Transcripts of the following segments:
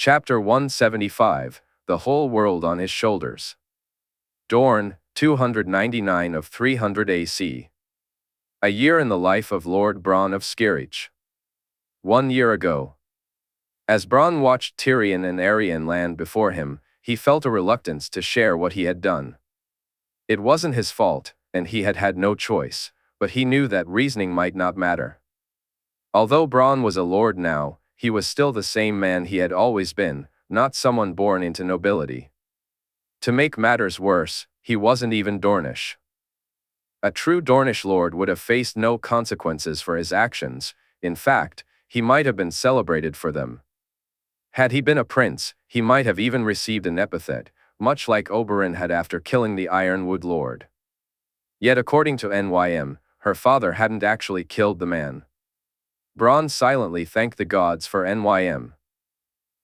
Chapter 175, The Whole World on His Shoulders. Dorne, 299 of 300 AC. A year in the life of Lord Bronn of Skerich. 1 year ago. As Bronn watched Tyrion and Aerion land before him, he felt a reluctance to share what he had done. It wasn't his fault, and he had had no choice, but he knew that reasoning might not matter. Although Bronn was a lord now, he was still the same man he had always been, not someone born into nobility. To make matters worse, he wasn't even Dornish. A true Dornish lord would have faced no consequences for his actions. In fact, he might have been celebrated for them. Had he been a prince, he might have even received an epithet, much like Oberyn had after killing the Ironwood Lord. Yet according to Nym, her father hadn't actually killed the man. Bronn silently thanked the gods for Nym.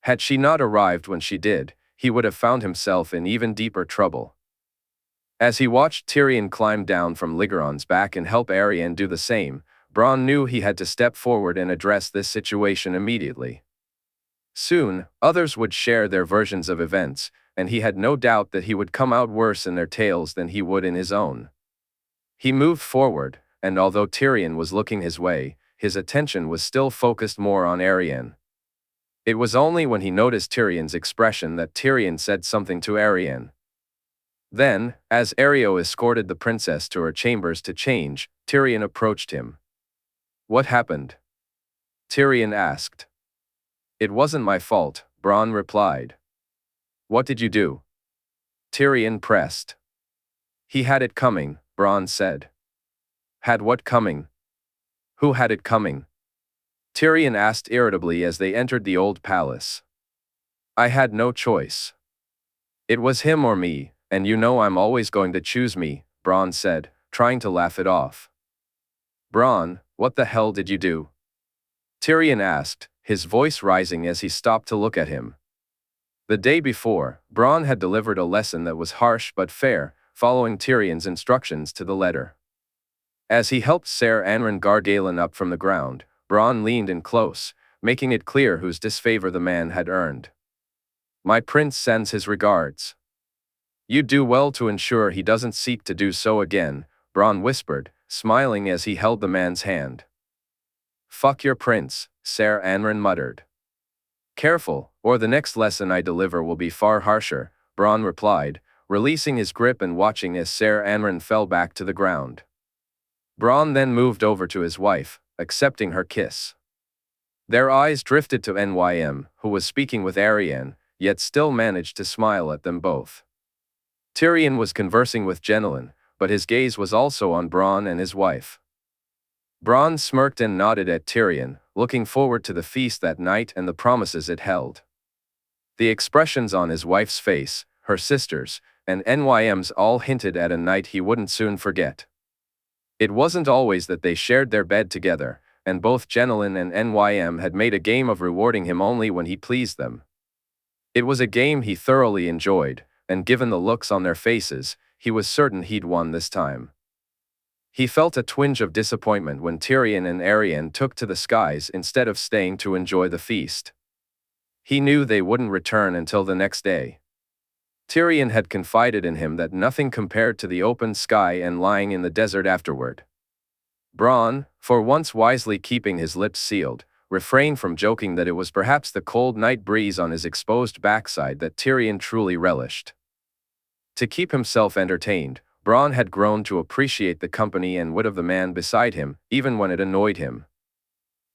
Had she not arrived when she did, he would have found himself in even deeper trouble. As he watched Tyrion climb down from Ligeron's back and help Aerion do the same, Bronn knew he had to step forward and address this situation immediately. Soon, others would share their versions of events, and he had no doubt that he would come out worse in their tales than he would in his own. He moved forward, and although Tyrion was looking his way, his attention was still focused more on Aerion. It was only when he noticed Tyrion's expression that Tyrion said something to Aerion. Then, as Aerion escorted the princess to her chambers to change, Tyrion approached him. "What happened?" Tyrion asked. "It wasn't my fault," Bronn replied. "What did you do?" Tyrion pressed. "He had it coming," Bronn said. "Had what coming? Who had it coming?" Tyrion asked irritably as they entered the old palace. "I had no choice. It was him or me, and you know I'm always going to choose me," Bronn said, trying to laugh it off. "Bronn, what the hell did you do?" Tyrion asked, his voice rising as he stopped to look at him. The day before, Bronn had delivered a lesson that was harsh but fair, following Tyrion's instructions to the letter. As he helped Ser Anren Gargalen up from the ground, Bronn leaned in close, making it clear whose disfavor the man had earned. "My prince sends his regards. You do well to ensure he doesn't seek to do so again," Bronn whispered, smiling as he held the man's hand. "Fuck your prince," Ser Anren muttered. "Careful, or the next lesson I deliver will be far harsher," Bronn replied, releasing his grip and watching as Ser Anren fell back to the ground. Bronn then moved over to his wife, accepting her kiss. Their eyes drifted to Nym, who was speaking with Aerion, yet still managed to smile at them both. Tyrion was conversing with Jaehaerys, but his gaze was also on Bronn and his wife. Bronn smirked and nodded at Tyrion, looking forward to the feast that night and the promises it held. The expressions on his wife's face, her sisters, and Nym's all hinted at a night he wouldn't soon forget. It wasn't always that they shared their bed together, and both Jaehaerys and Nym had made a game of rewarding him only when he pleased them. It was a game he thoroughly enjoyed, and given the looks on their faces, he was certain he'd won this time. He felt a twinge of disappointment when Tyrion and Aerion took to the skies instead of staying to enjoy the feast. He knew they wouldn't return until the next day. Tyrion had confided in him that nothing compared to the open sky and lying in the desert afterward. Bronn, for once wisely keeping his lips sealed, refrained from joking that it was perhaps the cold night breeze on his exposed backside that Tyrion truly relished. To keep himself entertained, Bronn had grown to appreciate the company and wit of the man beside him, even when it annoyed him.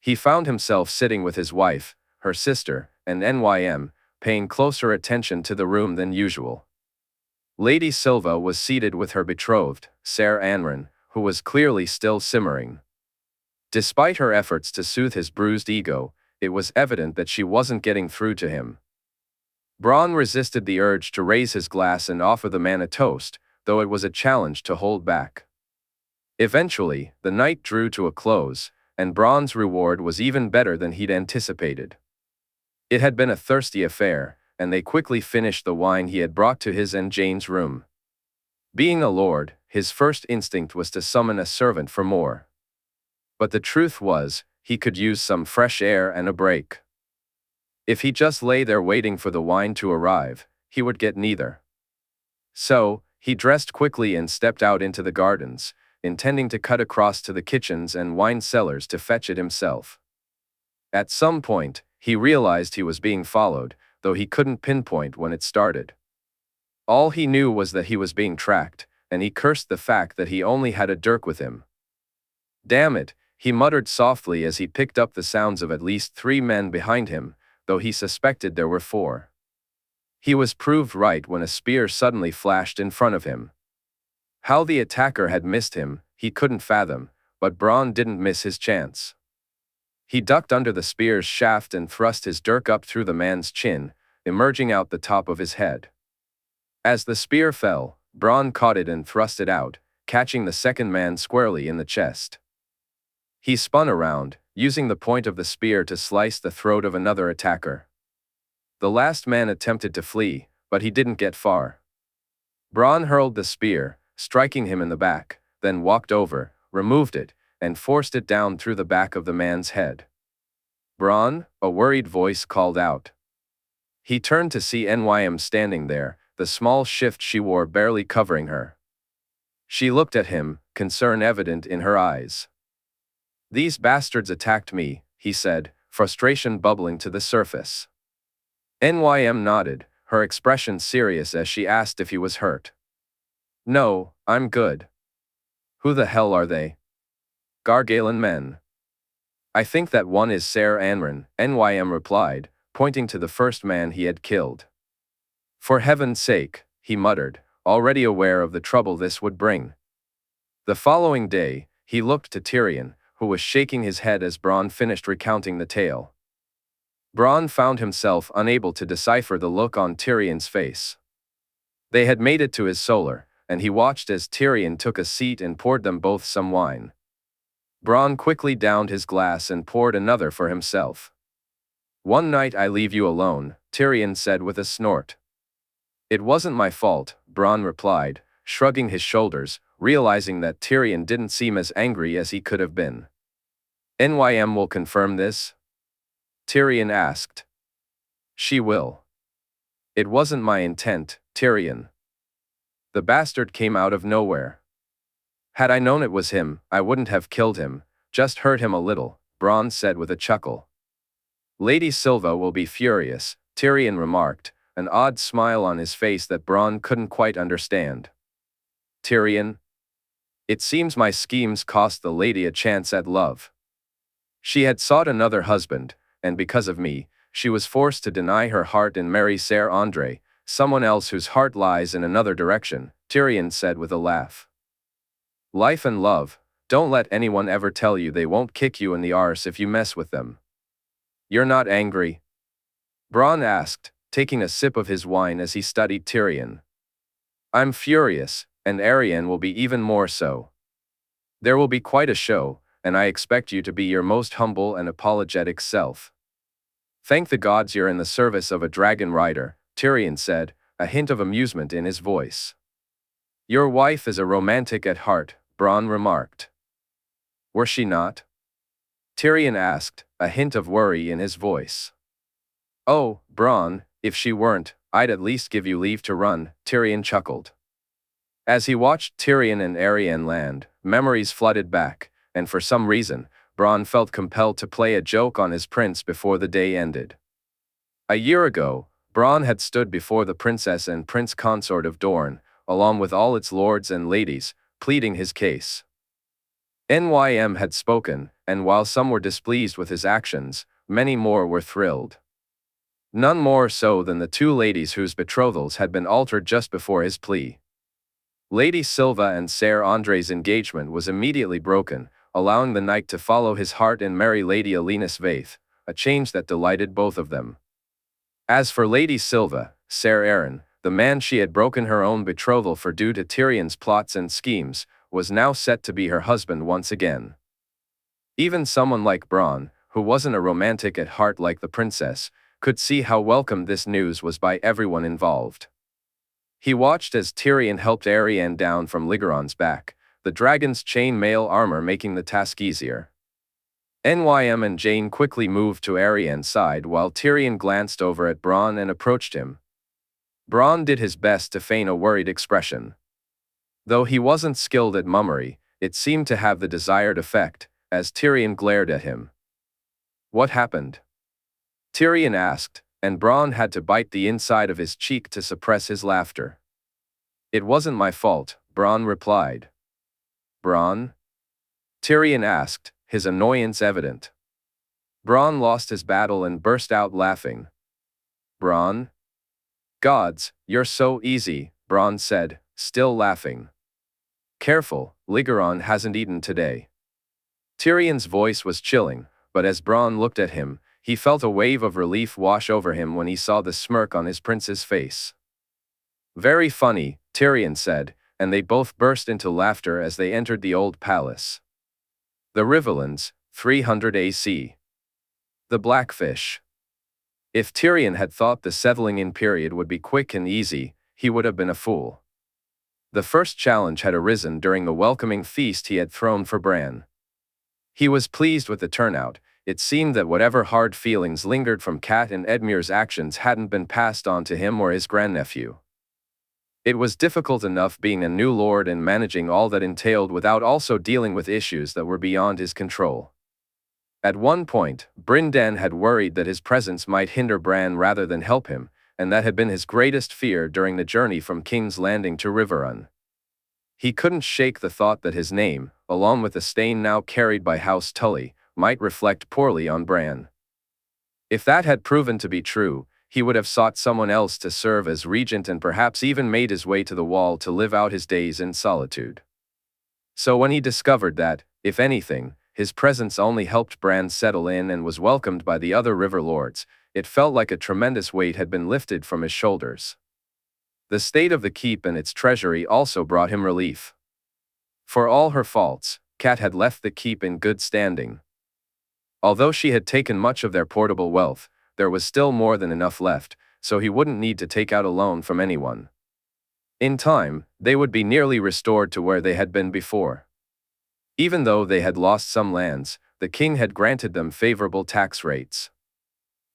He found himself sitting with his wife, her sister, and Nym, paying closer attention to the room than usual. Lady Silva was seated with her betrothed, Ser Anren, who was clearly still simmering. Despite her efforts to soothe his bruised ego, it was evident that she wasn't getting through to him. Bronn resisted the urge to raise his glass and offer the man a toast, though it was a challenge to hold back. Eventually, the night drew to a close, and Bronn's reward was even better than he'd anticipated. It had been a thirsty affair, and they quickly finished the wine he had brought to his and Jane's room. Being a lord, his first instinct was to summon a servant for more. But the truth was, he could use some fresh air and a break. If he just lay there waiting for the wine to arrive, he would get neither. So, he dressed quickly and stepped out into the gardens, intending to cut across to the kitchens and wine cellars to fetch it himself. At some point, he realized he was being followed, though he couldn't pinpoint when it started. All he knew was that he was being tracked, and he cursed the fact that he only had a dirk with him. Damn it, he muttered softly as he picked up the sounds of at least 3 men behind him, though he suspected there were 4. He was proved right when a spear suddenly flashed in front of him. How the attacker had missed him, he couldn't fathom, but Bronn didn't miss his chance. He ducked under the spear's shaft and thrust his dirk up through the man's chin, emerging out the top of his head. As the spear fell, Bronn caught it and thrust it out, catching the second man squarely in the chest. He spun around, using the point of the spear to slice the throat of another attacker. The last man attempted to flee, but he didn't get far. Bronn hurled the spear, striking him in the back, then walked over, removed it, and forced it down through the back of the man's head. "Bronn," a worried voice called out. He turned to see Nym standing there, the small shift she wore barely covering her. She looked at him, concern evident in her eyes. "These bastards attacked me," he said, frustration bubbling to the surface. Nym nodded, her expression serious as she asked if he was hurt. "No, I'm good." "Who the hell are they?" "Gargalen men. I think that one is Ser Anran," Nym replied, pointing to the first man he had killed. "For heaven's sake," he muttered, already aware of the trouble this would bring. The following day, he looked to Tyrion, who was shaking his head as Bronn finished recounting the tale. Bronn found himself unable to decipher the look on Tyrion's face. They had made it to his solar, and he watched as Tyrion took a seat and poured them both some wine. Bronn quickly downed his glass and poured another for himself. "One night I leave you alone," Tyrion said with a snort. "It wasn't my fault," Bronn replied, shrugging his shoulders, realizing that Tyrion didn't seem as angry as he could have been. "Nym will confirm this?" Tyrion asked. "She will." "It wasn't my intent, Tyrion. The bastard came out of nowhere. Had I known it was him, I wouldn't have killed him, just hurt him a little," Bronn said with a chuckle. "Lady Silva will be furious," Tyrion remarked, an odd smile on his face that Bronn couldn't quite understand. "Tyrion? It seems my schemes cost the lady a chance at love. She had sought another husband, and because of me, she was forced to deny her heart and marry Ser Andre, someone else whose heart lies in another direction," Tyrion said with a laugh. "Life and love, don't let anyone ever tell you they won't kick you in the arse if you mess with them." "You're not angry?" Bronn asked, taking a sip of his wine as he studied Tyrion. "I'm furious, and Arianne will be even more so. There will be quite a show, and I expect you to be your most humble and apologetic self." "Thank the gods you're in the service of a dragon rider," Tyrion said, a hint of amusement in his voice. "Your wife is a romantic at heart," Bronn remarked. "Were she not?" Tyrion asked, a hint of worry in his voice. "Oh, Bronn, if she weren't, I'd at least give you leave to run," Tyrion chuckled. As he watched Tyrion and Arianne land, memories flooded back, and for some reason, Bronn felt compelled to play a joke on his prince before the day ended. A year ago, Bronn had stood before the princess and prince consort of Dorne, along with all its lords and ladies, pleading his case. Nym had spoken, and while some were displeased with his actions, many more were thrilled. None more so than the 2 ladies whose betrothals had been altered just before his plea. Lady Silva and Ser Andre's engagement was immediately broken, allowing the knight to follow his heart and marry Lady Alina Svaith, a change that delighted both of them. As for Lady Silva, Ser Aaron, the man she had broken her own betrothal for due to Tyrion's plots and schemes, was now set to be her husband once again. Even someone like Bronn, who wasn't a romantic at heart like the princess, could see how welcome this news was by everyone involved. He watched as Tyrion helped Arianne down from Ligeron's back, the dragon's chain mail armor making the task easier. Nym and Jane quickly moved to Ariane's side while Tyrion glanced over at Bronn and approached him. Bronn did his best to feign a worried expression. Though he wasn't skilled at mummery, it seemed to have the desired effect, as Tyrion glared at him. "What happened?" Tyrion asked, and Bronn had to bite the inside of his cheek to suppress his laughter. "It wasn't my fault," Bronn replied. "Bronn?" Tyrion asked, his annoyance evident. Bronn lost his battle and burst out laughing. "Bronn? Gods, you're so easy," Bronn said, still laughing. "Careful, Ligeron hasn't eaten today." Tyrion's voice was chilling, but as Bronn looked at him, he felt a wave of relief wash over him when he saw the smirk on his prince's face. "Very funny," Tyrion said, and they both burst into laughter as they entered the old palace. The Rivellins, 300 AC. The Blackfish. If Tyrion had thought the settling-in period would be quick and easy, he would have been a fool. The first challenge had arisen during the welcoming feast he had thrown for Bran. He was pleased with the turnout. It seemed that whatever hard feelings lingered from Cat and Edmure's actions hadn't been passed on to him or his grandnephew. It was difficult enough being a new lord and managing all that entailed without also dealing with issues that were beyond his control. At one point, Bryn Den had worried that his presence might hinder Bran rather than help him, and that had been his greatest fear during the journey from King's Landing to Riverrun. He couldn't shake the thought that his name, along with the stain now carried by House Tully, might reflect poorly on Bran. If that had proven to be true, he would have sought someone else to serve as regent and perhaps even made his way to the Wall to live out his days in solitude. So when he discovered that, if anything, his presence only helped Bran settle in and was welcomed by the other river lords, it felt like a tremendous weight had been lifted from his shoulders. The state of the keep and its treasury also brought him relief. For all her faults, Cat had left the keep in good standing. Although she had taken much of their portable wealth, there was still more than enough left, so he wouldn't need to take out a loan from anyone. In time, they would be nearly restored to where they had been before. Even though they had lost some lands, the king had granted them favorable tax rates.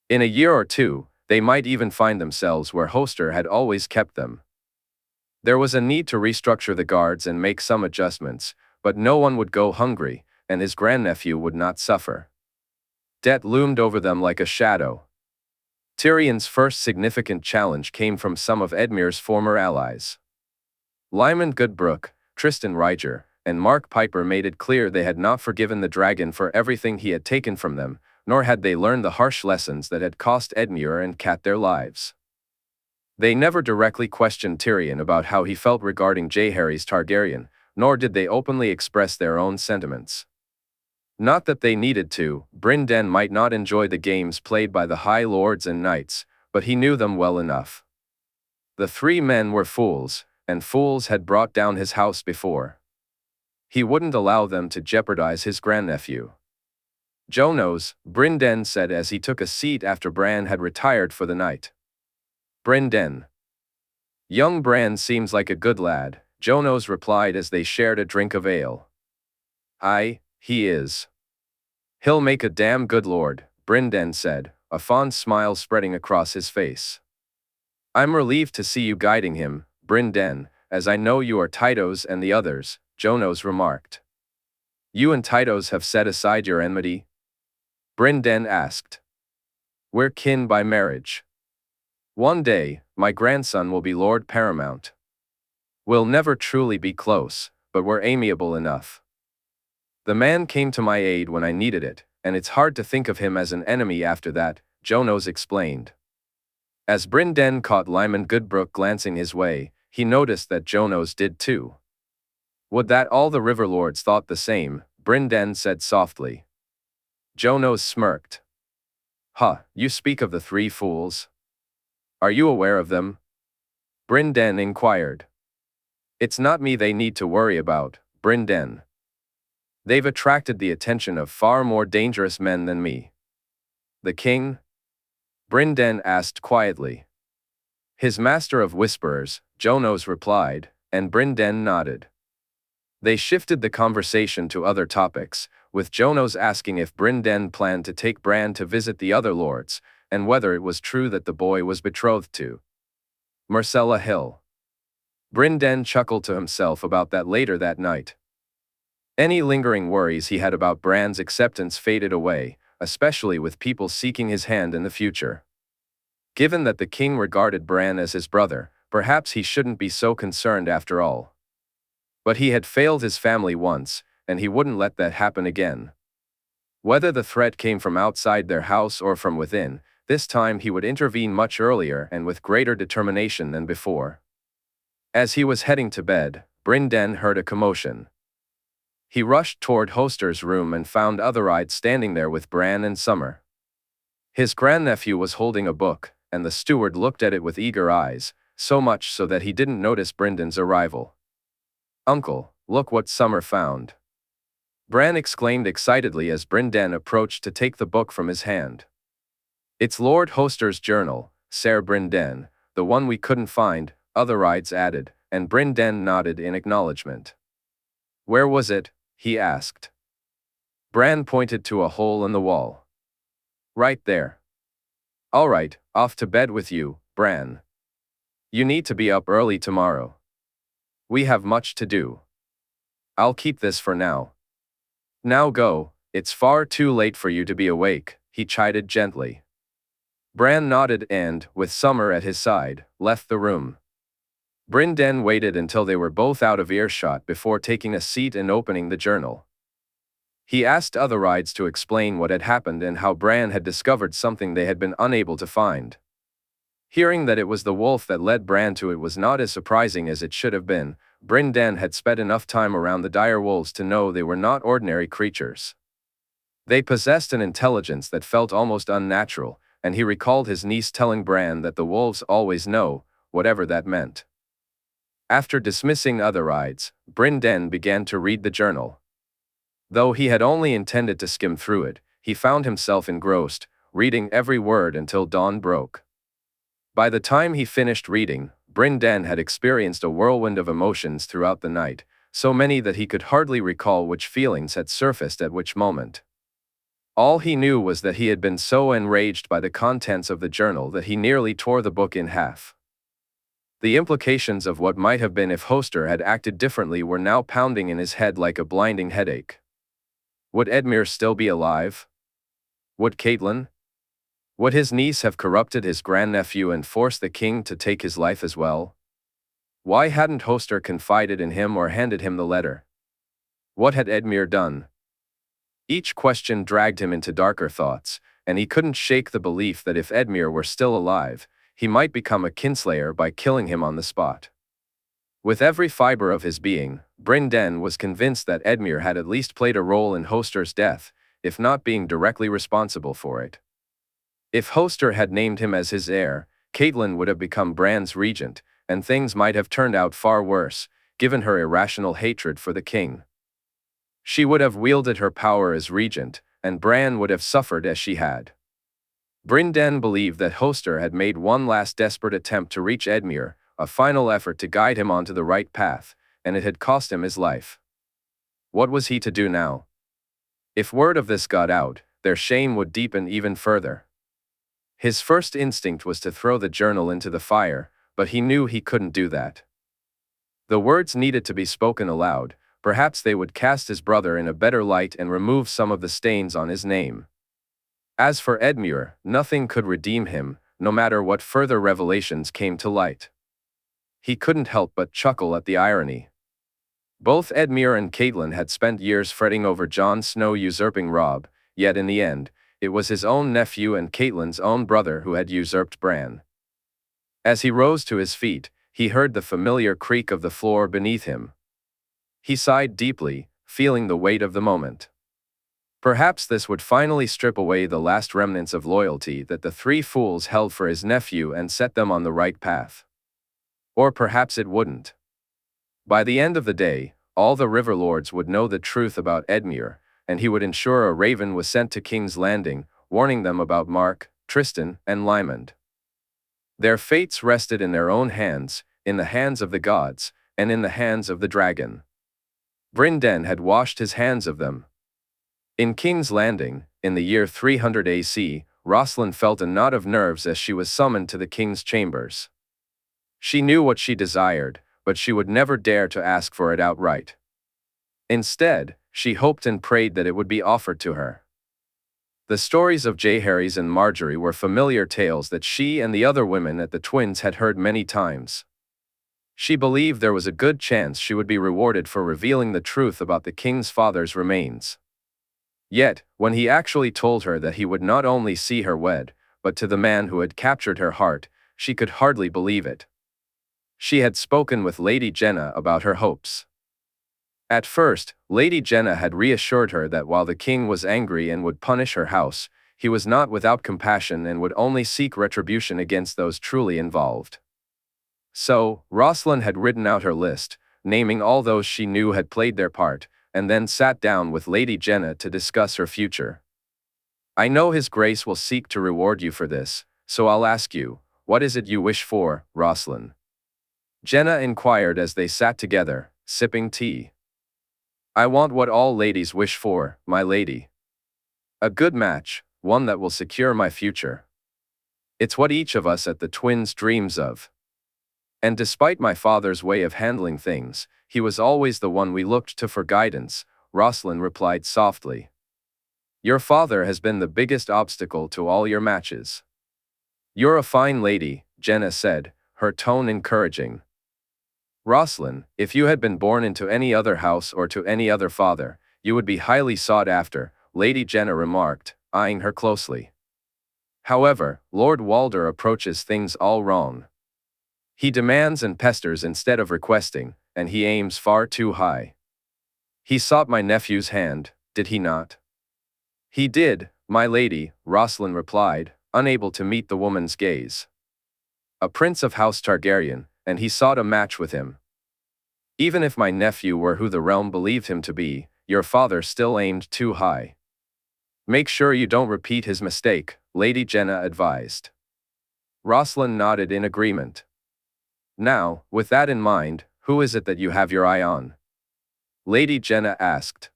In a year or two, they might even find themselves where Hoster had always kept them. There was a need to restructure the guards and make some adjustments, but no one would go hungry, and his grandnephew would not suffer. Debt loomed over them like a shadow. Tyrion's first significant challenge came from some of Edmure's former allies. Lyman Goodbrook, Tristan Ryger, and Mark Piper made it clear they had not forgiven the dragon for everything he had taken from them, nor had they learned the harsh lessons that had cost Edmure and Cat their lives. They never directly questioned Tyrion about how he felt regarding Jaehaerys Targaryen, nor did they openly express their own sentiments. Not that they needed to. Bryn Den might not enjoy the games played by the High Lords and Knights, but he knew them well enough. The three men were fools, and fools had brought down his house before. He wouldn't allow them to jeopardize his grandnephew. "Jonos," Bryn Den said as he took a seat after Bran had retired for the night. "Bryn Den. Young Bran seems like a good lad," Jonos replied as they shared a drink of ale. "Aye, he is. He'll make a damn good lord," Bryn Den said, a fond smile spreading across his face. "I'm relieved to see you guiding him, Bryn Den, as I know you are Tytos and the others," Jonos remarked. "You and Tytos have set aside your enmity?" Bryn Den asked. "We're kin by marriage. One day, my grandson will be Lord Paramount. We'll never truly be close, but we're amiable enough. The man came to my aid when I needed it, and it's hard to think of him as an enemy after that," Jonos explained. As Bryn Den caught Lyman Goodbrook glancing his way, he noticed that Jonos did too. "Would that all the river lords thought the same," Bryn Den said softly. Jonos smirked. "Huh, you speak of the three fools? Are you aware of them?" Bryn Den inquired. "It's not me they need to worry about, Bryn Den. They've attracted the attention of far more dangerous men than me." "The king?" Bryn Den asked quietly. "His master of whisperers," Jonos replied, and Bryn Den nodded. They shifted the conversation to other topics, with Jonos asking if Brynden planned to take Bran to visit the other lords, and whether it was true that the boy was betrothed to Myrcella Hill. Brynden chuckled to himself about that later that night. Any lingering worries he had about Bran's acceptance faded away, especially with people seeking his hand in the future. Given that the king regarded Bran as his brother, perhaps he shouldn't be so concerned after all. But he had failed his family once, and he wouldn't let that happen again. Whether the threat came from outside their house or from within, this time he would intervene much earlier and with greater determination than before. As he was heading to bed, Brynden heard a commotion. He rushed toward Hoster's room and found authorized standing there with Bran and Summer. His grandnephew was holding a book, and the steward looked at it with eager eyes, so much so that he didn't notice Brynden's arrival. "Uncle, look what Summer found," Bran exclaimed excitedly as Brynden approached to take the book from his hand. "It's Lord Hoster's journal, Ser Brynden, the one we couldn't find," authorized added, and Brynden nodded in acknowledgement. "Where was it?" he asked. Bran pointed to a hole in the wall. "Right there." "All right, off to bed with you, Bran. You need to be up early tomorrow. We have much to do. I'll keep this for now. Now go, it's far too late for you to be awake," he chided gently. Bran nodded and, with Summer at his side, left the room. Brynden waited until they were both out of earshot before taking a seat and opening the journal. He asked authorized to explain what had happened and how Bran had discovered something they had been unable to find. Hearing that it was the wolf that led Bran to it was not as surprising as it should have been. Brynden had spent enough time around the dire wolves to know they were not ordinary creatures. They possessed an intelligence that felt almost unnatural, and he recalled his niece telling Bran that the wolves always know, whatever that meant. After dismissing authorized, Brynden began to read the journal. Though he had only intended to skim through it, he found himself engrossed, reading every word until dawn broke. By the time he finished reading, Brynden had experienced a whirlwind of emotions throughout the night, so many that he could hardly recall which feelings had surfaced at which moment. All he knew was that he had been so enraged by the contents of the journal that he nearly tore the book in half. The implications of what might have been if Hoster had acted differently were now pounding in his head like a blinding headache. Would Edmure still be alive? Would Catelyn? Would his niece have corrupted his grandnephew and forced the king to take his life as well? Why hadn't Hoster confided in him or handed him the letter? What had Edmure done? Each question dragged him into darker thoughts, and he couldn't shake the belief that if Edmure were still alive, he might become a kinslayer by killing him on the spot. With every fiber of his being, Brynden was convinced that Edmure had at least played a role in Hoster's death, if not being directly responsible for it. If Hoster had named him as his heir, Catelyn would have become Bran's regent, and things might have turned out far worse, given her irrational hatred for the king. She would have wielded her power as regent, and Bran would have suffered as she had. Brynden believed that Hoster had made one last desperate attempt to reach Edmure, a final effort to guide him onto the right path, and it had cost him his life. What was he to do now? If word of this got out, their shame would deepen even further. His first instinct was to throw the journal into the fire, but he knew he couldn't do that. The words needed to be spoken aloud. Perhaps they would cast his brother in a better light and remove some of the stains on his name. As for Edmure, nothing could redeem him, no matter what further revelations came to light. He couldn't help but chuckle at the irony. Both Edmure and Catelyn had spent years fretting over Jon Snow usurping Robb, yet in the end, it was his own nephew and Catelyn's own brother who had usurped Bran. As he rose to his feet, he heard the familiar creak of the floor beneath him. He sighed deeply, feeling the weight of the moment. Perhaps this would finally strip away the last remnants of loyalty that the three fools held for his nephew and set them on the right path. Or perhaps it wouldn't. By the end of the day, all the River Lords would know the truth about Edmure, and he would ensure a raven was sent to King's Landing, warning them about Mark, Tristan, and Lymond. Their fates rested in their own hands, in the hands of the gods, and in the hands of the dragon. Brynden had washed his hands of them. In King's Landing, in the year 300 AC, Rosalind felt a knot of nerves as she was summoned to the king's chambers. She knew what she desired, but she would never dare to ask for it outright. Instead, she hoped and prayed that it would be offered to her. The stories of Jaehaerys and Marjorie were familiar tales that she and the other women at the Twins had heard many times. She believed there was a good chance she would be rewarded for revealing the truth about the king's father's remains. Yet, when he actually told her that he would not only see her wed, but to the man who had captured her heart, she could hardly believe it. She had spoken with Lady Jenna about her hopes. At first, Lady Jenna had reassured her that while the king was angry and would punish her house, he was not without compassion and would only seek retribution against those truly involved. So, Rosalind had written out her list, naming all those she knew had played their part, and then sat down with Lady Jenna to discuss her future. "I know His Grace will seek to reward you for this, so I'll ask you, what is it you wish for, Rosalind?" Jenna inquired as they sat together, sipping tea. "I want what all ladies wish for, my lady. A good match, one that will secure my future. It's what each of us at the Twins dreams of. And despite my father's way of handling things, he was always the one we looked to for guidance," Rosalind replied softly. "Your father has been the biggest obstacle to all your matches." "You're a fine lady," Jenna said, her tone encouraging. "Rosalind, if you had been born into any other house or to any other father, you would be highly sought after," Lady Jenna remarked, eyeing her closely. "However, Lord Walder approaches things all wrong. He demands and pesters instead of requesting, and he aims far too high. He sought my nephew's hand, did he not?" "He did, my lady," Rosalind replied, unable to meet the woman's gaze. "A prince of House Targaryen, and he sought a match with him. Even if my nephew were who the realm believed him to be, your father still aimed too high. Make sure you don't repeat his mistake," Lady Jenna advised. Rosalind nodded in agreement. "Now, with that in mind, who is it that you have your eye on?" Lady Jenna asked.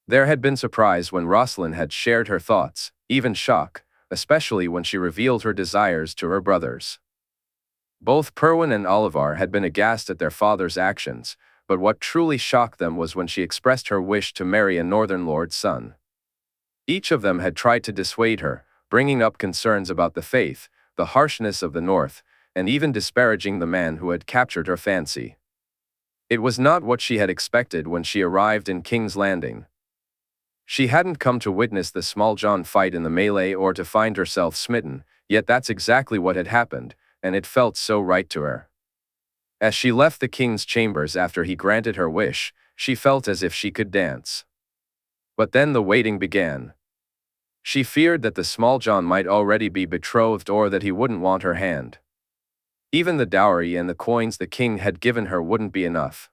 There had been surprise when Rosalind had shared her thoughts, even shock, especially when she revealed her desires to her brothers. Both Perwyn and Oliver had been aghast at their father's actions, but what truly shocked them was when she expressed her wish to marry a Northern Lord's son. Each of them had tried to dissuade her, bringing up concerns about the faith, the harshness of the North, and even disparaging the man who had captured her fancy. It was not what she had expected when she arrived in King's Landing. She hadn't come to witness the Small John fight in the melee or to find herself smitten, yet that's exactly what had happened, and it felt so right to her. As she left the king's chambers after he granted her wish, she felt as if she could dance. But then the waiting began. She feared that the Small John might already be betrothed or that he wouldn't want her hand. Even the dowry and the coins the king had given her wouldn't be enough.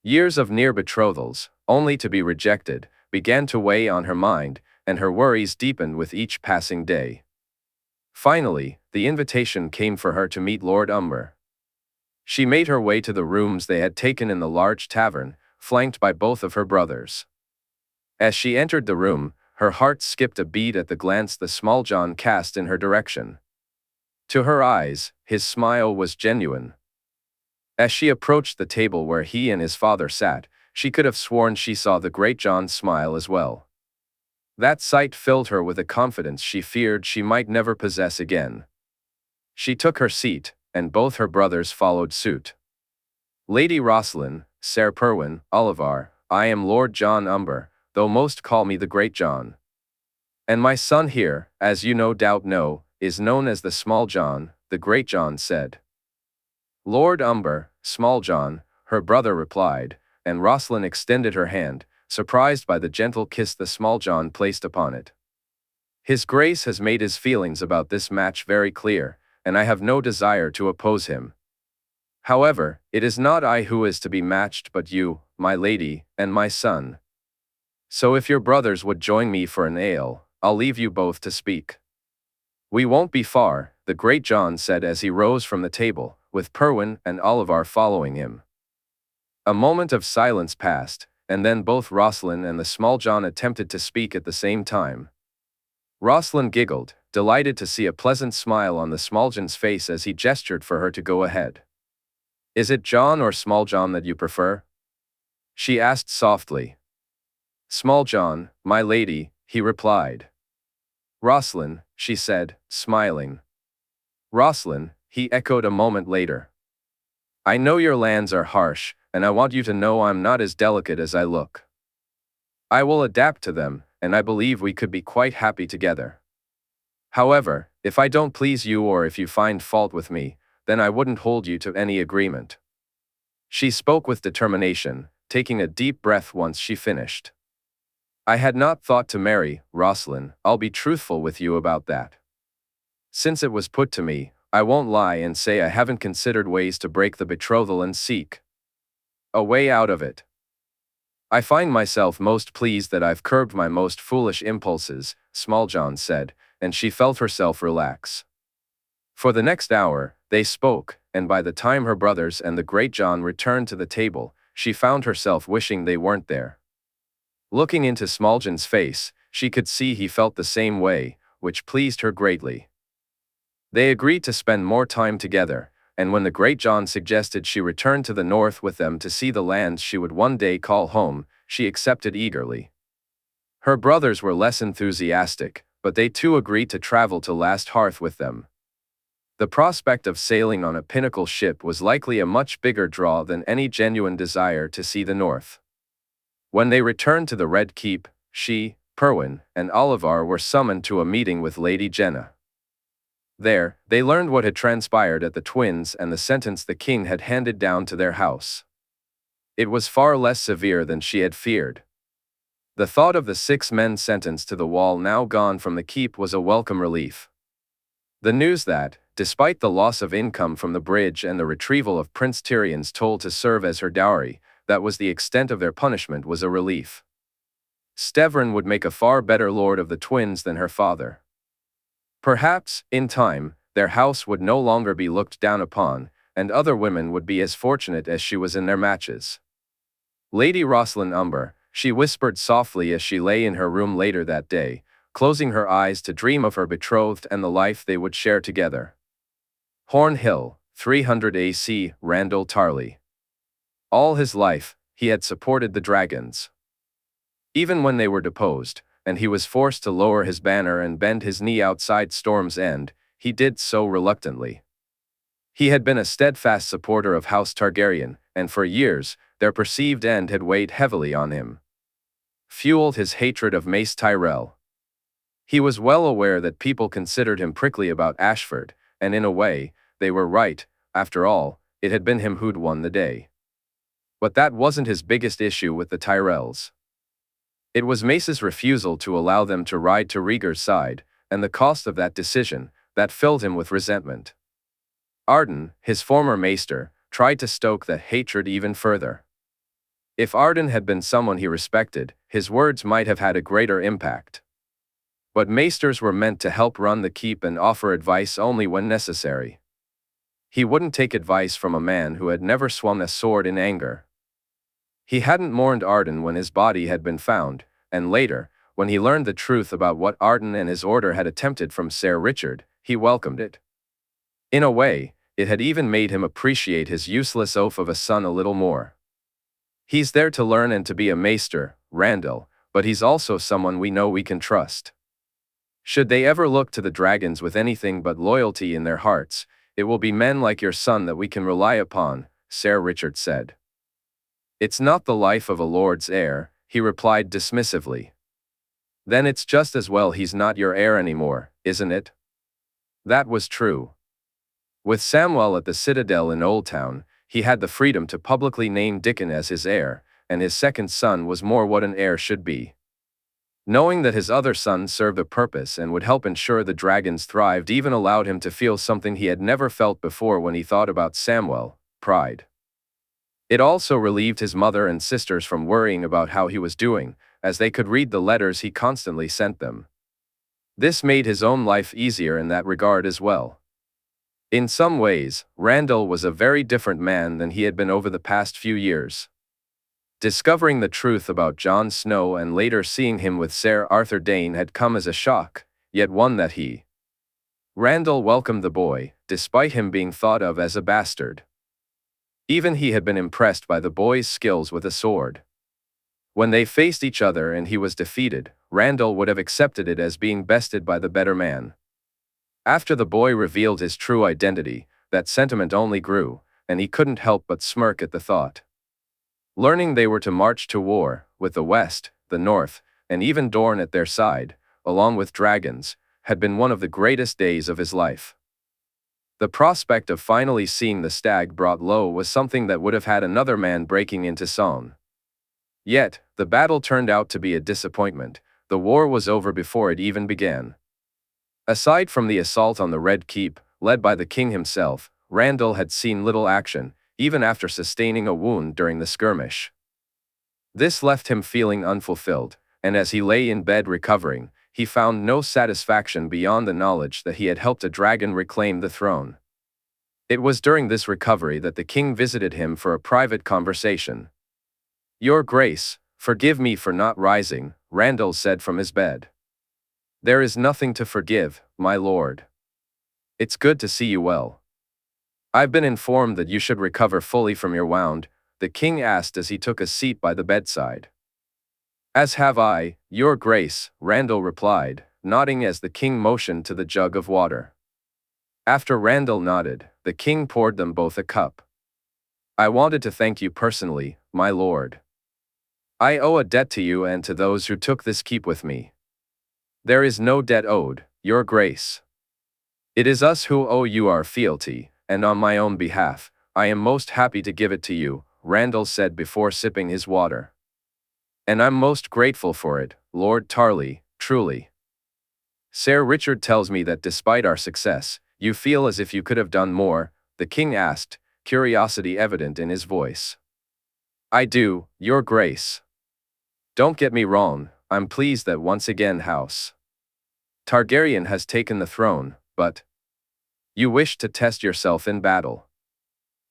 Years of near betrothals, only to be rejected, began to weigh on her mind, and her worries deepened with each passing day. Finally, the invitation came for her to meet Lord Umber. She made her way to the rooms they had taken in the large tavern, flanked by both of her brothers. As she entered the room, her heart skipped a beat at the glance the Small John cast in her direction. To her eyes, his smile was genuine. As she approached the table where he and his father sat, she could have sworn she saw the Great John smile as well. That sight filled her with a confidence she feared she might never possess again. She took her seat, and both her brothers followed suit. "Lady Rosalind, Sir Perwyn, Oliver, I am Lord John Umber, though most call me the Great John. And my son here, as you no doubt know, is known as the Small John," the Great John said. "Lord Umber, Small John," her brother replied, and Rosalind extended her hand, surprised by the gentle kiss the Small John placed upon it. "His Grace has made his feelings about this match very clear, and I have no desire to oppose him. However, it is not I who is to be matched but you, my lady, and my son. So if your brothers would join me for an ale, I'll leave you both to speak." "We won't be far," the Great John said as he rose from the table, with Perwyn and Oliver following him. A moment of silence passed, and then both Rosalind and the small John attempted to speak at the same time. Rosalind giggled, delighted to see a pleasant smile on the small John's face as he gestured for her to go ahead. "Is it John or Small John that you prefer?" she asked softly. "Small John, my lady," he replied. "Rosalind," she said, smiling. "Rosalind," he echoed a moment later. "I know your lands are harsh, and I want you to know I'm not as delicate as I look. I will adapt to them, and I believe we could be quite happy together. However, if I don't please you or if you find fault with me, then I wouldn't hold you to any agreement." She spoke with determination, taking a deep breath once she finished. "I had not thought to marry, Rosalind, I'll be truthful with you about that. Since it was put to me, I won't lie and say I haven't considered ways to break the betrothal and seek a way out of it. I find myself most pleased that I've curbed my most foolish impulses," Small John said, and she felt herself relax. For the next hour, they spoke, and by the time her brothers and the great John returned to the table, she found herself wishing they weren't there. Looking into Small John's face, she could see he felt the same way, which pleased her greatly. They agreed to spend more time together, and when the great John suggested she return to the north with them to see the lands she would one day call home, she accepted eagerly. Her brothers were less enthusiastic, but they too agreed to travel to Last Hearth with them. The prospect of sailing on a pinnacle ship was likely a much bigger draw than any genuine desire to see the north. When they returned to the Red Keep, she, Perwyn, and Oliver were summoned to a meeting with Lady Jenna. There, they learned what had transpired at the Twins and the sentence the king had handed down to their house. It was far less severe than she had feared. The thought of the 6 men sentenced to the wall now gone from the keep was a welcome relief. The news that, despite the loss of income from the bridge and the retrieval of Prince Tyrion's toll to serve as her dowry, that was the extent of their punishment was a relief. Stevrin would make a far better lord of the Twins than her father. Perhaps, in time, their house would no longer be looked down upon, and other women would be as fortunate as she was in their matches. Lady Rosalind Umber, she whispered softly as she lay in her room later that day, closing her eyes to dream of her betrothed and the life they would share together. Horn Hill, 300 AC, Randall Tarley. All his life, he had supported the dragons. Even when they were deposed, and he was forced to lower his banner and bend his knee outside Storm's End, he did so reluctantly. He had been a steadfast supporter of House Targaryen, and for years, their perceived end had weighed heavily on him. Fueled his hatred of Mace Tyrell. He was well aware that people considered him prickly about Ashford, and in a way, they were right. After all, it had been him who'd won the day. But that wasn't his biggest issue with the Tyrells. It was Mace's refusal to allow them to ride to Rhaegar's side, and the cost of that decision, that filled him with resentment. Arden, his former maester, tried to stoke that hatred even further. If Arden had been someone he respected, his words might have had a greater impact. But maesters were meant to help run the keep and offer advice only when necessary. He wouldn't take advice from a man who had never swung a sword in anger. He hadn't mourned Arden when his body had been found, and later, when he learned the truth about what Arden and his order had attempted from Ser Richard, he welcomed it. In a way, it had even made him appreciate his useless oaf of a son a little more. He's there to learn and to be a maester, Randall, but he's also someone we know we can trust. Should they ever look to the dragons with anything but loyalty in their hearts, it will be men like your son that we can rely upon, Ser Richard said. It's not the life of a lord's heir, he replied dismissively. Then it's just as well he's not your heir anymore, isn't it? That was true. With Samwell at the Citadel in Old Town, he had the freedom to publicly name Dickon as his heir, and his second son was more what an heir should be. Knowing that his other son served a purpose and would help ensure the dragons thrived even allowed him to feel something he had never felt before when he thought about Samwell, pride. It also relieved his mother and sisters from worrying about how he was doing, as they could read the letters he constantly sent them. This made his own life easier in that regard as well. In some ways, Randall was a very different man than he had been over the past few years. Discovering the truth about Jon Snow and later seeing him with Ser Arthur Dayne had come as a shock, yet one that he. Randall welcomed the boy, despite him being thought of as a bastard. Even he had been impressed by the boy's skills with a sword. When they faced each other and he was defeated, Randall would have accepted it as being bested by the better man. After the boy revealed his true identity, that sentiment only grew, and he couldn't help but smirk at the thought. Learning they were to march to war, with the West, the North, and even Dorne at their side, along with dragons, had been one of the greatest days of his life. The prospect of finally seeing the stag brought low was something that would have had another man breaking into song. Yet, the battle turned out to be a disappointment. The war was over before it even began. Aside from the assault on the Red Keep, led by the king himself, Randall had seen little action, even after sustaining a wound during the skirmish. This left him feeling unfulfilled, and as he lay in bed recovering, he found no satisfaction beyond the knowledge that he had helped a dragon reclaim the throne. It was during this recovery that the king visited him for a private conversation. "Your Grace, forgive me for not rising," Randall said from his bed. "There is nothing to forgive, my lord. It's good to see you well." "I've been informed that you should recover fully from your wound," the king asked as he took a seat by the bedside. "As have I, your grace," Randall replied, nodding as the king motioned to the jug of water. After Randall nodded, the king poured them both a cup. "I wanted to thank you personally, my lord. I owe a debt to you and to those who took this keep with me." "There is no debt owed, your grace. It is us who owe you our fealty, and on my own behalf, I am most happy to give it to you," Randall said before sipping his water. "And I'm most grateful for it, Lord Tarly, truly. Sir Richard tells me that despite our success, you feel as if you could have done more," the king asked, curiosity evident in his voice. "I do, your grace. Don't get me wrong, I'm pleased that once again House Targaryen has taken the throne, but you wish to test yourself in battle.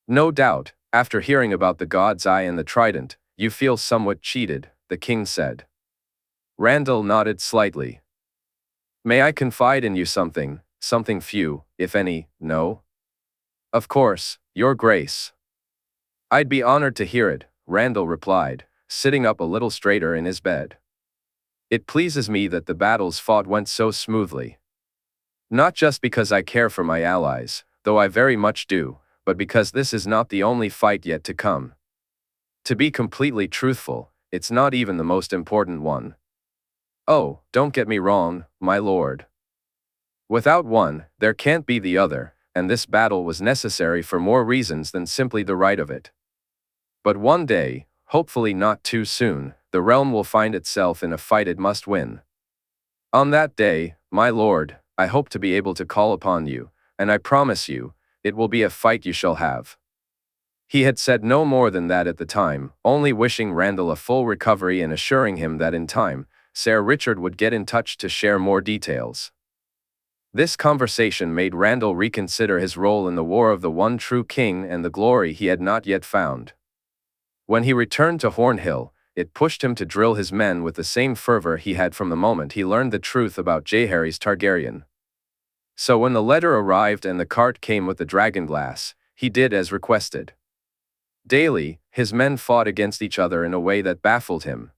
No doubt, after hearing about the God's Eye and the Trident, you feel somewhat cheated," the king said. Randall nodded slightly. "May I confide in you something few, if any, know?" "Of course, your grace." "I'd be honored to hear it," Randall replied, sitting up a little straighter in his bed. "It pleases me that the battles fought went so smoothly. Not just because I care for my allies, though I very much do, but because this is not the only fight yet to come. To be completely truthful, it's not even the most important one. Oh, don't get me wrong, my lord. Without one, there can't be the other, and this battle was necessary for more reasons than simply the right of it. But one day, hopefully not too soon, the realm will find itself in a fight it must win. On that day, my lord, I hope to be able to call upon you, and I promise you, it will be a fight you shall have." He had said no more than that at the time, only wishing Randall a full recovery and assuring him that in time, Sir Richard would get in touch to share more details. This conversation made Randall reconsider his role in the War of the One True King and the glory he had not yet found. When he returned to Hornhill, it pushed him to drill his men with the same fervor he had from the moment he learned the truth about Jaehaerys Targaryen. So when the letter arrived and the cart came with the dragonglass, he did as requested. Daily, his men fought against each other in a way that baffled him.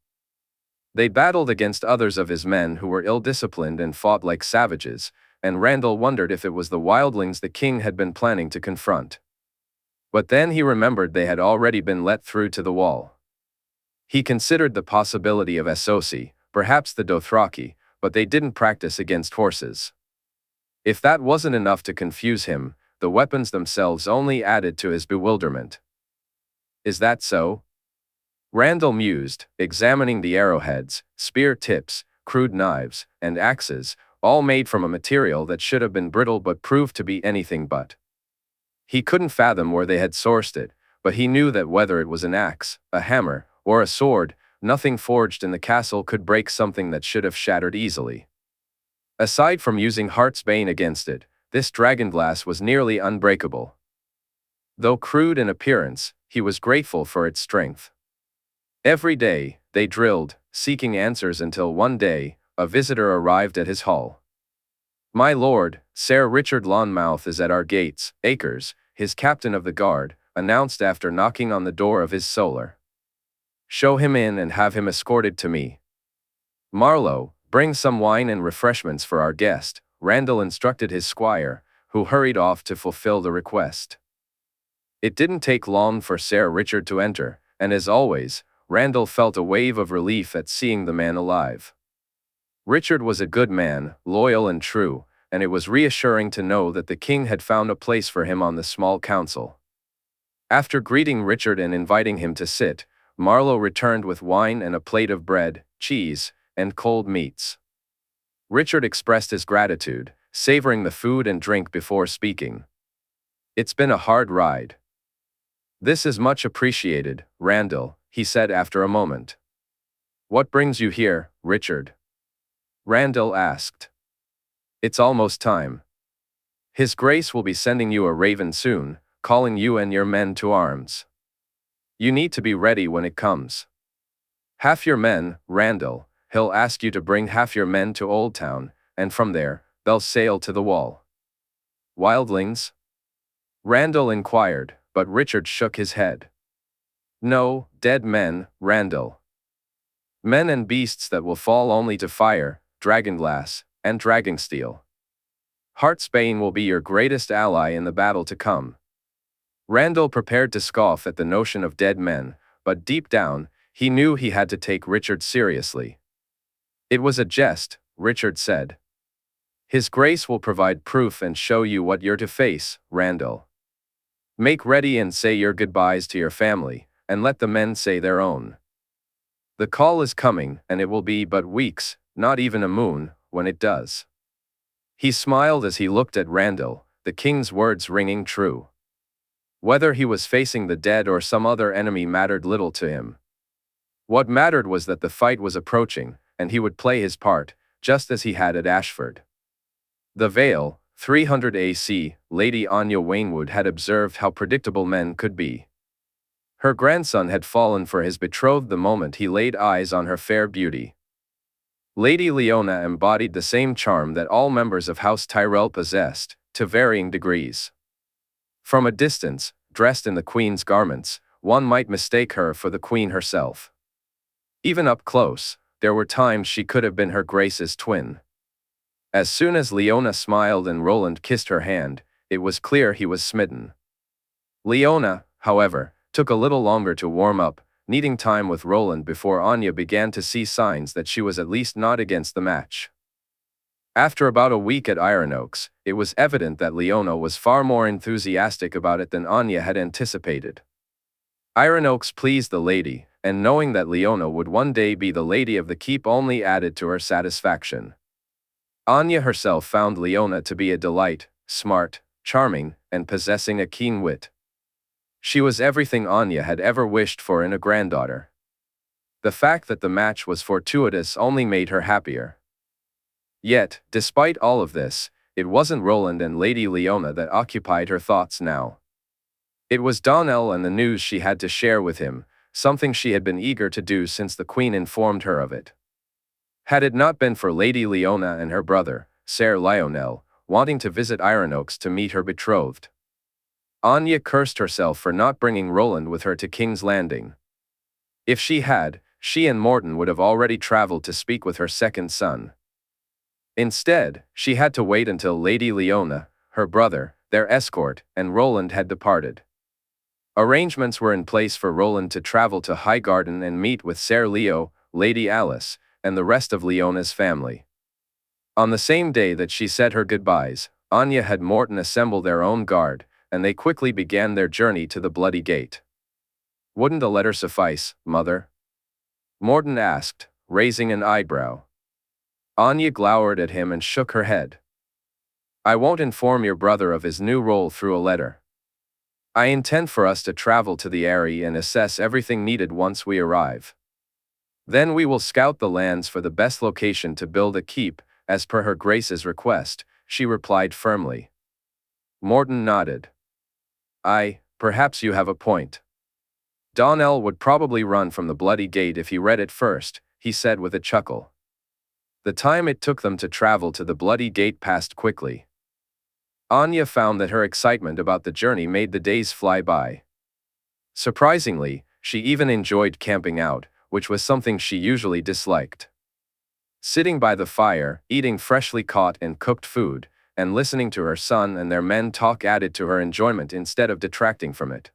They battled against others of his men who were ill-disciplined and fought like savages, and Randall wondered if it was the wildlings the king had been planning to confront. But then he remembered they had already been let through to the wall. He considered the possibility of Asosi, perhaps the Dothraki, but they didn't practice against horses. If that wasn't enough to confuse him, the weapons themselves only added to his bewilderment. Is that so? Randall mused, examining the arrowheads, spear tips, crude knives, and axes, all made from a material that should have been brittle but proved to be anything but. He couldn't fathom where they had sourced it, but he knew that whether it was an axe, a hammer, or a sword, nothing forged in the castle could break something that should have shattered easily. Aside from using Heartsbane against it, this dragonglass was nearly unbreakable. Though crude in appearance, he was grateful for its strength. Every day, they drilled, seeking answers until one day, a visitor arrived at his hall. "My lord, Sir Richard Lonmouth is at our gates," Acres, his captain of the guard, announced after knocking on the door of his solar. "Show him in and have him escorted to me." "Marlowe, bring some wine and refreshments for our guest," Randall instructed his squire, who hurried off to fulfill the request. It didn't take long for Sir Richard to enter, and as always, Randall felt a wave of relief at seeing the man alive. Richard was a good man, loyal and true, and it was reassuring to know that the king had found a place for him on the small council. After greeting Richard and inviting him to sit, Marlowe returned with wine and a plate of bread, cheese, and cold meats. Richard expressed his gratitude, savoring the food and drink before speaking. "It's been a hard ride." "This is much appreciated, Randall," he said after a moment. "What brings you here, Richard?" Randall asked. "It's almost time. His Grace will be sending you a raven soon, calling you and your men to arms. You need to be ready when it comes. Half your men, Randall, he'll ask you to bring half your men to Old Town, and from there, they'll sail to the Wall." "Wildlings?" Randall inquired, but Richard shook his head. "No, dead men, Randall. Men and beasts that will fall only to fire, dragonglass, and dragonsteel. Heartsbane will be your greatest ally in the battle to come." Randall prepared to scoff at the notion of dead men, but deep down, he knew he had to take Richard seriously. "It was a jest," Richard said. "His Grace will provide proof and show you what you're to face, Randall. Make ready and say your goodbyes to your family, and let the men say their own. The call is coming, and it will be but weeks, not even a moon, when it does." He smiled as he looked at Randall, the king's words ringing true. Whether he was facing the dead or some other enemy mattered little to him. What mattered was that the fight was approaching, and he would play his part, just as he had at Ashford. The Vale, 300 AC, Lady Anya Wainwood had observed how predictable men could be. Her grandson had fallen for his betrothed the moment he laid eyes on her fair beauty. Lady Leona embodied the same charm that all members of House Tyrell possessed, to varying degrees. From a distance, dressed in the queen's garments, one might mistake her for the queen herself. Even up close, there were times she could have been her Grace's twin. As soon as Leona smiled and Roland kissed her hand, it was clear he was smitten. Leona, however, took a little longer to warm up, needing time with Roland before Anya began to see signs that she was at least not against the match. After about a week at Ironoaks, it was evident that Leona was far more enthusiastic about it than Anya had anticipated. Ironoaks pleased the lady, and knowing that Leona would one day be the lady of the keep only added to her satisfaction. Anya herself found Leona to be a delight, smart, charming, and possessing a keen wit. She was everything Anya had ever wished for in a granddaughter. The fact that the match was fortuitous only made her happier. Yet, despite all of this, it wasn't Roland and Lady Leona that occupied her thoughts now. It was Donnell and the news she had to share with him, something she had been eager to do since the Queen informed her of it. Had it not been for Lady Leona and her brother, Sir Lionel, wanting to visit Ironoaks to meet her betrothed. Anya cursed herself for not bringing Roland with her to King's Landing. If she had, she and Morton would have already traveled to speak with her second son. Instead, she had to wait until Lady Leona, her brother, their escort, and Roland had departed. Arrangements were in place for Roland to travel to Highgarden and meet with Sir Leo, Lady Alice, and the rest of Leona's family. On the same day that she said her goodbyes, Anya had Morton assemble their own guard, and they quickly began their journey to the Bloody Gate. "Wouldn't a letter suffice, Mother?" Morton asked, raising an eyebrow. Anya glowered at him and shook her head. "I won't inform your brother of his new role through a letter. I intend for us to travel to the Eyrie and assess everything needed once we arrive. Then we will scout the lands for the best location to build a keep, as per her Grace's request," she replied firmly. Morton nodded. Perhaps you have a point. Donnell would probably run from the bloody gate if he read it first, he said with a chuckle. The time it took them to travel to the bloody gate passed quickly. Anya found that her excitement about the journey made the days fly by. Surprisingly, she even enjoyed camping out, which was something she usually disliked. Sitting by the fire, eating freshly caught and cooked food, and listening to her son and their men talk added to her enjoyment instead of detracting from it.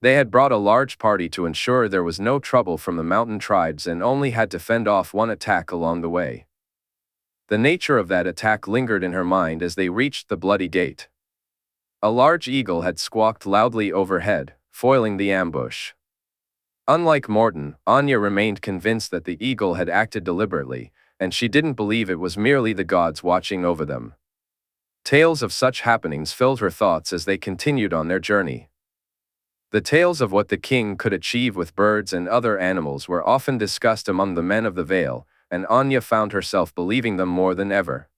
They had brought a large party to ensure there was no trouble from the mountain tribes and only had to fend off one attack along the way. The nature of that attack lingered in her mind as they reached the bloody gate. A large eagle had squawked loudly overhead, foiling the ambush. Unlike Morton, Anya remained convinced that the eagle had acted deliberately, and she didn't believe it was merely the gods watching over them. Tales of such happenings filled her thoughts as they continued on their journey. The tales of what the king could achieve with birds and other animals were often discussed among the men of the Vale, and Anya found herself believing them more than ever.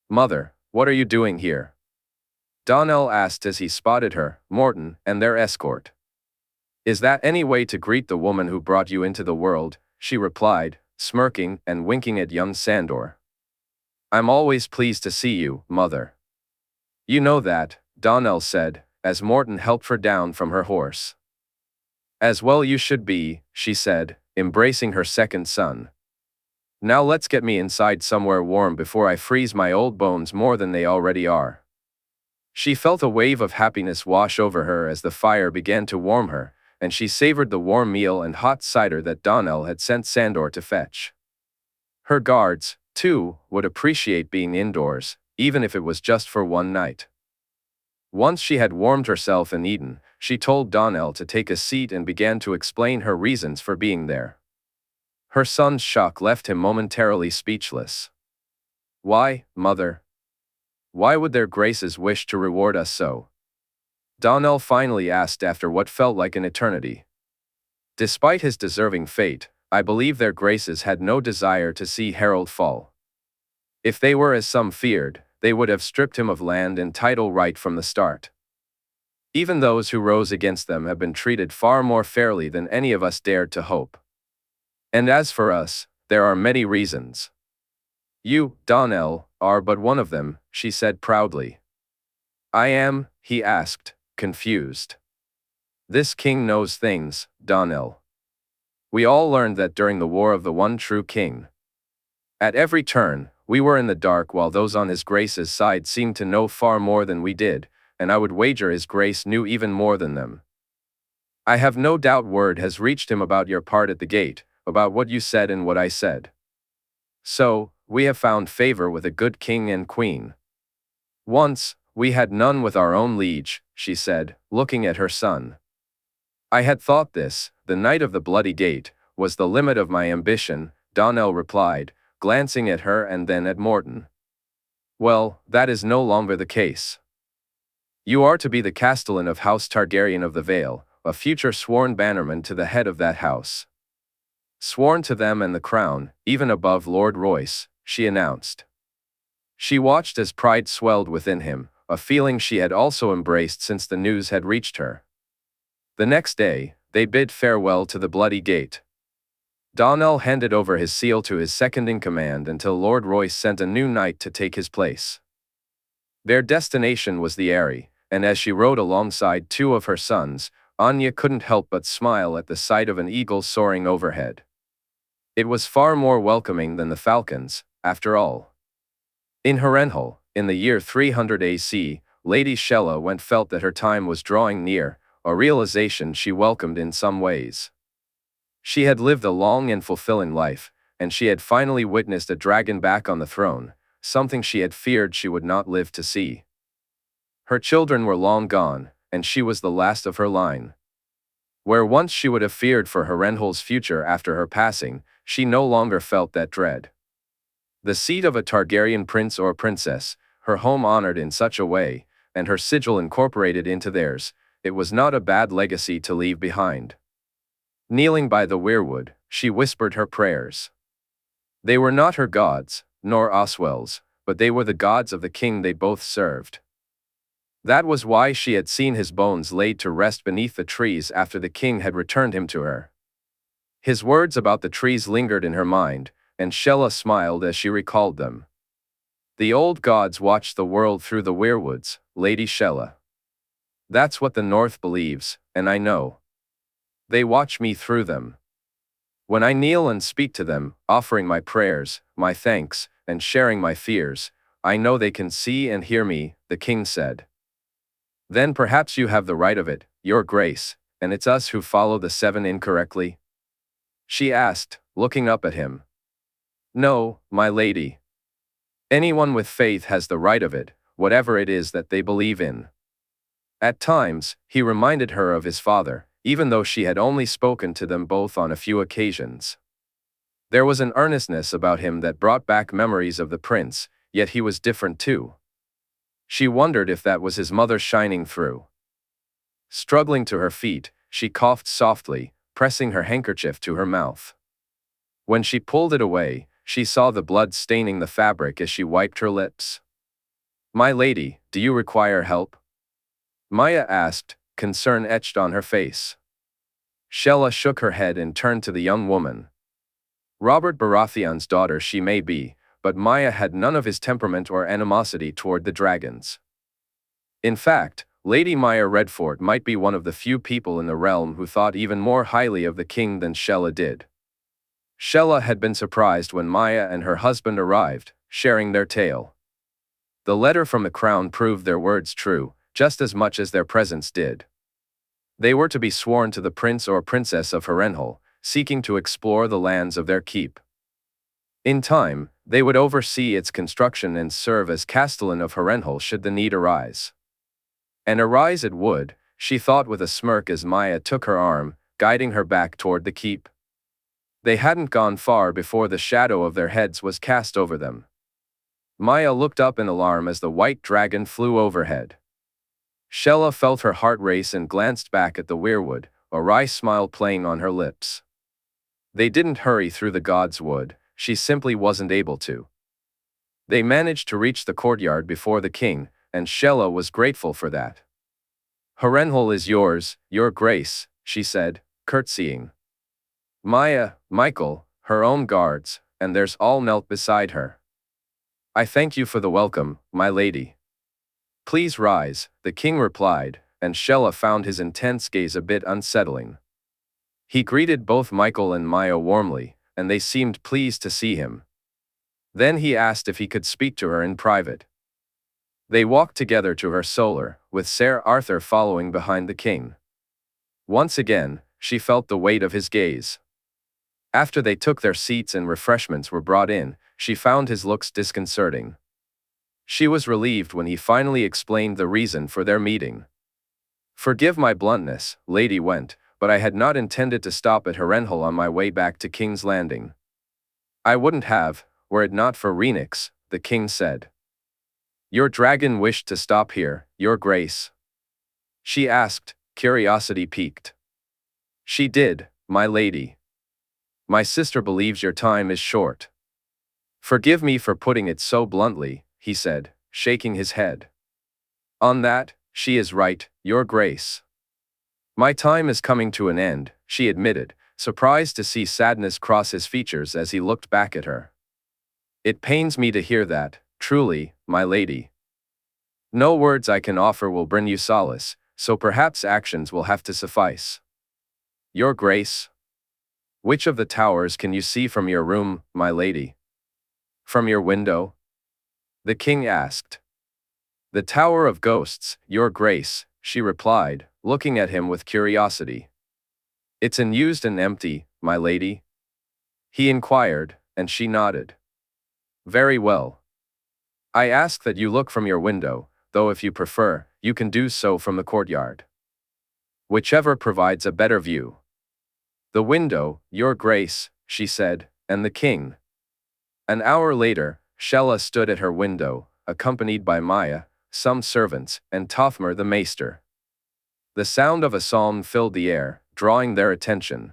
"Mother, what are you doing here?" Donnell asked as he spotted her, Morton, and their escort. "Is that any way to greet the woman who brought you into the world?" she replied, smirking and winking at young Sandor. "I'm always pleased to see you, mother." "You know that," Donnell said, as Morton helped her down from her horse. "As well you should be," she said, embracing her second son. "Now let's get me inside somewhere warm before I freeze my old bones more than they already are." She felt a wave of happiness wash over her as the fire began to warm her, and she savored the warm meal and hot cider that Donnell had sent Sandor to fetch. Her guards, too, would appreciate being indoors, even if it was just for one night. Once she had warmed herself and eaten, she told Donnell to take a seat and began to explain her reasons for being there. Her son's shock left him momentarily speechless. "Why, mother? Why would their graces wish to reward us so?" Donnell finally asked after what felt like an eternity. "Despite his deserving fate, I believe their graces had no desire to see Harold fall. If they were as some feared, they would have stripped him of land and title right from the start. Even those who rose against them have been treated far more fairly than any of us dared to hope. And as for us, there are many reasons." "You, Donnell, are but one of them," she said proudly. "I am?" he asked, confused. "This king knows things, Donnell. We all learned that during the War of the One True King. At every turn, we were in the dark while those on his grace's side seemed to know far more than we did, and I would wager his grace knew even more than them. I have no doubt word has reached him about your part at the gate, about what you said and what I said. So, we have found favor with a good king and queen. Once, we had none with our own liege," she said, looking at her son. "I had thought this, the night of the bloody gate, was the limit of my ambition," Donnell replied, glancing at her and then at Morton. "Well, that is no longer the case. You are to be the castellan of House Targaryen of the Vale, a future sworn bannerman to the head of that house. Sworn to them and the crown, even above Lord Royce," she announced. She watched as pride swelled within him, a feeling she had also embraced since the news had reached her. The next day, they bid farewell to the bloody gate. Donnell handed over his seal to his second-in-command until Lord Royce sent a new knight to take his place. Their destination was the Eyrie, and as she rode alongside two of her sons, Anya couldn't help but smile at the sight of an eagle soaring overhead. It was far more welcoming than the falcons, after all. In Harrenhal, in the year 300 AC, Lady Shella Went felt that her time was drawing near, a realization she welcomed in some ways. She had lived a long and fulfilling life, and she had finally witnessed a dragon back on the throne, something she had feared she would not live to see. Her children were long gone, and she was the last of her line. Where once she would have feared for Harrenhal's future after her passing, she no longer felt that dread. The seat of a Targaryen prince or princess, her home honored in such a way, and her sigil incorporated into theirs, it was not a bad legacy to leave behind. Kneeling by the weirwood, she whispered her prayers. They were not her gods, nor Oswell's, but they were the gods of the king they both served. That was why she had seen his bones laid to rest beneath the trees after the king had returned him to her. His words about the trees lingered in her mind, and Shella smiled as she recalled them. The old gods watched the world through the weirwoods, Lady Shella. That's what the North believes, and I know. They watch me through them. When I kneel and speak to them, offering my prayers, my thanks, and sharing my fears, I know they can see and hear me, the king said. Then perhaps you have the right of it, your grace, and it's us who follow the seven incorrectly? She asked, looking up at him. No, my lady. Anyone with faith has the right of it, whatever it is that they believe in. At times, he reminded her of his father, even though she had only spoken to them both on a few occasions. There was an earnestness about him that brought back memories of the prince, yet he was different too. She wondered if that was his mother shining through. Struggling to her feet, she coughed softly, pressing her handkerchief to her mouth. When she pulled it away, she saw the blood staining the fabric as she wiped her lips. My lady, do you require help? Maya asked, concern etched on her face. Shella shook her head and turned to the young woman. Robert Baratheon's daughter she may be, but Maya had none of his temperament or animosity toward the dragons. In fact, Lady Maya Redfort might be one of the few people in the realm who thought even more highly of the king than Shella did. Shella had been surprised when Maya and her husband arrived, sharing their tale. The letter from the crown proved their words true, just as much as their presence did. They were to be sworn to the prince or princess of Harrenhal, seeking to explore the lands of their keep. In time, they would oversee its construction and serve as castellan of Harrenhal should the need arise. And arise it would, she thought with a smirk as Maya took her arm, guiding her back toward the keep. They hadn't gone far before the shadow of their heads was cast over them. Maya looked up in alarm as the white dragon flew overhead. Shella felt her heart race and glanced back at the weirwood, a wry smile playing on her lips. They didn't hurry through the god's wood, she simply wasn't able to. They managed to reach the courtyard before the king, and Shella was grateful for that. Harrenhal is yours, your grace, she said, curtsying. Maya, Michael, her own guards, and theirs all knelt beside her. I thank you for the welcome, my lady. Please rise, the king replied, and Shella found his intense gaze a bit unsettling. He greeted both Michael and Maya warmly, and they seemed pleased to see him. Then he asked if he could speak to her in private. They walked together to her solar, with Ser Arthur following behind the king. Once again, she felt the weight of his gaze. After they took their seats and refreshments were brought in, she found his looks disconcerting. She was relieved when he finally explained the reason for their meeting. Forgive my bluntness, Lady Went, but I had not intended to stop at Harrenhal on my way back to King's Landing. I wouldn't have, were it not for Rhaenys, the king said. Your dragon wished to stop here, your grace? She asked, curiosity piqued. She did, my lady. My sister believes your time is short. Forgive me for putting it so bluntly, he said, shaking his head. On that, she is right, your grace. My time is coming to an end, she admitted, surprised to see sadness cross his features as he looked back at her. It pains me to hear that, truly, my lady. No words I can offer will bring you solace, so perhaps actions will have to suffice. Your grace? Which of the towers can you see from your room, my lady? From your window? The king asked. The Tower of Ghosts, your grace, she replied, looking at him with curiosity. It's unused and empty, my lady? He inquired, and she nodded. Very well. I ask that you look from your window, though if you prefer, you can do so from the courtyard. Whichever provides a better view. The window, your grace, she said, and the king. An hour later, Shella stood at her window, accompanied by Maya, some servants, and Tothmer the maester. The sound of a psalm filled the air, drawing their attention.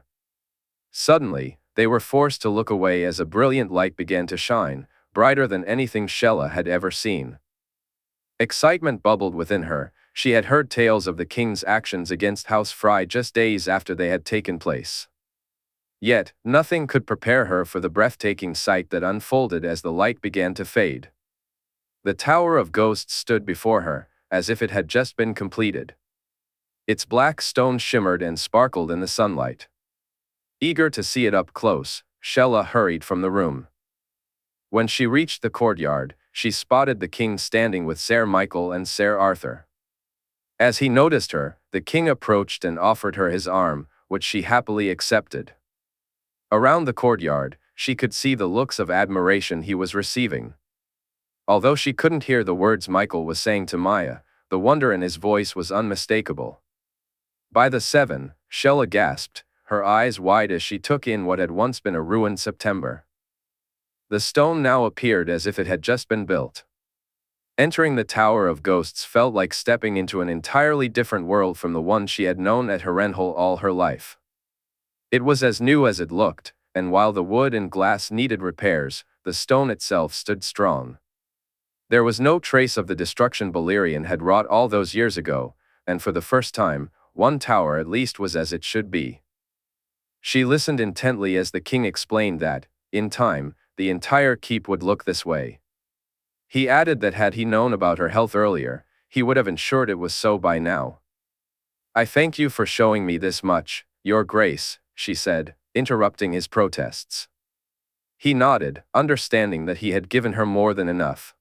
Suddenly, they were forced to look away as a brilliant light began to shine, brighter than anything Shella had ever seen. Excitement bubbled within her, She had heard tales of the king's actions against House Fry just days after they had taken place. Yet, nothing could prepare her for the breathtaking sight that unfolded as the light began to fade. The Tower of Ghosts stood before her, as if it had just been completed. Its black stone shimmered and sparkled in the sunlight. Eager to see it up close, Shella hurried from the room. When she reached the courtyard, she spotted the king standing with Ser Michael and Ser Arthur. As he noticed her, the king approached and offered her his arm, which she happily accepted. Around the courtyard, she could see the looks of admiration he was receiving. Although she couldn't hear the words Michael was saying to Maya, the wonder in his voice was unmistakable. By the 7, Shella gasped, her eyes wide as she took in what had once been a ruined September. The stone now appeared as if it had just been built. Entering the Tower of Ghosts felt like stepping into an entirely different world from the one she had known at Harrenhal all her life. It was as new as it looked, and while the wood and glass needed repairs, the stone itself stood strong. There was no trace of the destruction Balerion had wrought all those years ago, and for the first time, one tower at least was as it should be. She listened intently as the king explained that, in time, the entire keep would look this way. He added that had he known about her health earlier, he would have ensured it was so by now. "I thank you for showing me this much, Your Grace," she said, interrupting his protests. He nodded, understanding that he had given her more than enough.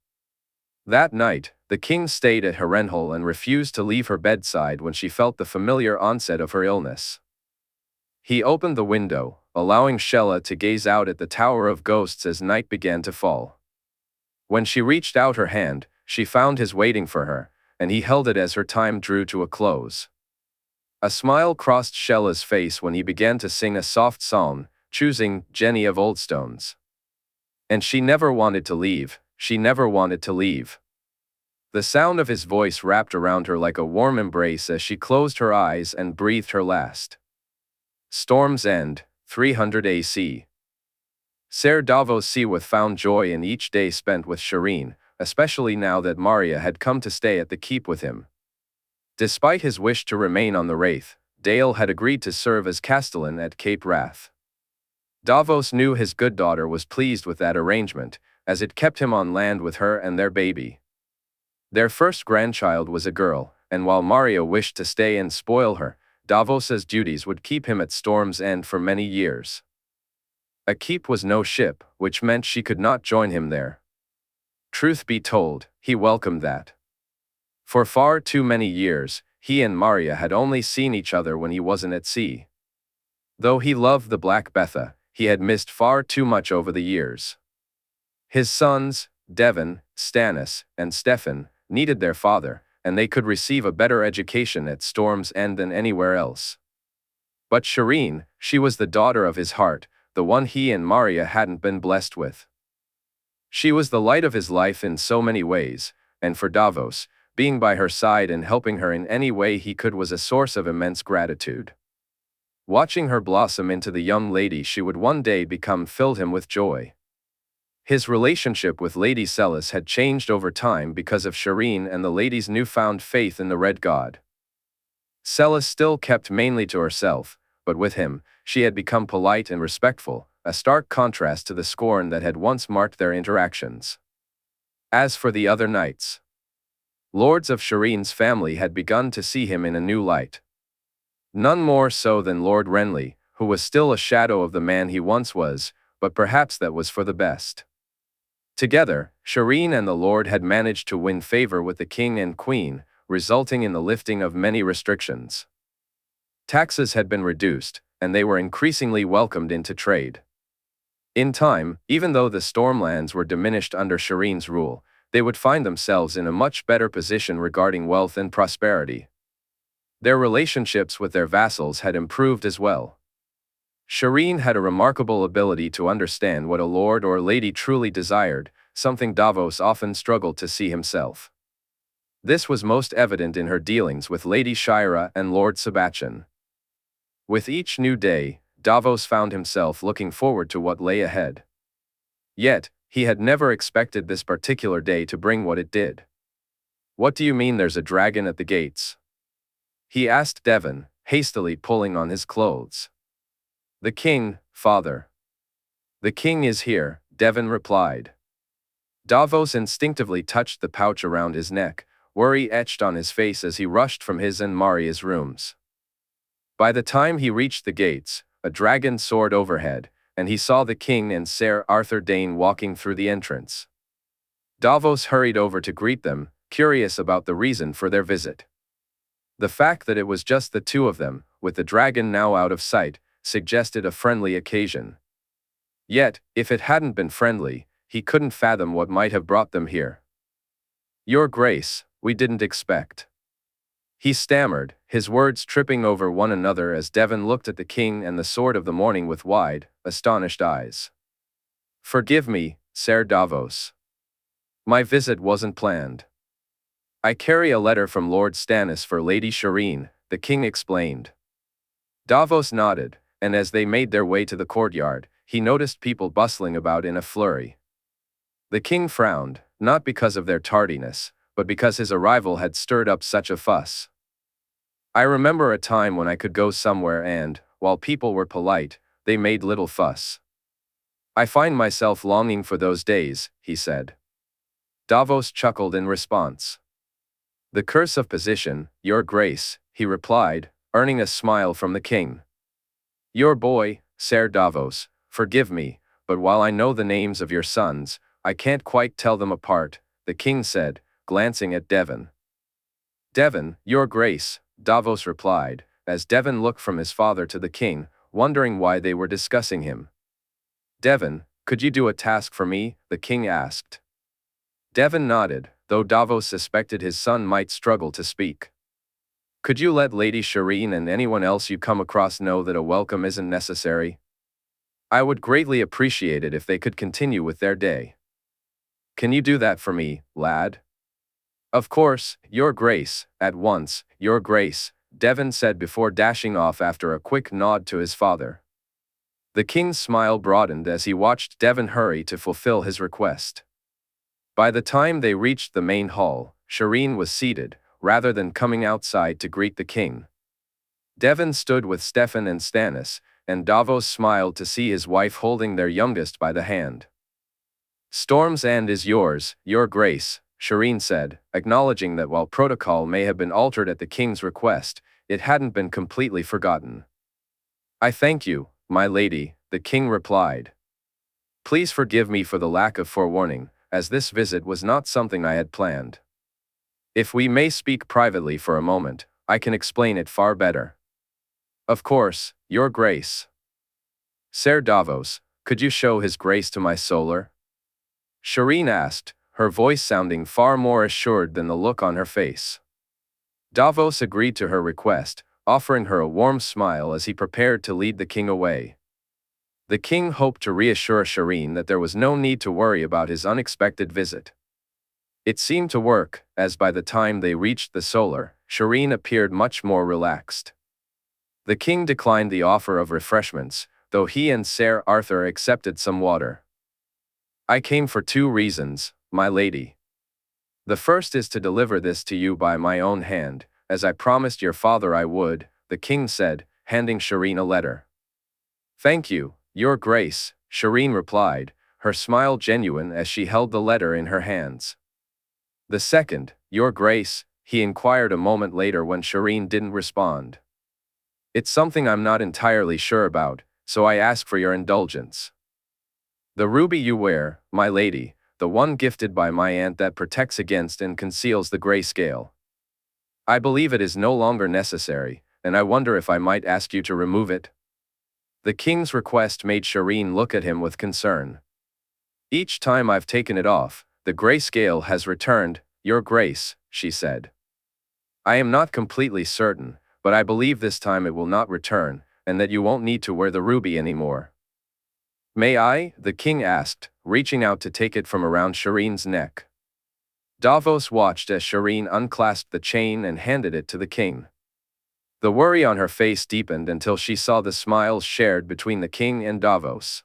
That night, the king stayed at Harrenhal and refused to leave her bedside when she felt the familiar onset of her illness. He opened the window, allowing Shella to gaze out at the Tower of Ghosts as night began to fall. When she reached out her hand, she found his waiting for her, and he held it as her time drew to a close. A smile crossed Shella's face when he began to sing a soft psalm, choosing Jenny of Oldstones. And she never wanted to leave, she never wanted to leave. The sound of his voice wrapped around her like a warm embrace as she closed her eyes and breathed her last. Storm's End, 300 AC. Ser Davos Seaworth found joy in each day spent with Shireen, especially now that Marya had come to stay at the keep with him. Despite his wish to remain on the Wraith, Dale had agreed to serve as castellan at Cape Wrath. Davos knew his good daughter was pleased with that arrangement, as it kept him on land with her and their baby. Their first grandchild was a girl, and while Marya wished to stay and spoil her, Davos's duties would keep him at Storm's End for many years. A keep was no ship, which meant she could not join him there. Truth be told, he welcomed that. For far too many years, he and Marya had only seen each other when he wasn't at sea. Though he loved the Black Betha, he had missed far too much over the years. His sons, Devon, Stannis, and Stefan, needed their father, and they could receive a better education at Storm's End than anywhere else. But Shireen, she was the daughter of his heart, the one he and Marya hadn't been blessed with. She was the light of his life in so many ways, and for Davos, being by her side and helping her in any way he could was a source of immense gratitude. Watching her blossom into the young lady she would one day become filled him with joy. His relationship with Lady Sellis had changed over time because of Shireen and the lady's newfound faith in the Red God. Sellis still kept mainly to herself, but with him, she had become polite and respectful, a stark contrast to the scorn that had once marked their interactions. As for the other knights, lords of Shireen's family had begun to see him in a new light. None more so than Lord Renly, who was still a shadow of the man he once was, but perhaps that was for the best. Together, Shireen and the Lord had managed to win favor with the king and queen, resulting in the lifting of many restrictions. Taxes had been reduced, and they were increasingly welcomed into trade. In time, even though the Stormlands were diminished under Shireen's rule, they would find themselves in a much better position regarding wealth and prosperity. Their relationships with their vassals had improved as well. Shireen had a remarkable ability to understand what a lord or lady truly desired, something Davos often struggled to see himself. This was most evident in her dealings with Lady Shira and Lord Sebastian. With each new day, Davos found himself looking forward to what lay ahead. Yet, he had never expected this particular day to bring what it did. What do you mean there's a dragon at the gates? He asked Devon, hastily pulling on his clothes. The king, father. The king is here, Devon replied. Davos instinctively touched the pouch around his neck, worry etched on his face as he rushed from his and Maria's rooms. By the time he reached the gates, a dragon soared overhead, and he saw the king and Ser Arthur Dayne walking through the entrance. Davos hurried over to greet them, curious about the reason for their visit. The fact that it was just the two of them, with the dragon now out of sight, suggested a friendly occasion. Yet, if it hadn't been friendly, he couldn't fathom what might have brought them here. Your Grace, we didn't expect. He stammered, his words tripping over one another as Devon looked at the king and the Sword of the Morning with wide, astonished eyes. Forgive me, Ser Davos. My visit wasn't planned. I carry a letter from Lord Stannis for Lady Shireen, the king explained. Davos nodded, and as they made their way to the courtyard, he noticed people bustling about in a flurry. The king frowned, not because of their tardiness, but because his arrival had stirred up such a fuss. I remember a time when I could go somewhere and, while people were polite, they made little fuss. I find myself longing for those days, he said. Davos chuckled in response. The curse of position, Your Grace, he replied, earning a smile from the king. Your boy, Ser Davos, forgive me, but while I know the names of your sons, I can't quite tell them apart, the king said, glancing at Devon. Devon, Your Grace, Davos replied, as Devon looked from his father to the king, wondering why they were discussing him. Devon, could you do a task for me? The king asked. Devon nodded, though Davos suspected his son might struggle to speak. Could you let Lady Shireen and anyone else you come across know that a welcome isn't necessary? I would greatly appreciate it if they could continue with their day. Can you do that for me, lad? Of course, Your Grace, at once, Your Grace, Devon said before dashing off after a quick nod to his father. The king's smile broadened as he watched Devon hurry to fulfill his request. By the time they reached the main hall, Shireen was seated, rather than coming outside to greet the king. Devon stood with Steffan and Stannis, and Davos smiled to see his wife holding their youngest by the hand. Storm's End is yours, Your Grace, Shireen said, acknowledging that while protocol may have been altered at the king's request, it hadn't been completely forgotten. I thank you, my lady, the king replied. Please forgive me for the lack of forewarning, as this visit was not something I had planned. If we may speak privately for a moment, I can explain it far better. Of course, Your Grace. Ser Davos, could you show his grace to my solar? Shireen asked, her voice sounding far more assured than the look on her face. Davos agreed to her request, offering her a warm smile as he prepared to lead the king away. The king hoped to reassure Shireen that there was no need to worry about his unexpected visit. It seemed to work, as by the time they reached the solar, Shireen appeared much more relaxed. The king declined the offer of refreshments, though he and Ser Arthur accepted some water. I came for 2 reasons, my lady. The first is to deliver this to you by my own hand, as I promised your father I would, the king said, handing Shireen a letter. Thank you, Your Grace, Shireen replied, her smile genuine as she held the letter in her hands. The second, Your Grace, he inquired a moment later when Shireen didn't respond. It's something I'm not entirely sure about, so I ask for your indulgence. The ruby you wear, my lady, the one gifted by my aunt that protects against and conceals the grayscale. I believe it is no longer necessary, and I wonder if I might ask you to remove it. The king's request made Shireen look at him with concern. Each time I've taken it off, the grayscale has returned, Your Grace, she said. I am not completely certain, but I believe this time it will not return, and that you won't need to wear the ruby anymore. May I? The king asked, reaching out to take it from around Shireen's neck. Davos watched as Shireen unclasped the chain and handed it to the king. The worry on her face deepened until she saw the smiles shared between the king and Davos.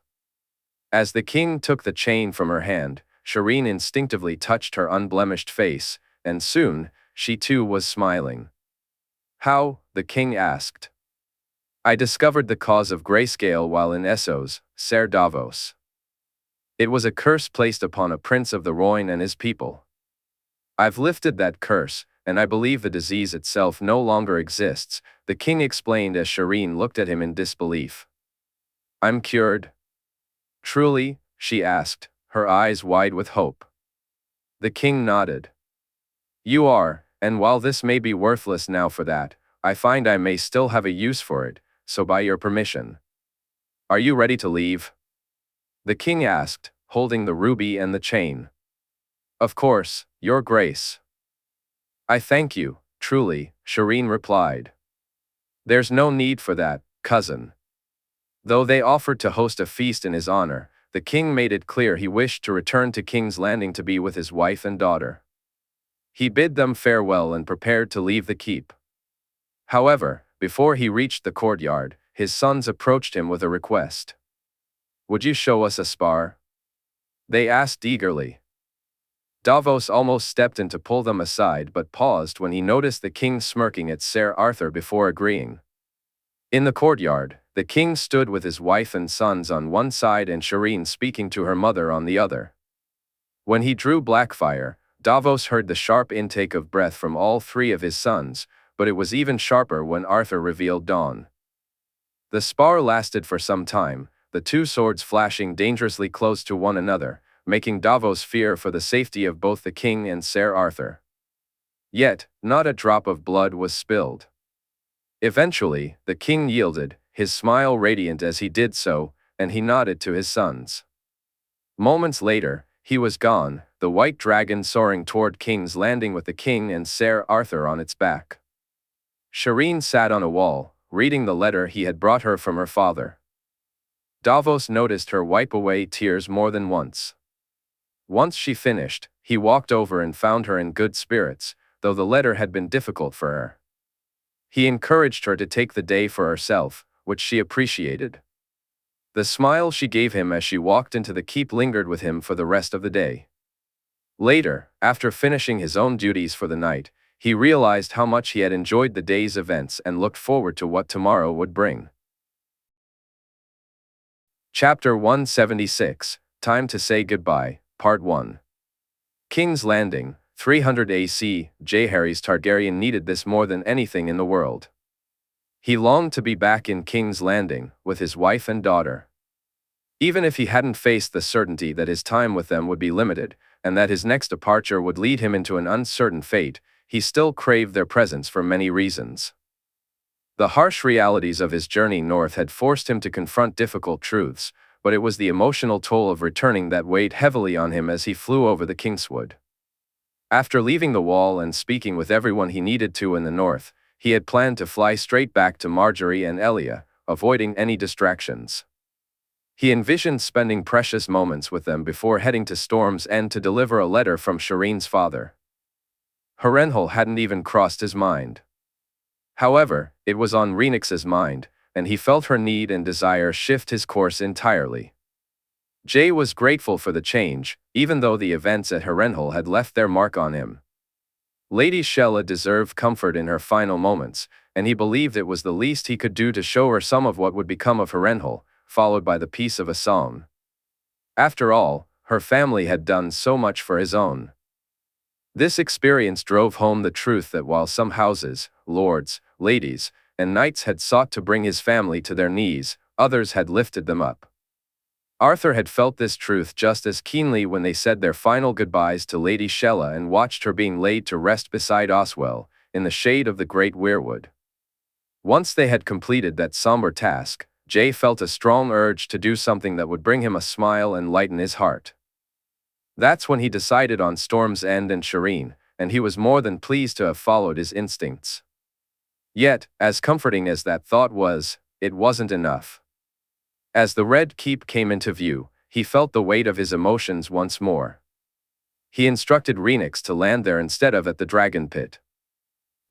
As the king took the chain from her hand, Shireen instinctively touched her unblemished face, and soon, she too was smiling. "How?" the king asked. "I discovered the cause of grayscale while in Essos, Ser Davos. It was a curse placed upon a prince of the Rhoyne and his people. I've lifted that curse, and I believe the disease itself no longer exists," the king explained as Shireen looked at him in disbelief. "I'm cured?" "Truly?" she asked, her eyes wide with hope. The king nodded. "You are, and while this may be worthless now for that, I find I may still have a use for it, so by your permission. Are you ready to leave?" the king asked, holding the ruby and the chain. "Of course, your grace." "I thank you, truly," Shireen replied. "There's no need for that, cousin." Though they offered to host a feast in his honor, the king made it clear he wished to return to King's Landing to be with his wife and daughter. He bid them farewell and prepared to leave the keep. However, before he reached the courtyard, his sons approached him with a request. "Would you show us a spar?" they asked eagerly. Davos almost stepped in to pull them aside but paused when he noticed the king smirking at Ser Arthur before agreeing. In the courtyard, the king stood with his wife and sons on one side and Shireen speaking to her mother on the other. When he drew Blackfire, Davos heard the sharp intake of breath from all three of his sons, but it was even sharper when Arthur revealed Dawn. The spar lasted for some time, the two swords flashing dangerously close to one another, making Davos fear for the safety of both the king and Ser Arthur. Yet, not a drop of blood was spilled. Eventually, the king yielded, his smile radiant as he did so, and he nodded to his sons. Moments later, he was gone, the white dragon soaring toward King's Landing with the king and Ser Arthur on its back. Shireen sat on a wall, reading the letter he had brought her from her father. Davos noticed her wipe away tears more than once. Once she finished, he walked over and found her in good spirits, though the letter had been difficult for her. He encouraged her to take the day for herself, which she appreciated. The smile she gave him as she walked into the keep lingered with him for the rest of the day. Later, after finishing his own duties for the night, he realized how much he had enjoyed the day's events and looked forward to what tomorrow would bring. Chapter 176, Time to Say Goodbye, Part 1. King's Landing, 300 AC, Jaehaerys Targaryen needed this more than anything in the world. He longed to be back in King's Landing, with his wife and daughter. Even if he hadn't faced the certainty that his time with them would be limited, and that his next departure would lead him into an uncertain fate, he still craved their presence for many reasons. The harsh realities of his journey north had forced him to confront difficult truths, but it was the emotional toll of returning that weighed heavily on him as he flew over the Kingswood. After leaving the Wall and speaking with everyone he needed to in the north, he had planned to fly straight back to Marjorie and Elia, avoiding any distractions. He envisioned spending precious moments with them before heading to Storm's End to deliver a letter from Shireen's father. Harrenhal hadn't even crossed his mind. However, it was on Rhaenys's mind, and he felt her need and desire shift his course entirely. Jay was grateful for the change, even though the events at Harrenhal had left their mark on him. Lady Shella deserved comfort in her final moments, and he believed it was the least he could do to show her some of what would become of Harrenhal, followed by the peace of a song. After all, her family had done so much for his own. This experience drove home the truth that while some houses, lords, ladies, and knights had sought to bring his family to their knees, others had lifted them up. Arthur had felt this truth just as keenly when they said their final goodbyes to Lady Shella and watched her being laid to rest beside Oswell, in the shade of the great weirwood. Once they had completed that somber task, Jay felt a strong urge to do something that would bring him a smile and lighten his heart. That's when he decided on Storm's End and Shireen, and he was more than pleased to have followed his instincts. Yet, as comforting as that thought was, it wasn't enough. As the Red Keep came into view, he felt the weight of his emotions once more. He instructed Rhaenys to land there instead of at the Dragon Pit.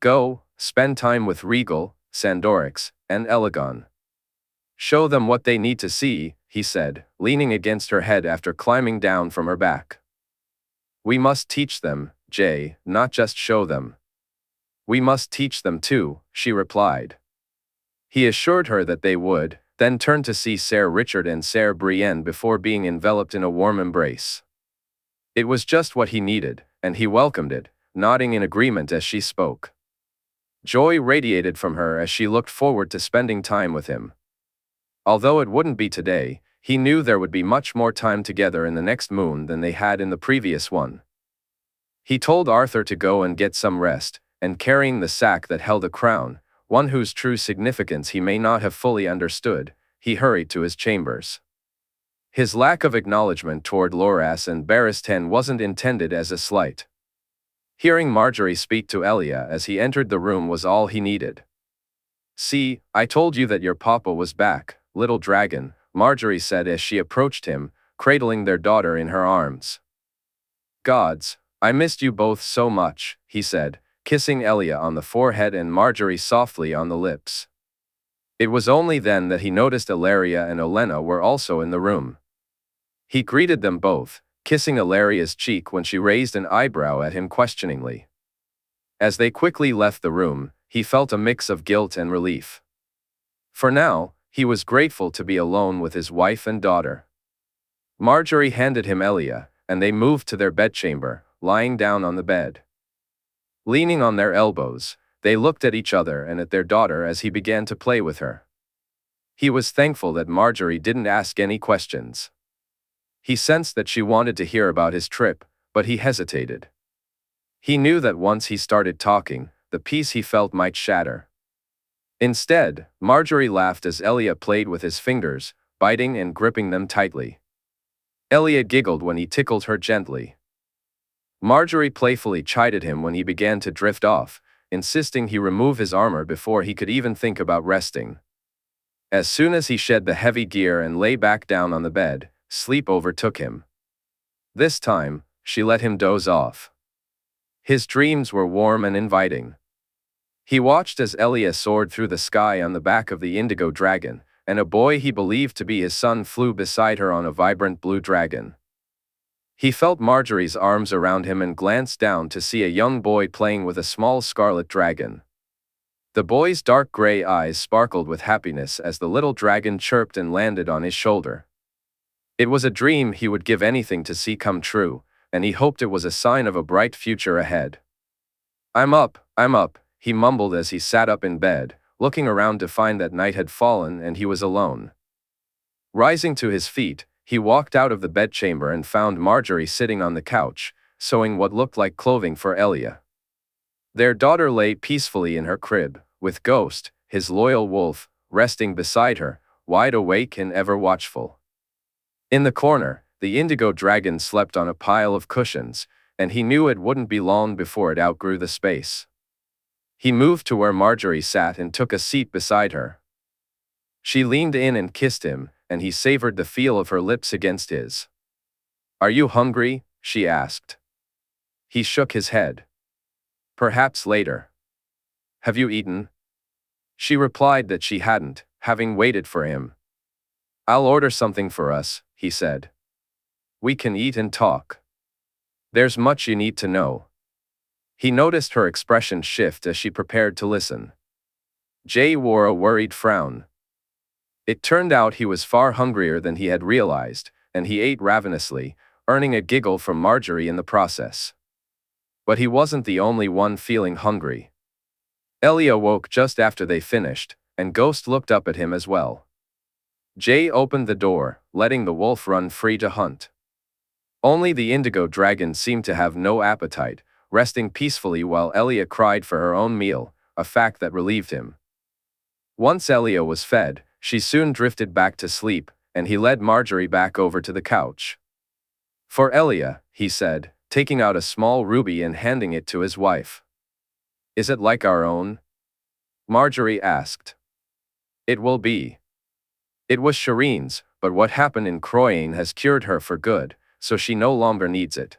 Go, spend time with Rhaegal, Sandorix, and Elegon. Show them what they need to see, he said, leaning against her head after climbing down from her back. We must teach them, Jay, not just show them. We must teach them too, she replied. He assured her that they would, then turned to see Ser Richard and Ser Brienne before being enveloped in a warm embrace. It was just what he needed, and he welcomed it, nodding in agreement as she spoke. Joy radiated from her as she looked forward to spending time with him. Although it wouldn't be today, he knew there would be much more time together in the next moon than they had in the previous one. He told Arthur to go and get some rest, and carrying the sack that held a crown, one whose true significance he may not have fully understood, he hurried to his chambers. His lack of acknowledgement toward Loras and Barristan wasn't intended as a slight. Hearing Margaery speak to Elia as he entered the room was all he needed. "See, I told you that your papa was back, little dragon," Margaery said as she approached him, cradling their daughter in her arms. "Gods, I missed you both so much," he said, kissing Elia on the forehead and Margaery softly on the lips. It was only then that he noticed Ilaria and Olenna were also in the room. He greeted them both, kissing Ilaria's cheek when she raised an eyebrow at him questioningly. As they quickly left the room, he felt a mix of guilt and relief. For now, he was grateful to be alone with his wife and daughter. Margaery handed him Elia, and they moved to their bedchamber, lying down on the bed. Leaning on their elbows, they looked at each other and at their daughter as he began to play with her. He was thankful that Margaery didn't ask any questions. He sensed that she wanted to hear about his trip, but he hesitated. He knew that once he started talking, the peace he felt might shatter. Instead, Margaery laughed as Elia played with his fingers, biting and gripping them tightly. Elia giggled when he tickled her gently. Margaery playfully chided him when he began to drift off, insisting he remove his armor before he could even think about resting. As soon as he shed the heavy gear and lay back down on the bed, sleep overtook him. This time, she let him doze off. His dreams were warm and inviting. He watched as Elia soared through the sky on the back of the indigo dragon, and a boy he believed to be his son flew beside her on a vibrant blue dragon. He felt Margaery's arms around him and glanced down to see a young boy playing with a small scarlet dragon. The boy's dark gray eyes sparkled with happiness as the little dragon chirped and landed on his shoulder. It was a dream he would give anything to see come true, and he hoped it was a sign of a bright future ahead. I'm up," he mumbled as he sat up in bed, looking around to find that night had fallen and he was alone. Rising to his feet, he walked out of the bedchamber and found Margaery sitting on the couch, sewing what looked like clothing for Elia. Their daughter lay peacefully in her crib, with Ghost, his loyal wolf, resting beside her, wide awake and ever watchful. In the corner, the indigo dragon slept on a pile of cushions, and he knew it wouldn't be long before it outgrew the space. He moved to where Margaery sat and took a seat beside her. She leaned in and kissed him, and he savored the feel of her lips against his. "Are you hungry?" she asked. He shook his head. "Perhaps later." "Have you eaten?" She replied that she hadn't, having waited for him. "I'll order something for us," he said. "We can eat and talk. There's much you need to know." He noticed her expression shift as she prepared to listen. Jay wore a worried frown. It turned out he was far hungrier than he had realized, and he ate ravenously, earning a giggle from Margaery in the process. But he wasn't the only one feeling hungry. Elia woke just after they finished, and Ghost looked up at him as well. Jay opened the door, letting the wolf run free to hunt. Only the indigo dragon seemed to have no appetite, resting peacefully while Elia cried for her own meal, a fact that relieved him. Once Elia was fed, she soon drifted back to sleep, and he led Margaery back over to the couch. "For Elia," he said, taking out a small ruby and handing it to his wife. "Is it like our own?" Margaery asked. "It will be." It was Shireen's, but what happened in Croyane has cured her for good, so she no longer needs it.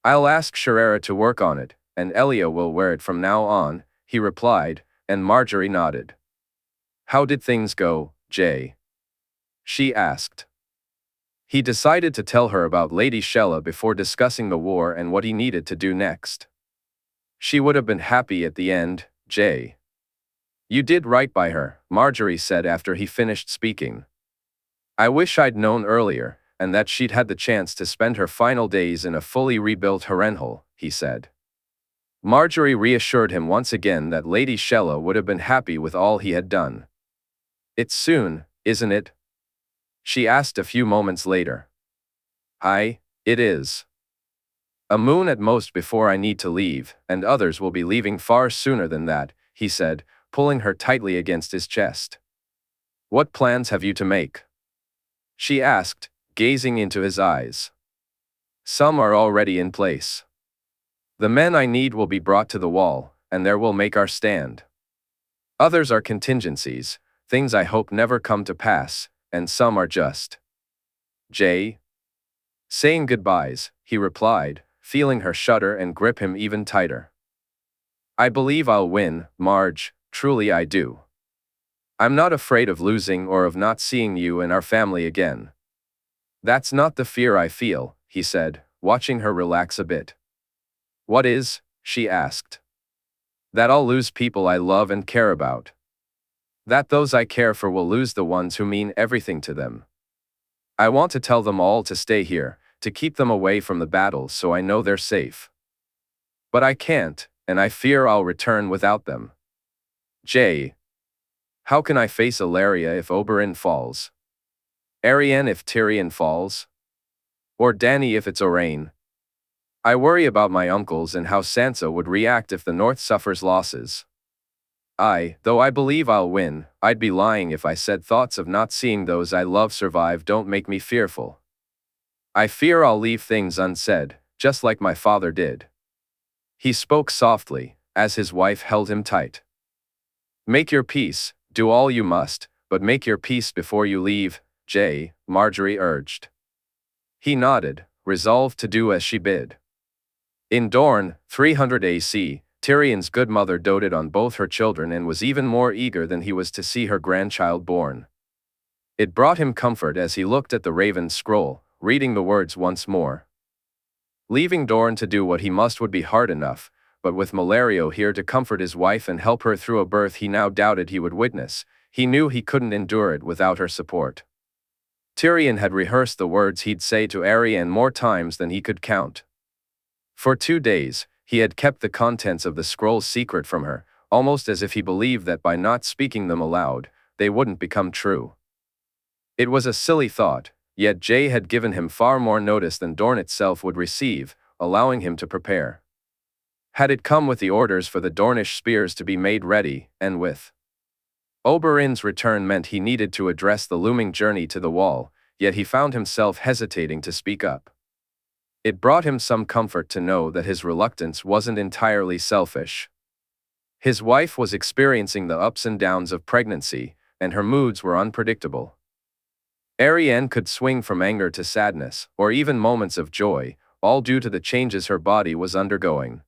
"I'll ask Sherera to work on it, and Elia will wear it from now on," he replied, and Margaery nodded. "How did things go, Jay?" she asked. He decided to tell her about Lady Shella before discussing the war and what he needed to do next. She would have been happy at the end, Jay. You did right by her, Marjorie said after he finished speaking. I wish I'd known earlier, and that she'd had the chance to spend her final days in a fully rebuilt Harrenhal, he said. Marjorie reassured him once again that Lady Shella would have been happy with all he had done. It's soon, isn't it? She asked a few moments later. It is. A moon at most before I need to leave, and others will be leaving far sooner than that, he said, pulling her tightly against his chest. What plans have you to make? She asked, gazing into his eyes. Some are already in place. The men I need will be brought to the wall, and there we'll make our stand. Others are contingencies, things I hope never come to pass, and some are just saying goodbyes, he replied, feeling her shudder and grip him even tighter. I believe I'll win, Marge, truly I do. I'm not afraid of losing or of not seeing you and our family again. That's not the fear I feel, he said, watching her relax a bit. What is? She asked. That I'll lose people I love and care about. That those I care for will lose the ones who mean everything to them. I want to tell them all to stay here, to keep them away from the battles so I know they're safe. But I can't, and I fear I'll return without them. How can I face Ilaria if Oberyn falls? Arianne if Tyrion falls? Or Dany if it's Orain? I worry about my uncles and how Sansa would react if the North suffers losses. Though I believe I'll win, I'd be lying if I said thoughts of not seeing those I love survive don't make me fearful. I fear I'll leave things unsaid, just like my father did. He spoke softly, as his wife held him tight. Make your peace, do all you must, but make your peace before you leave, Marjorie urged. He nodded, resolved to do as she bid. In Dorne, 300 AC, Tyrion's good mother doted on both her children and was even more eager than he was to see her grandchild born. It brought him comfort as he looked at the raven scroll, reading the words once more. Leaving Dorne to do what he must would be hard enough, but with Malario here to comfort his wife and help her through a birth he now doubted he would witness, he knew he couldn't endure it without her support. Tyrion had rehearsed the words he'd say to Arianne more times than he could count. For 2 days, he had kept the contents of the scrolls secret from her, almost as if he believed that by not speaking them aloud, they wouldn't become true. It was a silly thought, yet Jay had given him far more notice than Dorne itself would receive, allowing him to prepare. Had it come with the orders for the Dornish spears to be made ready, and with Oberyn's return meant he needed to address the looming journey to the wall, yet he found himself hesitating to speak up. It brought him some comfort to know that his reluctance wasn't entirely selfish. His wife was experiencing the ups and downs of pregnancy, and her moods were unpredictable. Arianne could swing from anger to sadness, or even moments of joy, all due to the changes her body was undergoing.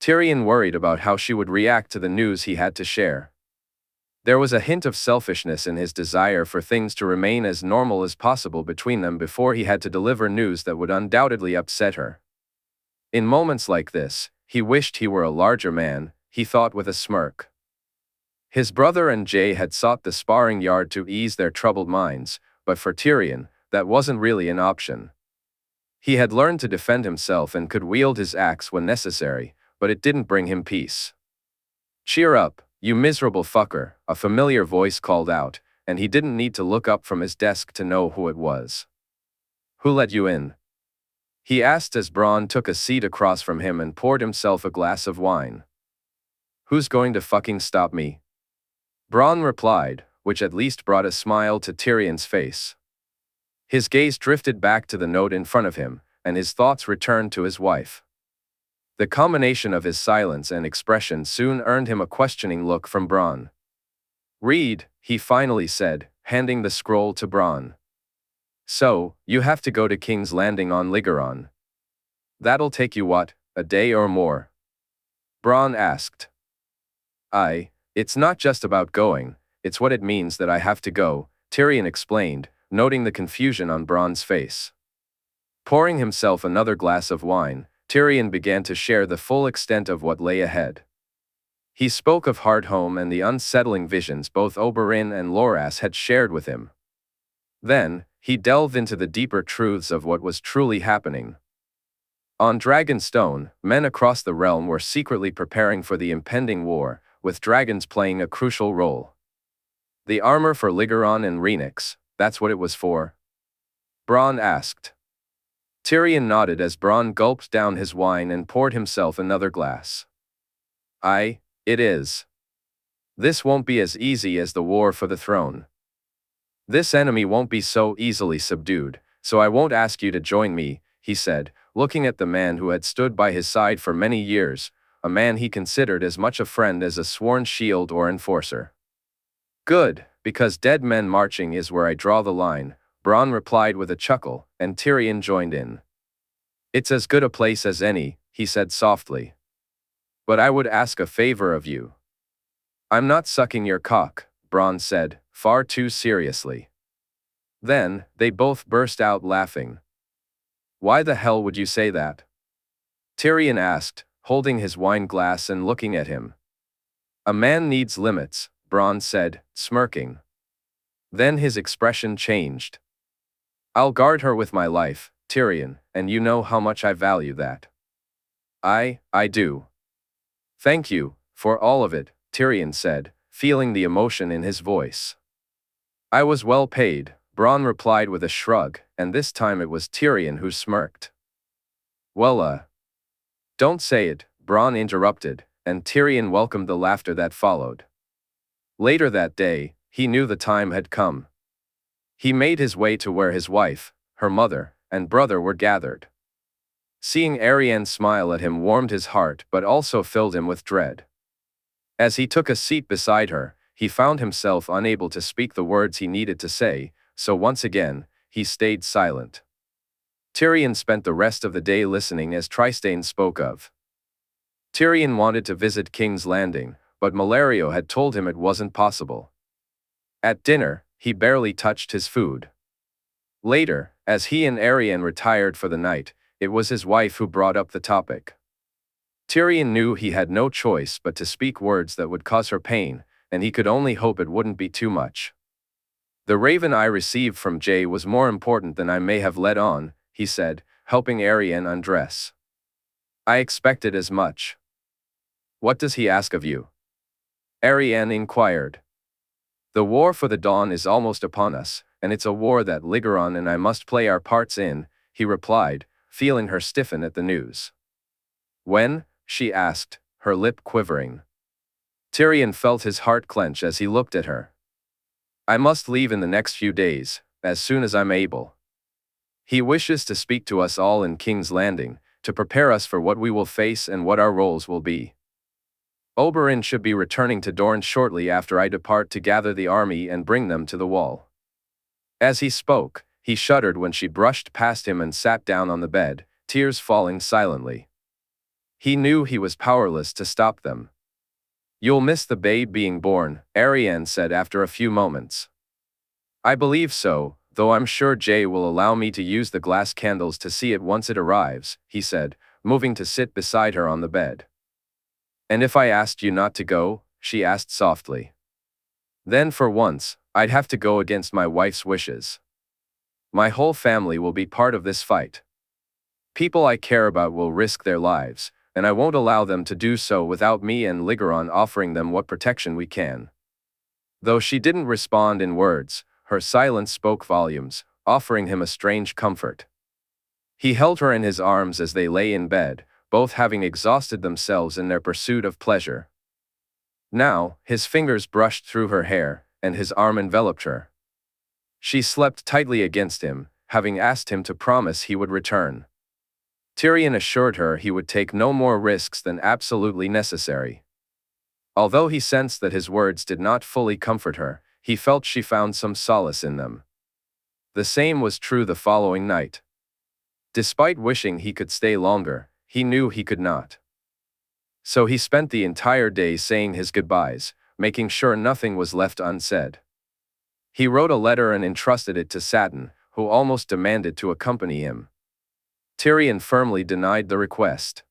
Tyrion worried about how she would react to the news he had to share. There was a hint of selfishness in his desire for things to remain as normal as possible between them before he had to deliver news that would undoubtedly upset her. In moments like this, he wished he were a larger man, he thought with a smirk. His brother and Jay had sought the sparring yard to ease their troubled minds, but for Tyrion, that wasn't really an option. He had learned to defend himself and could wield his axe when necessary, but it didn't bring him peace. Cheer up, you miserable fucker, a familiar voice called out, and he didn't need to look up from his desk to know who it was. Who let you in? He asked as Bronn took a seat across from him and poured himself a glass of wine. Who's going to fucking stop me? Bronn replied, which at least brought a smile to Tyrion's face. His gaze drifted back to the note in front of him, and his thoughts returned to his wife. The combination of his silence and expression soon earned him a questioning look from Bronn. Read, he finally said, handing the scroll to Bronn. So, you have to go to King's Landing on Ligeron. That'll take you what, a day or more? Bronn asked. It's not just about going, it's what it means that I have to go, Tyrion explained, noting the confusion on Bronn's face. Pouring himself another glass of wine, Tyrion began to share the full extent of what lay ahead. He spoke of Hardhome and the unsettling visions both Oberyn and Loras had shared with him. Then, he delved into the deeper truths of what was truly happening. On Dragonstone, men across the realm were secretly preparing for the impending war, with dragons playing a crucial role. The armor for Ligeron and Rhaenys, that's what it was for? Bronn asked. Tyrion nodded as Bronn gulped down his wine and poured himself another glass. Aye, it is. This won't be as easy as the war for the throne. This enemy won't be so easily subdued, so I won't ask you to join me, he said, looking at the man who had stood by his side for many years, a man he considered as much a friend as a sworn shield or enforcer. Good, because dead men marching is where I draw the line, Bronn replied with a chuckle, and Tyrion joined in. It's as good a place as any, he said softly. But I would ask a favor of you. I'm not sucking your cock, Bronn said, far too seriously. Then, they both burst out laughing. Why the hell would you say that? Tyrion asked, holding his wine glass and looking at him. A man needs limits, Bronn said, smirking. Then his expression changed. I'll guard her with my life, Tyrion, and you know how much I value that. I do. Thank you, for all of it, Tyrion said, feeling the emotion in his voice. I was well paid, Bronn replied with a shrug, and this time it was Tyrion who smirked. Well, don't say it, Bronn interrupted, and Tyrion welcomed the laughter that followed. Later that day, he knew the time had come. He made his way to where his wife, her mother, and brother were gathered. Seeing Arianne smile at him warmed his heart but also filled him with dread. As he took a seat beside her, he found himself unable to speak the words he needed to say, so once again, he stayed silent. Tyrion spent the rest of the day listening as Trystane spoke of. Tyrion wanted to visit King's Landing, but Malario had told him it wasn't possible. At dinner, he barely touched his food. Later, as he and Arianne retired for the night, it was his wife who brought up the topic. Tyrion knew he had no choice but to speak words that would cause her pain, and he could only hope it wouldn't be too much. The raven I received from Jae was more important than I may have let on, he said, helping Arianne undress. I expected as much. What does he ask of you? Arianne inquired. The war for the Dawn is almost upon us, and it's a war that Ligeron and I must play our parts in, he replied, feeling her stiffen at the news. When? She asked, her lip quivering. Tyrion felt his heart clench as he looked at her. I must leave in the next few days, as soon as I'm able. He wishes to speak to us all in King's Landing, to prepare us for what we will face and what our roles will be. Oberyn should be returning to Dorne shortly after I depart to gather the army and bring them to the wall. As he spoke, he shuddered when she brushed past him and sat down on the bed, tears falling silently. He knew he was powerless to stop them. You'll miss the babe being born, Arianne said after a few moments. I believe so, though I'm sure Jae will allow me to use the glass candles to see it once it arrives, he said, moving to sit beside her on the bed. And if I asked you not to go? She asked softly. Then for once, I'd have to go against my wife's wishes. My whole family will be part of this fight. People I care about will risk their lives, and I won't allow them to do so without me and Ligeron offering them what protection we can. Though she didn't respond in words, her silence spoke volumes, offering him a strange comfort. He held her in his arms as they lay in bed, both having exhausted themselves in their pursuit of pleasure. Now, his fingers brushed through her hair, and his arm enveloped her. She slept tightly against him, having asked him to promise he would return. Tyrion assured her he would take no more risks than absolutely necessary. Although he sensed that his words did not fully comfort her, he felt she found some solace in them. The same was true the following night. Despite wishing he could stay longer, he knew he could not. So he spent the entire day saying his goodbyes, making sure nothing was left unsaid. He wrote a letter and entrusted it to Satin, who almost demanded to accompany him. Tyrion firmly denied the request.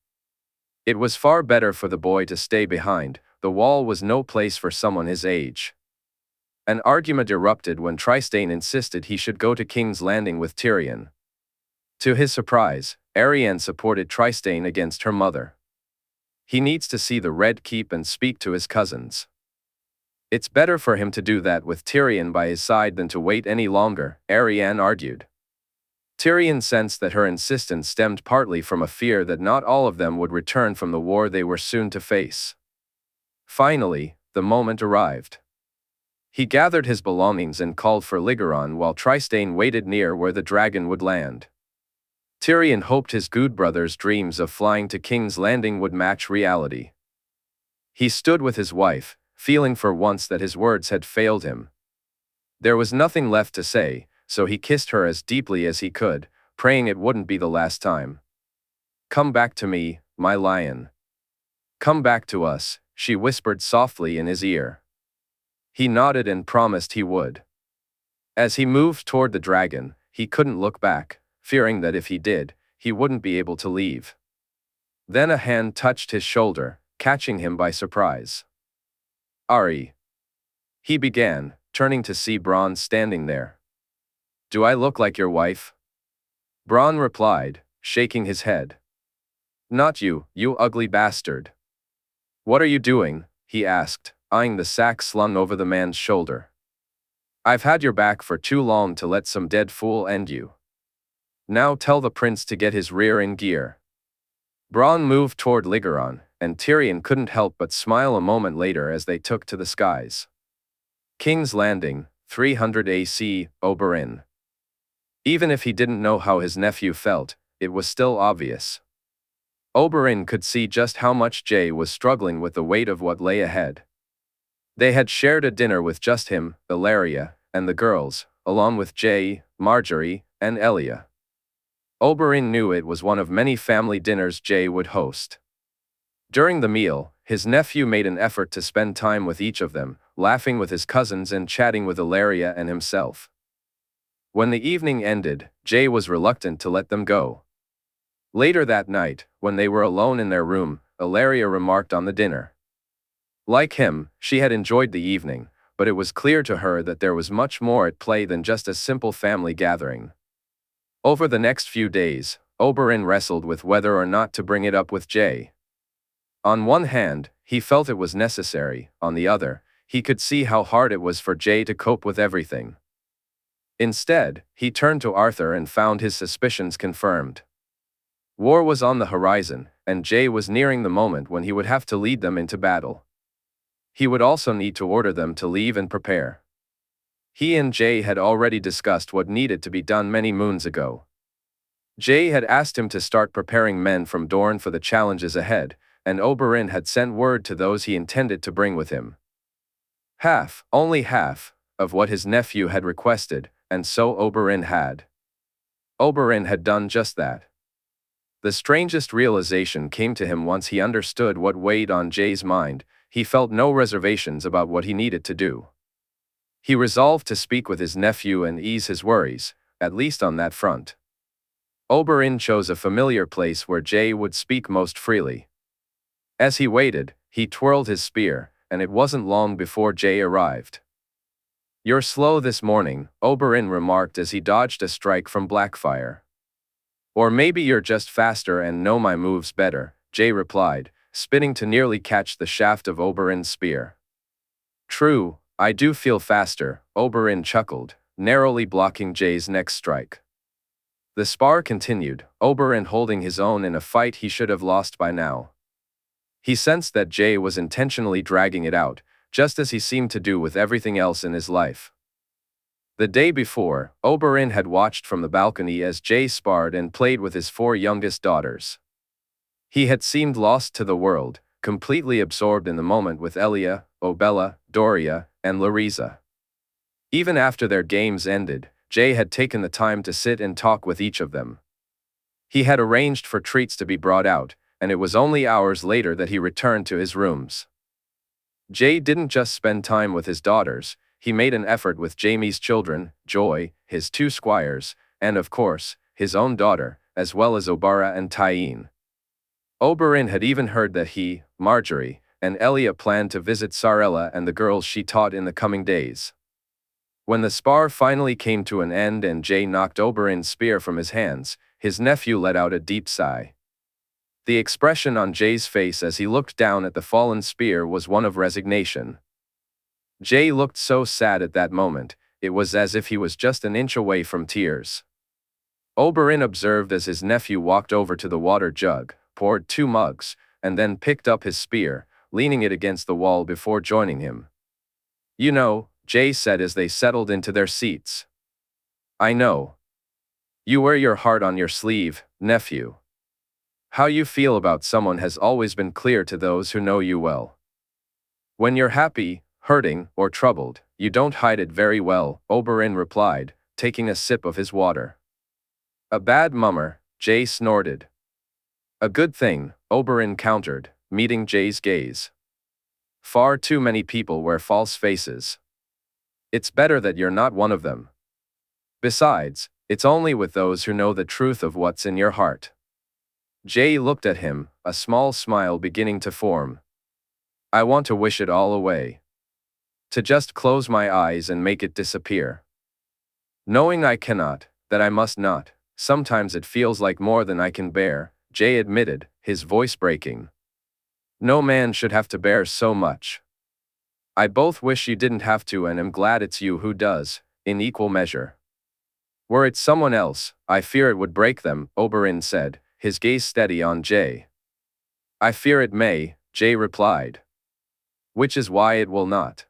It was far better for the boy to stay behind. The wall was no place for someone his age. An argument erupted when Trystane insisted he should go to King's Landing with Tyrion. To his surprise, Arianne supported Trystane against her mother. He needs to see the Red Keep and speak to his cousins. It's better for him to do that with Tyrion by his side than to wait any longer, Arianne argued. Tyrion sensed that her insistence stemmed partly from a fear that not all of them would return from the war they were soon to face. Finally, the moment arrived. He gathered his belongings and called for Ligeron while Trystane waited near where the dragon would land. Tyrion hoped his good brother's dreams of flying to King's Landing would match reality. He stood with his wife, feeling for once that his words had failed him. There was nothing left to say, so he kissed her as deeply as he could, praying it wouldn't be the last time. "Come back to me, my lion. Come back to us," she whispered softly in his ear. He nodded and promised he would. As he moved toward the dragon, he couldn't look back, fearing that if he did, he wouldn't be able to leave. Then a hand touched his shoulder, catching him by surprise. "Ari," he began, turning to see Bronn standing there. "Do I look like your wife?" Bronn replied, shaking his head. "Not you, you ugly bastard." "What are you doing?" he asked, eyeing the sack slung over the man's shoulder. "I've had your back for too long to let some dead fool end you. Now tell the prince to get his rear in gear." Bronn moved toward Ligeron, and Tyrion couldn't help but smile a moment later as they took to the skies. King's Landing, 300 AC, Oberyn. Even if he didn't know how his nephew felt, it was still obvious. Oberyn could see just how much Jae was struggling with the weight of what lay ahead. They had shared a dinner with just him, Illyria, and the girls, along with Jae, Marjorie, and Elia. Oberyn knew it was one of many family dinners Jae would host. During the meal, his nephew made an effort to spend time with each of them, laughing with his cousins and chatting with Illyria and himself. When the evening ended, Jae was reluctant to let them go. Later that night, when they were alone in their room, Illyria remarked on the dinner. Like him, she had enjoyed the evening, but it was clear to her that there was much more at play than just a simple family gathering. Over the next few days, Oberyn wrestled with whether or not to bring it up with Jae. On one hand, he felt it was necessary, on the other, he could see how hard it was for Jae to cope with everything. Instead, he turned to Arthur and found his suspicions confirmed. War was on the horizon, and Jae was nearing the moment when he would have to lead them into battle. He would also need to order them to leave and prepare. He and Jae had already discussed what needed to be done many moons ago. Jae had asked him to start preparing men from Dorne for the challenges ahead, and Oberyn had sent word to those he intended to bring with him. Only half, of what his nephew had requested, and so Oberyn had. Oberyn had done just that. The strangest realization came to him once he understood what weighed on Jae's mind. He felt no reservations about what he needed to do. He resolved to speak with his nephew and ease his worries, at least on that front. Oberyn chose a familiar place where Jae would speak most freely. As he waited, he twirled his spear, and it wasn't long before Jae arrived. "You're slow this morning," Oberyn remarked as he dodged a strike from Blackfire. "Or maybe you're just faster and know my moves better," Jae replied, spinning to nearly catch the shaft of Oberyn's spear. "True, I do feel faster," Oberyn chuckled, narrowly blocking Jae's next strike. The spar continued, Oberyn holding his own in a fight he should have lost by now. He sensed that Jae was intentionally dragging it out, just as he seemed to do with everything else in his life. The day before, Oberyn had watched from the balcony as Jae sparred and played with his 4 youngest daughters. He had seemed lost to the world, completely absorbed in the moment with Elia, Obella, Doria, and Larisa. Even after their games ended, Jae had taken the time to sit and talk with each of them. He had arranged for treats to be brought out, and it was only hours later that he returned to his rooms. Jae didn't just spend time with his daughters, he made an effort with Jaime's children, Joy, his 2 squires, and of course, his own daughter, as well as Obara and Tyene. Oberyn had even heard that he, Marjorie, and Elia planned to visit Sarella and the girls she taught in the coming days. When the spar finally came to an end and Jae knocked Oberyn's spear from his hands, his nephew let out a deep sigh. The expression on Jae's face as he looked down at the fallen spear was one of resignation. Jae looked so sad at that moment, it was as if he was just an inch away from tears. Oberyn observed as his nephew walked over to the water jug, poured 2 mugs, and then picked up his spear, leaning it against the wall before joining him. "You know," Jae said as they settled into their seats. "I know. You wear your heart on your sleeve, nephew. How you feel about someone has always been clear to those who know you well. When you're happy, hurting, or troubled, you don't hide it very well," Oberyn replied, taking a sip of his water. "A bad mummer," Jae snorted. "A good thing," Oberyn countered, meeting Jae's gaze. "Far too many people wear false faces. It's better that you're not one of them. Besides, it's only with those who know the truth of what's in your heart." Jae looked at him, a small smile beginning to form. "I want to wish it all away. To just close my eyes and make it disappear. Knowing I cannot, that I must not, sometimes it feels like more than I can bear," Jae admitted, his voice breaking. "No man should have to bear so much. I both wish you didn't have to and am glad it's you who does, in equal measure. Were it someone else, I fear it would break them," Oberyn said, his gaze steady on Jae. "I fear it may," Jae replied. "Which is why it will not.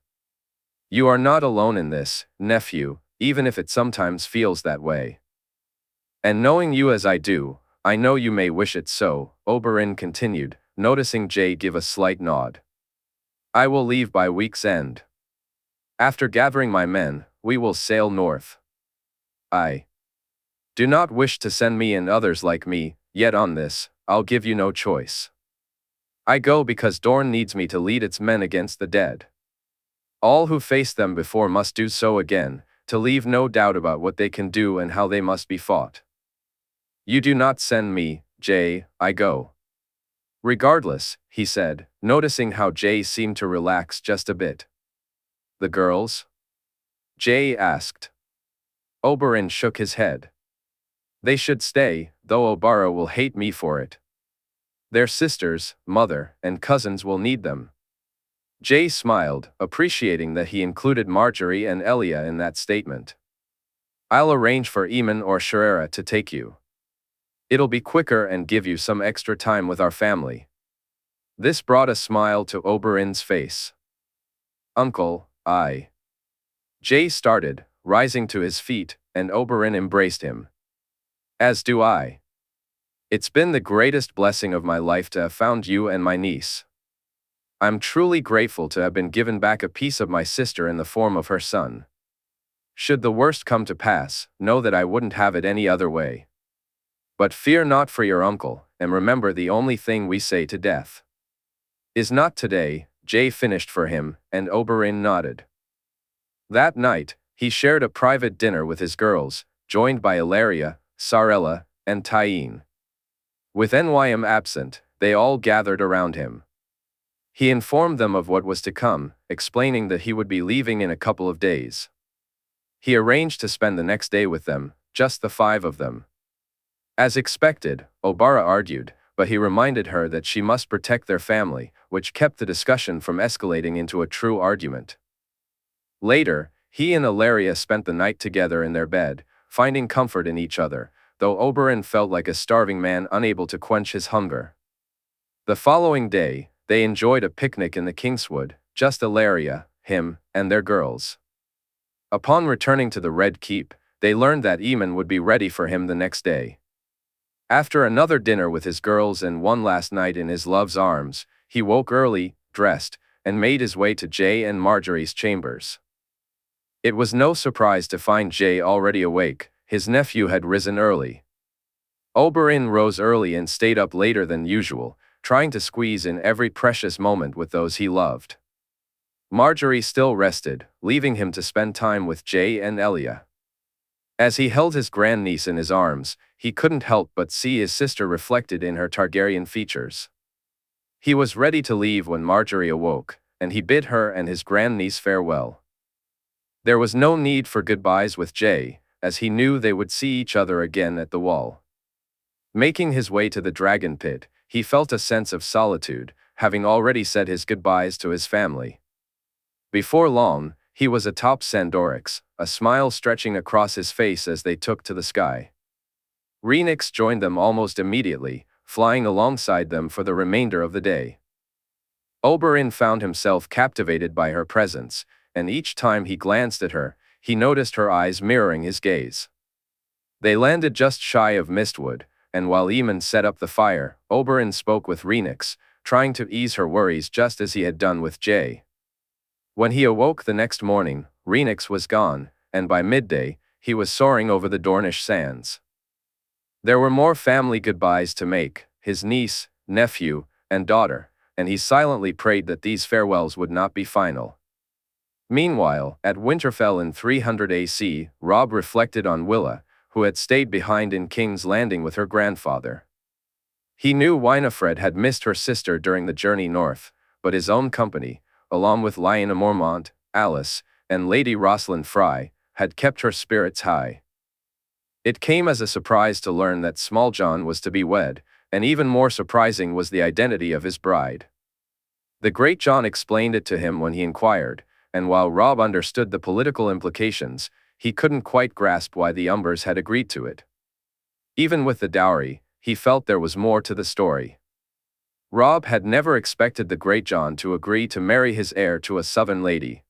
You are not alone in this, nephew, even if it sometimes feels that way. And knowing you as I do, I know you may wish it so," Oberyn continued, noticing Jae give a slight nod. "I will leave by week's end. After gathering my men, we will sail north. I do not wish to send me and others like me, yet on this, I'll give you no choice. I go because Dorne needs me to lead its men against the dead. All who faced them before must do so again, to leave no doubt about what they can do and how they must be fought. You do not send me, Jae, I go." "Regardless," he said, noticing how Jae seemed to relax just a bit. "The girls?" Jae asked. Oberyn shook his head. "They should stay, though Obara will hate me for it. Their sisters, mother, and cousins will need them." Jae smiled, appreciating that he included Marjorie and Elia in that statement. "I'll arrange for Aemon or Sherera to take you. It'll be quicker and give you some extra time with our family." This brought a smile to Oberyn's face. "Uncle, I..." Jae started, rising to his feet, and Oberyn embraced him. "As do I. It's been the greatest blessing of my life to have found you and my niece. I'm truly grateful to have been given back a piece of my sister in the form of her son. Should the worst come to pass, know that I wouldn't have it any other way. But fear not for your uncle, and remember the only thing we say to death is not today," Jae finished for him, and Oberyn nodded. That night, he shared a private dinner with his girls, joined by Ilaria, Sarella, and Tyene. With Nym absent, they all gathered around him. He informed them of what was to come, explaining that he would be leaving in a couple of days. He arranged to spend the next day with them, just the 5 of them. As expected, Obara argued, but he reminded her that she must protect their family, which kept the discussion from escalating into a true argument. Later, he and Ilaria spent the night together in their bed, finding comfort in each other, though Oberyn felt like a starving man unable to quench his hunger. The following day, they enjoyed a picnic in the Kingswood, just Ilaria, him, and their girls. Upon returning to the Red Keep, they learned that Aemon would be ready for him the next day. After another dinner with his girls and one last night in his love's arms, he woke early, dressed, and made his way to Jae and Marjorie's chambers. It was no surprise to find Jae already awake. His nephew had risen early. Oberyn rose early and stayed up later than usual, trying to squeeze in every precious moment with those he loved. Marjorie still rested, leaving him to spend time with Jay and Elia. As he held his grandniece in his arms, he couldn't help but see his sister reflected in her Targaryen features. He was ready to leave when Marjorie awoke, and he bid her and his grandniece farewell. There was no need for goodbyes with Jay, as he knew they would see each other again at the wall. Making his way to the dragon pit, he felt a sense of solitude, having already said his goodbyes to his family. Before long, he was atop Sandorix, a smile stretching across his face as they took to the sky. Rhaenys joined them almost immediately, flying alongside them for the remainder of the day. Oberyn found himself captivated by her presence, and each time he glanced at her, he noticed her eyes mirroring his gaze. They landed just shy of Mistwood, and while Aemon set up the fire, Oberyn spoke with Rhaenys, trying to ease her worries just as he had done with Jay. When he awoke the next morning, Rhaenys was gone, and by midday, he was soaring over the Dornish sands. There were more family goodbyes to make, his niece, nephew, and daughter, and he silently prayed that these farewells would not be final. Meanwhile, at Winterfell in 300 AC, Robb reflected on Willa, who had stayed behind in King's Landing with her grandfather. He knew Winifred had missed her sister during the journey north, but his own company, along with Lyanna Mormont, Alice, and Lady Rosalind Frey, had kept her spirits high. It came as a surprise to learn that Small John was to be wed, and even more surprising was the identity of his bride. The Great John explained it to him when he inquired, and while Robb understood the political implications, he couldn't quite grasp why the Umbers had agreed to it. Even with the dowry, he felt there was more to the story. Robb had never expected the Great John to agree to marry his heir to a Southern lady.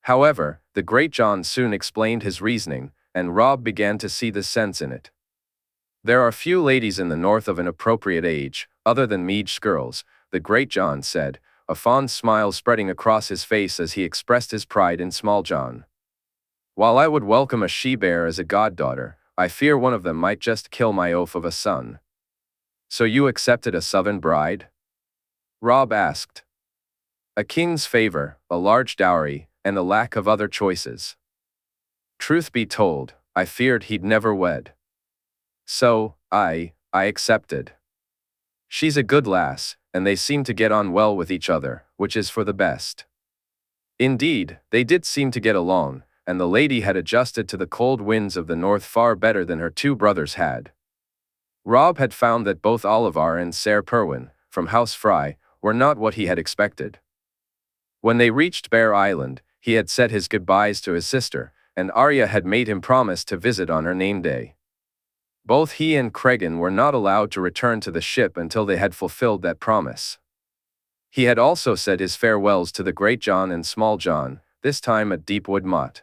However, the Great John soon explained his reasoning, and Robb began to see the sense in it. There are few ladies in the north of an appropriate age, other than Mead's girls, the Great John said, a fond smile spreading across his face as he expressed his pride in Small John. While I would welcome a she-bear as a goddaughter, I fear one of them might just kill my oaf of a son. So you accepted a Southern bride? Robb asked. A king's favor, a large dowry, and a lack of other choices. Truth be told, I feared he'd never wed. So, I accepted. She's a good lass, and they seem to get on well with each other, which is for the best. Indeed, they did seem to get along, and the lady had adjusted to the cold winds of the north far better than her two brothers had. Robb had found that both Olivar and Ser Perwyn, from House Frey, were not what he had expected. When they reached Bear Island, he had said his goodbyes to his sister, and Arya had made him promise to visit on her name day. Both he and Cregan were not allowed to return to the ship until they had fulfilled that promise. He had also said his farewells to the Great John and Small John, this time at Deepwood Motte.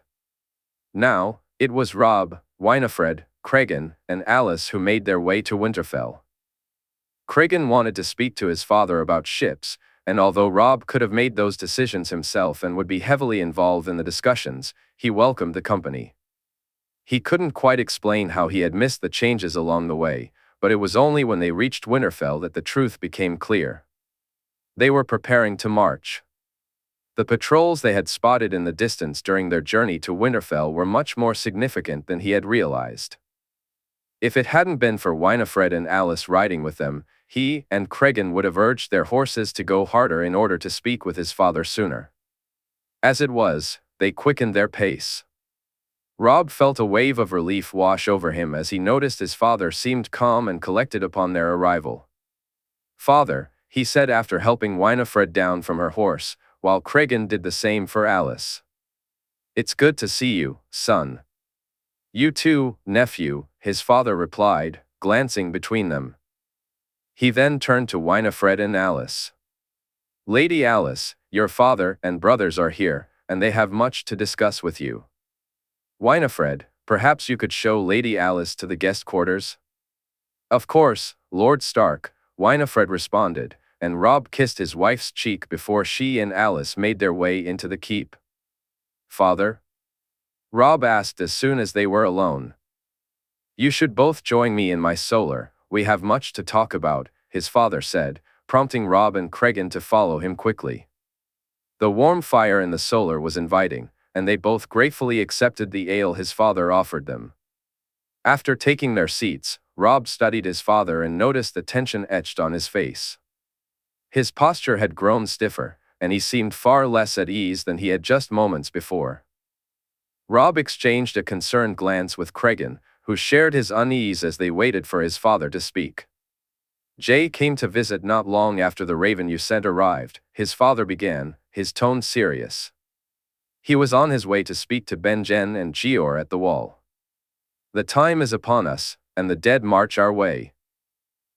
Now, it was Robb, Winifred, Cregan, and Alice who made their way to Winterfell. Cregan wanted to speak to his father about ships, and although Robb could have made those decisions himself and would be heavily involved in the discussions, he welcomed the company. He couldn't quite explain how he had missed the changes along the way, but it was only when they reached Winterfell that the truth became clear. They were preparing to march. The patrols they had spotted in the distance during their journey to Winterfell were much more significant than he had realized. If it hadn't been for Winifred and Alice riding with them, he and Cregan would have urged their horses to go harder in order to speak with his father sooner. As it was, they quickened their pace. Robb felt a wave of relief wash over him as he noticed his father seemed calm and collected upon their arrival. "Father," he said after helping Winifred down from her horse, while Cregan did the same for Alice. "It's good to see you, son." "You too, nephew," his father replied, glancing between them. He then turned to Winifred and Alice. "Lady Alice, your father and brothers are here, and they have much to discuss with you. Winifred, perhaps you could show Lady Alice to the guest quarters?" "Of course, Lord Stark," Winifred responded, and Robb kissed his wife's cheek before she and Alice made their way into the keep. "Father?" Robb asked as soon as they were alone. "You should both join me in my solar, we have much to talk about," his father said, prompting Robb and Cregan to follow him quickly. The warm fire in the solar was inviting, and they both gratefully accepted the ale his father offered them. After taking their seats, Robb studied his father and noticed the tension etched on his face. His posture had grown stiffer, and he seemed far less at ease than he had just moments before. Robb exchanged a concerned glance with Cregan, who shared his unease as they waited for his father to speak. Jae came to visit not long after the raven you sent arrived, his father began, his tone serious. He was on his way to speak to Benjen and Jeor at the wall. The time is upon us, and the dead march our way.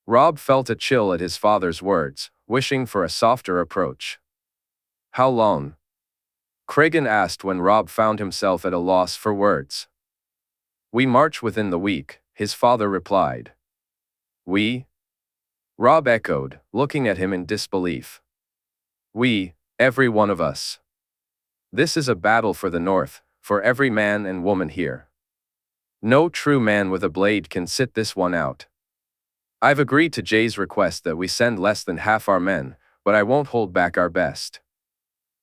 Robb felt a chill at his father's words, wishing for a softer approach. How long? Cregan asked when Robb found himself at a loss for words. We march within the week, his father replied. We? Robb echoed, looking at him in disbelief. We, every one of us. This is a battle for the North, for every man and woman here. No true man with a blade can sit this one out. I've agreed to Jae's request that we send less than half our men, but I won't hold back our best.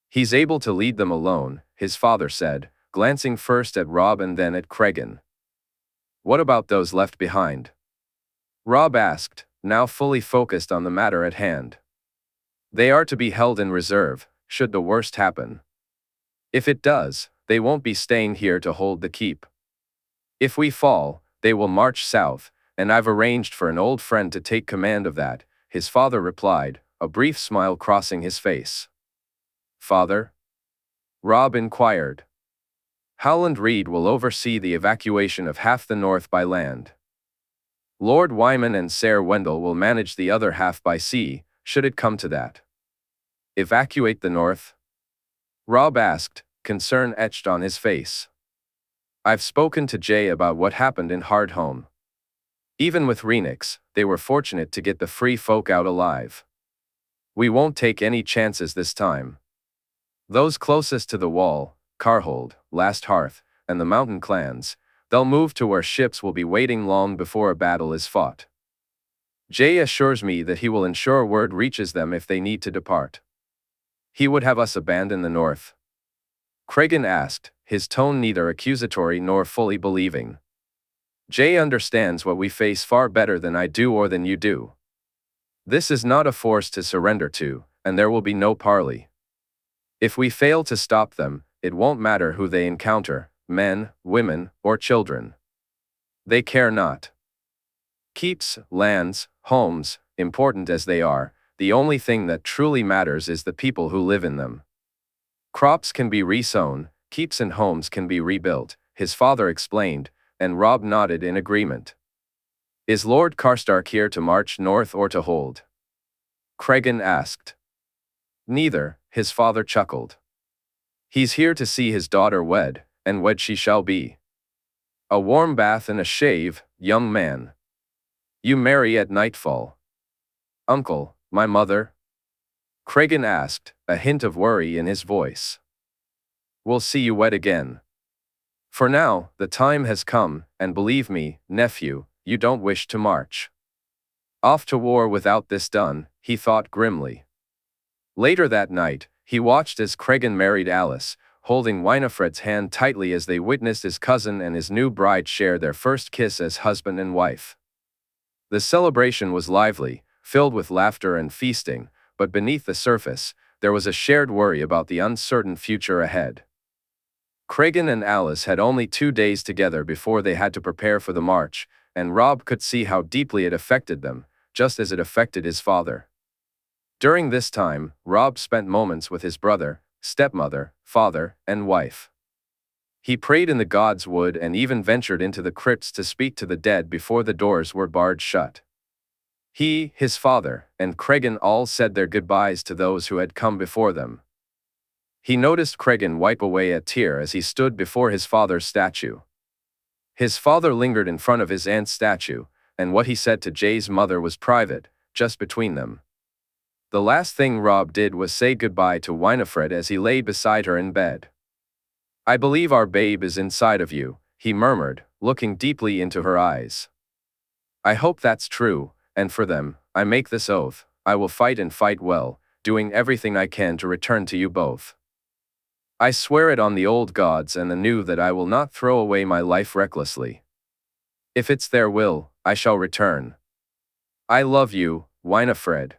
He's able to lead them alone, his father said, glancing first at Robb and then at Cregan. What about those left behind? Robb asked, now fully focused on the matter at hand. They are to be held in reserve, should the worst happen. If it does, they won't be staying here to hold the keep. If we fall, they will march south, and I've arranged for an old friend to take command of that, his father replied, a brief smile crossing his face. Father? Robb inquired. Howland Reed will oversee the evacuation of half the north by land. Lord Wyman and Ser Wendell will manage the other half by sea, should it come to that. Evacuate the north? Robb asked, concern etched on his face. I've spoken to Jae about what happened in Hardhome. Even with Renix, they were fortunate to get the free folk out alive. We won't take any chances this time. Those closest to the wall, Carhold, Last Hearth, and the mountain clans, they'll move to where ships will be waiting long before a battle is fought. Jae assures me that he will ensure word reaches them if they need to depart. He would have us abandon the north? Cregan asked, his tone neither accusatory nor fully believing. Jae understands what we face far better than I do or than you do. This is not a force to surrender to, and there will be no parley. If we fail to stop them, it won't matter who they encounter, men, women, or children. They care not. Keeps, lands, homes, important as they are, the only thing that truly matters is the people who live in them. Crops can be resown, keeps and homes can be rebuilt, his father explained, and Robb nodded in agreement. Is Lord Karstark here to march north or to hold? Cregan asked. Neither, his father chuckled. He's here to see his daughter wed, and wed she shall be. A warm bath and a shave, young man. You marry at nightfall. Uncle, my mother? Cregan asked, a hint of worry in his voice. We'll see you wed again. For now, the time has come, and believe me, nephew, you don't wish to march. Off to war without this done, he thought grimly. Later that night, he watched as Cregan married Alice, holding Winifred's hand tightly as they witnessed his cousin and his new bride share their first kiss as husband and wife. The celebration was lively, filled with laughter and feasting, but beneath the surface, there was a shared worry about the uncertain future ahead. Cregan and Alice had only 2 days together before they had to prepare for the march, and Robb could see how deeply it affected them, just as it affected his father. During this time, Robb spent moments with his brother, stepmother, father, and wife. He prayed in the gods' wood and even ventured into the crypts to speak to the dead before the doors were barred shut. He, his father, and Cregan all said their goodbyes to those who had come before them. He noticed Cregan wipe away a tear as he stood before his father's statue. His father lingered in front of his aunt's statue, and what he said to Jae's mother was private, just between them. The last thing Robb did was say goodbye to Winifred as he lay beside her in bed. I believe our babe is inside of you, he murmured, looking deeply into her eyes. I hope that's true, and for them, I make this oath, I will fight and fight well, doing everything I can to return to you both. I swear it on the old gods and the new that I will not throw away my life recklessly. If it's their will, I shall return. I love you, Winifred.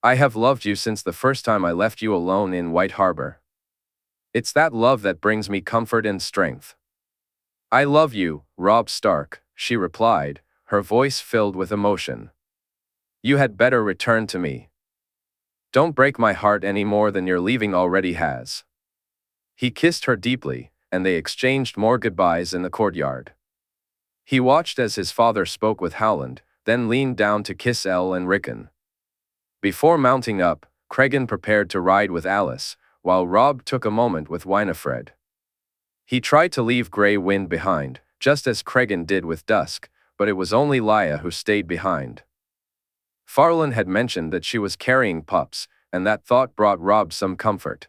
I have loved you since the first time I left you alone in White Harbor. It's that love that brings me comfort and strength. I love you, Robb Stark, she replied, her voice filled with emotion. You had better return to me. Don't break my heart any more than your leaving already has. He kissed her deeply, and they exchanged more goodbyes in the courtyard. He watched as his father spoke with Howland, then leaned down to kiss Elle and Rickon. Before mounting up, Cregan prepared to ride with Alice, while Robb took a moment with Winifred. He tried to leave Grey Wind behind, just as Cregan did with Dusk, but it was only Lya who stayed behind. Farland had mentioned that she was carrying pups, and that thought brought Robb some comfort.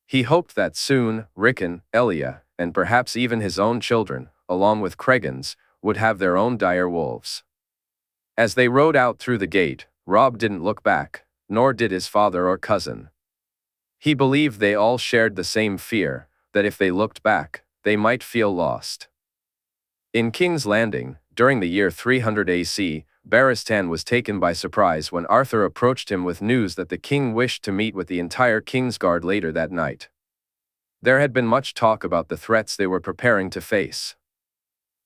He hoped that soon, Rickon, Elia, and perhaps even his own children, along with Cregan's, would have their own dire wolves. As they rode out through the gate, Robb didn't look back, nor did his father or cousin. He believed they all shared the same fear, that if they looked back, they might feel lost. In King's Landing, during the year 300 AC, Barristan was taken by surprise when Arthur approached him with news that the king wished to meet with the entire Kingsguard later that night. There had been much talk about the threats they were preparing to face.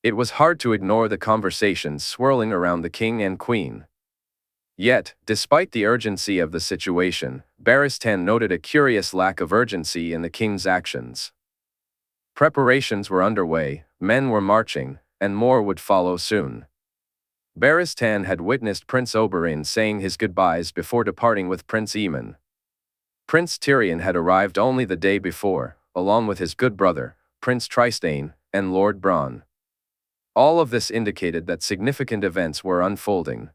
It was hard to ignore the conversations swirling around the king and queen. Yet, despite the urgency of the situation, Barristan noted a curious lack of urgency in the king's actions. Preparations were underway, men were marching, and more would follow soon. Barristan had witnessed Prince Oberyn saying his goodbyes before departing with Prince Aemon. Prince Tyrion had arrived only the day before, along with his good brother, Prince Trystane, and Lord Bronn. All of this indicated that significant events were unfolding.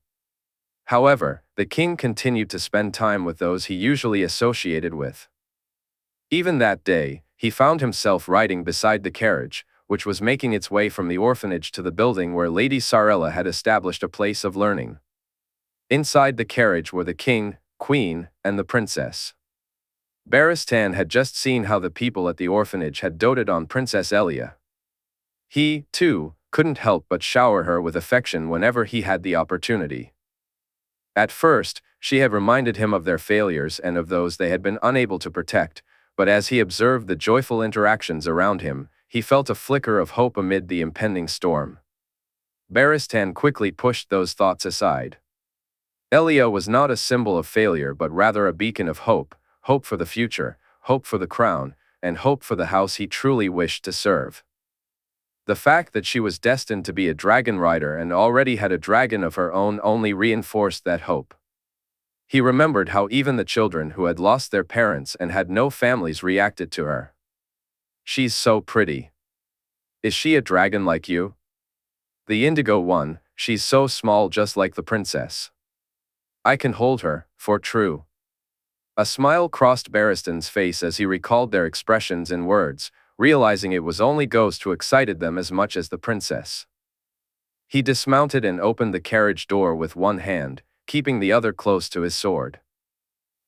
However, the king continued to spend time with those he usually associated with. Even that day, he found himself riding beside the carriage, which was making its way from the orphanage to the building where Lady Sarella had established a place of learning. Inside the carriage were the king, queen, and the princess. Barristan had just seen how the people at the orphanage had doted on Princess Elia. He, too, couldn't help but shower her with affection whenever he had the opportunity. At first, she had reminded him of their failures and of those they had been unable to protect, but as he observed the joyful interactions around him, he felt a flicker of hope amid the impending storm. Barristan quickly pushed those thoughts aside. Elia was not a symbol of failure but rather a beacon of hope, hope for the future, hope for the crown, and hope for the house he truly wished to serve. The fact that she was destined to be a dragon rider and already had a dragon of her own only reinforced that hope. He remembered how even the children who had lost their parents and had no families reacted to her. She's so pretty. Is she a dragon like you? The indigo one, she's so small just like the princess. I can hold her, for true. A smile crossed Barristan's face as he recalled their expressions and words, realizing it was only Ghost who excited them as much as the princess. He dismounted and opened the carriage door with one hand, keeping the other close to his sword.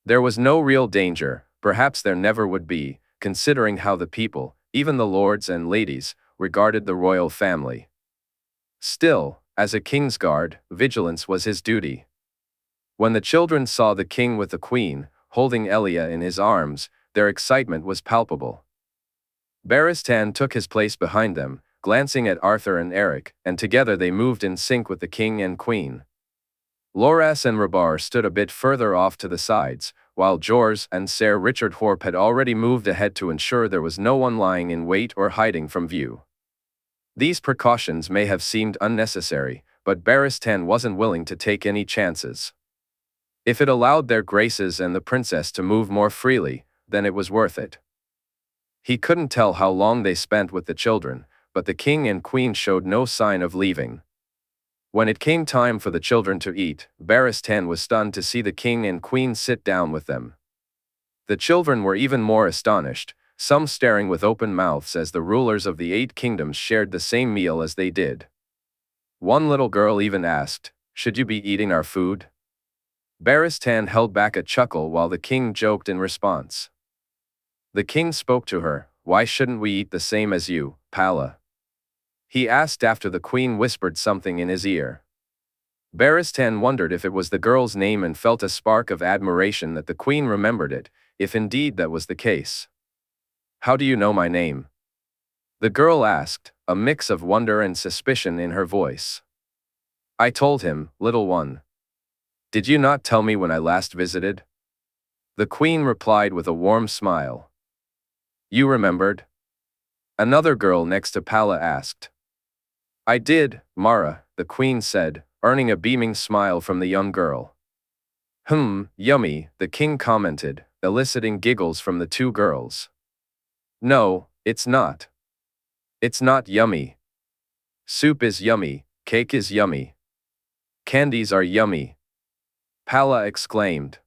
There was no real danger, perhaps there never would be, considering how the people, even the lords and ladies, regarded the royal family. Still, as a Kingsguard, vigilance was his duty. When the children saw the king with the queen, holding Elia in his arms, their excitement was palpable. Barristan took his place behind them, glancing at Arthur and Eric, and together they moved in sync with the king and queen. Loras and Rabar stood a bit further off to the sides, while Jors and Ser Richard Horp had already moved ahead to ensure there was no one lying in wait or hiding from view. These precautions may have seemed unnecessary, but Barristan wasn't willing to take any chances. If it allowed their graces and the princess to move more freely, then it was worth it. He couldn't tell how long they spent with the children, but the king and queen showed no sign of leaving. When it came time for the children to eat, Barristan was stunned to see the king and queen sit down with them. The children were even more astonished, some staring with open mouths as the rulers of the 8 kingdoms shared the same meal as they did. One little girl even asked, "Should you be eating our food?" Barristan held back a chuckle while the king joked in response. The king spoke to her. "Why shouldn't we eat the same as you, Palla?" he asked after the queen whispered something in his ear. Barristan wondered if it was the girl's name and felt a spark of admiration that the queen remembered it, if indeed that was the case. "How do you know my name?" the girl asked, a mix of wonder and suspicion in her voice. "I told him, little one. Did you not tell me when I last visited?" The queen replied with a warm smile. "You remembered?" Another girl next to Palla asked. "I did, Mara," the queen said, earning a beaming smile from the young girl. Yummy," the king commented, eliciting giggles from the two girls. "No, it's not. It's not yummy. Soup is yummy, cake is yummy. Candies are yummy," Palla exclaimed.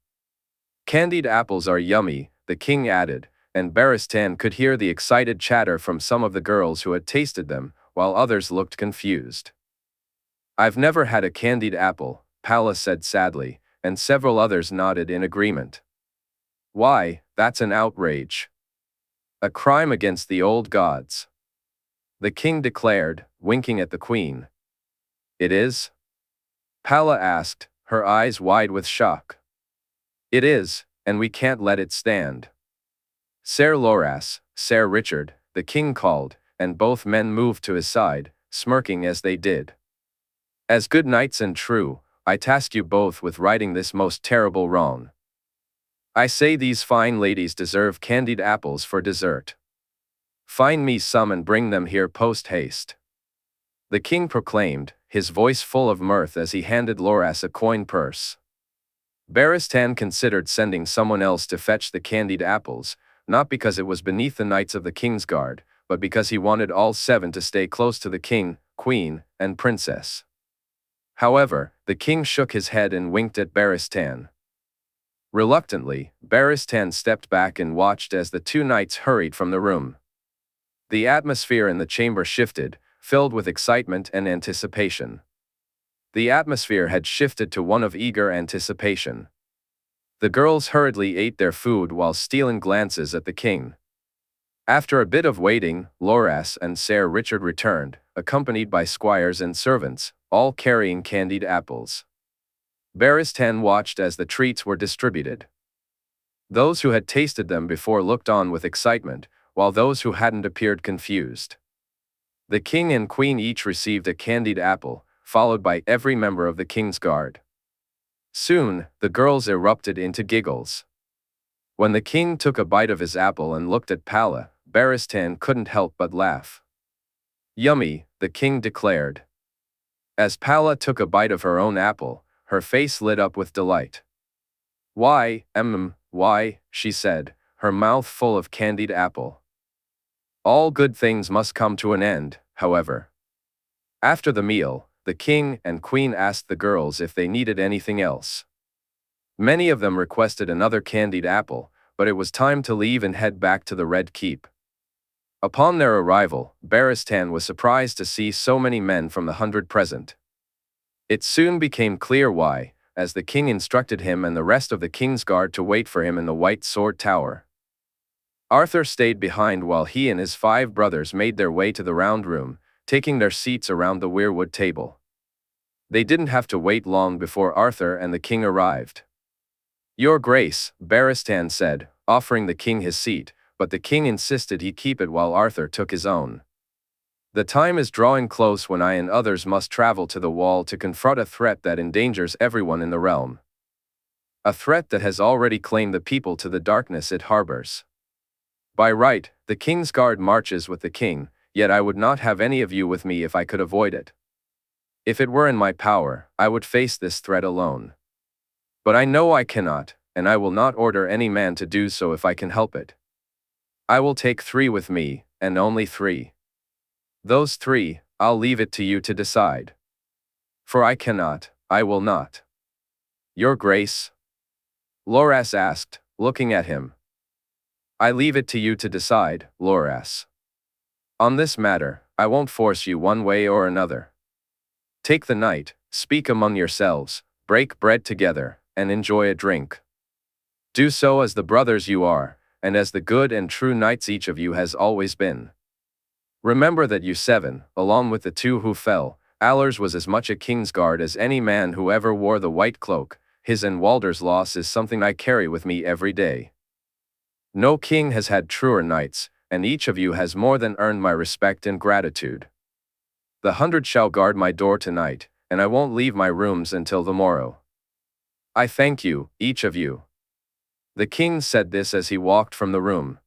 "Candied apples are yummy," the king added, and Barristan could hear the excited chatter from some of the girls who had tasted them, while others looked confused. "I've never had a candied apple," Palla said sadly, and several others nodded in agreement. "Why, that's an outrage. A crime against the old gods," the king declared, winking at the queen. "It is?" Palla asked, her eyes wide with shock. "It is, and we can't let it stand. Ser Loras, Ser Richard," the king called, and both men moved to his side, smirking as they did. "As good knights and true, I task you both with righting this most terrible wrong. I say these fine ladies deserve candied apples for dessert. Find me some and bring them here post-haste," the king proclaimed, his voice full of mirth as he handed Loras a coin purse. Barristan considered sending someone else to fetch the candied apples, not because it was beneath the knights of the king's guard, but because he wanted all 7 to stay close to the king, queen, and princess. However, the king shook his head and winked at Barristan. Reluctantly, Barristan stepped back and watched as the 2 knights hurried from the room. The atmosphere in the chamber shifted, filled with excitement and anticipation. The atmosphere had shifted to one of eager anticipation. The girls hurriedly ate their food while stealing glances at the king. After a bit of waiting, Loras and Ser Richard returned, accompanied by squires and servants, all carrying candied apples. Barristan watched as the treats were distributed. Those who had tasted them before looked on with excitement, while those who hadn't appeared confused. The king and queen each received a candied apple, followed by every member of the king's guard. Soon, the girls erupted into giggles. When the king took a bite of his apple and looked at Palla, Barristan couldn't help but laugh. "Yummy," the king declared. As Palla took a bite of her own apple, her face lit up with delight. Why, she said, her mouth full of candied apple. All good things must come to an end, however. After the meal, the king and queen asked the girls if they needed anything else. Many of them requested another candied apple, but it was time to leave and head back to the Red Keep. Upon their arrival, Barristan was surprised to see so many men from the 100 present. It soon became clear why, as the king instructed him and the rest of the king's guard to wait for him in the White Sword Tower. Arthur stayed behind while he and his 5 brothers made their way to the round room, taking their seats around the weirwood table. They didn't have to wait long before Arthur and the king arrived. "Your Grace," Barristan said, offering the king his seat, but the king insisted he keep it while Arthur took his own. "The time is drawing close when I and others must travel to the wall to confront a threat that endangers everyone in the realm. A threat that has already claimed the people to the darkness it harbors. By right, the king's guard marches with the king, yet I would not have any of you with me if I could avoid it. If it were in my power, I would face this threat alone. But I know I cannot, and I will not order any man to do so if I can help it. I will take 3 with me, and only 3. Those 3, I'll leave it to you to decide. For I cannot, I will not." "Your Grace?" Loras asked, looking at him. "I leave it to you to decide, Loras. On this matter, I won't force you one way or another. Take the night, speak among yourselves, break bread together, and enjoy a drink. Do so as the brothers you are, and as the good and true knights each of you has always been. Remember that you seven, along with the two who fell, Allers was as much a Kingsguard as any man who ever wore the white cloak. His and Walder's loss is something I carry with me every day. No king has had truer knights, and each of you has more than earned my respect and gratitude. The 100 shall guard my door tonight, and I won't leave my rooms until the morrow. I thank you, each of you. The king said this as he walked from the room.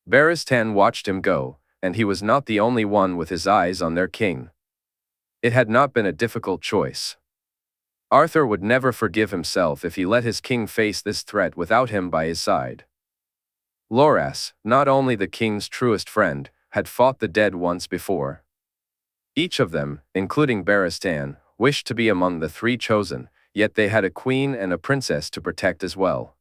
Barristan watched him go, and he was not the only one with his eyes on their king. It had not been a difficult choice. Arthur would never forgive himself if he let his king face this threat without him by his side. Loras, not only the king's truest friend, had fought the dead once before. Each of them, including Barristan, wished to be among the three chosen, yet they had a queen and a princess to protect as well.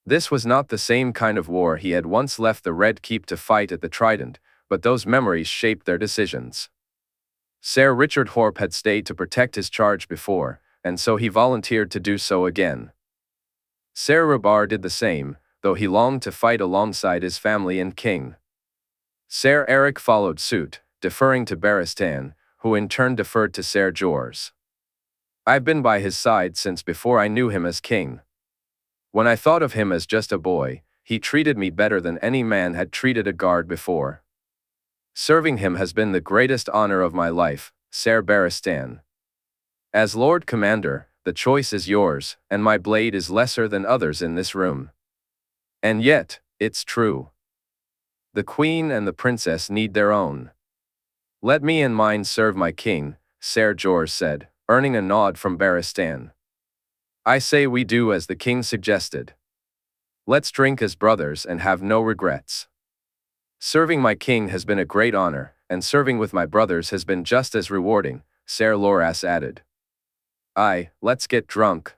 This was not the same kind of war he had once left the Red Keep to fight at the Trident, but those memories shaped their decisions. Ser Richard Horpe had stayed to protect his charge before, and so he volunteered to do so again. Ser Rabar did the same, though he longed to fight alongside his family and king. Ser Eric followed suit, deferring to Barristan, who in turn deferred to Ser Jorah. I've been by his side since before I knew him as king. When I thought of him as just a boy, he treated me better than any man had treated a guard before. Serving him has been the greatest honor of my life, Ser Barristan. As Lord Commander, the choice is yours, and my blade is lesser than others in this room. And yet, it's true. The queen and the princess need their own. Let me and mine serve my king, Ser Jorah said, earning a nod from Barristan. I say we do as the king suggested. Let's drink as brothers and have no regrets. Serving my king has been a great honor, and serving with my brothers has been just as rewarding, Ser Loras added. Aye, let's get drunk.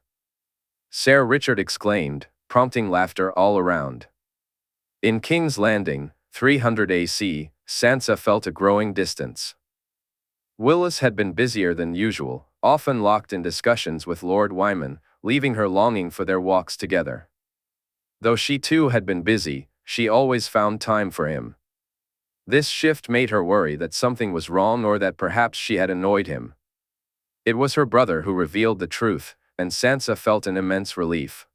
Ser Richard exclaimed, prompting laughter all around. In King's Landing, 300 AC, Sansa felt a growing distance. Willis had been busier than usual, often locked in discussions with Lord Wyman, leaving her longing for their walks together. Though she too had been busy, she always found time for him. This shift made her worry that something was wrong or that perhaps she had annoyed him. It was her brother who revealed the truth, and Sansa felt an immense relief.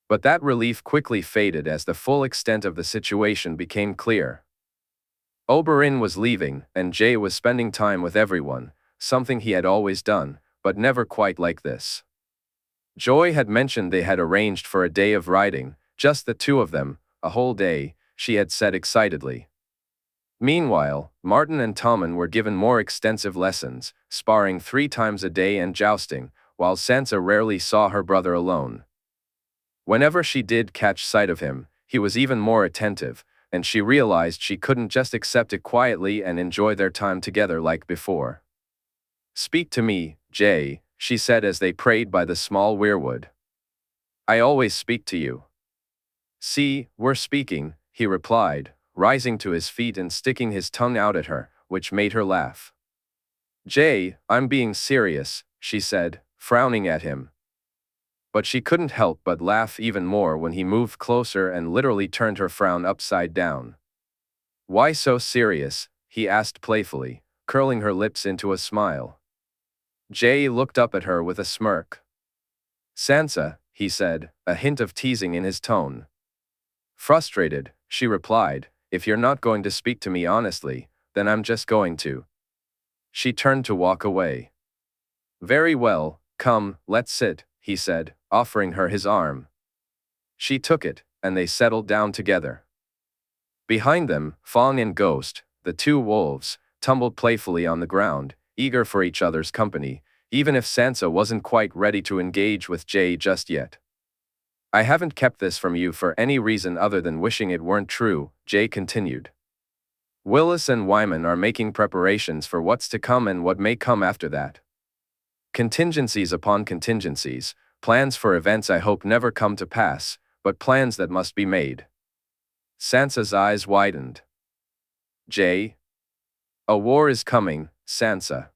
But that relief quickly faded as the full extent of the situation became clear. Oberyn was leaving, and Jay was spending time with everyone, something he had always done, but never quite like this. Joy had mentioned they had arranged for a day of riding, just the two of them, a whole day, she had said excitedly. Meanwhile, Martin and Tommen were given more extensive lessons, sparring 3 times a day and jousting, while Sansa rarely saw her brother alone. Whenever she did catch sight of him, he was even more attentive, and she realized she couldn't just accept it quietly and enjoy their time together like before. Speak to me, Jay, she said as they prayed by the small weirwood. I always speak to you. See, we're speaking, he replied, rising to his feet and sticking his tongue out at her, which made her laugh. Jay, I'm being serious, she said, frowning at him. But she couldn't help but laugh even more when he moved closer and literally turned her frown upside down. Why so serious? He asked playfully, curling her lips into a smile. Jay looked up at her with a smirk. Sansa, he said, a hint of teasing in his tone. Frustrated, she replied, if you're not going to speak to me honestly, then I'm just going to. She turned to walk away. Very well, come, let's sit, he said, offering her his arm. She took it, and they settled down together. Behind them, Fong and Ghost, the 2 wolves, tumbled playfully on the ground, eager for each other's company, even if Sansa wasn't quite ready to engage with Jay just yet. I haven't kept this from you for any reason other than wishing it weren't true, Jay continued. Willis and Wyman are making preparations for what's to come and what may come after that. Contingencies upon contingencies, plans for events I hope never come to pass, but plans that must be made. Sansa's eyes widened. Jay? A war is coming, Sansa.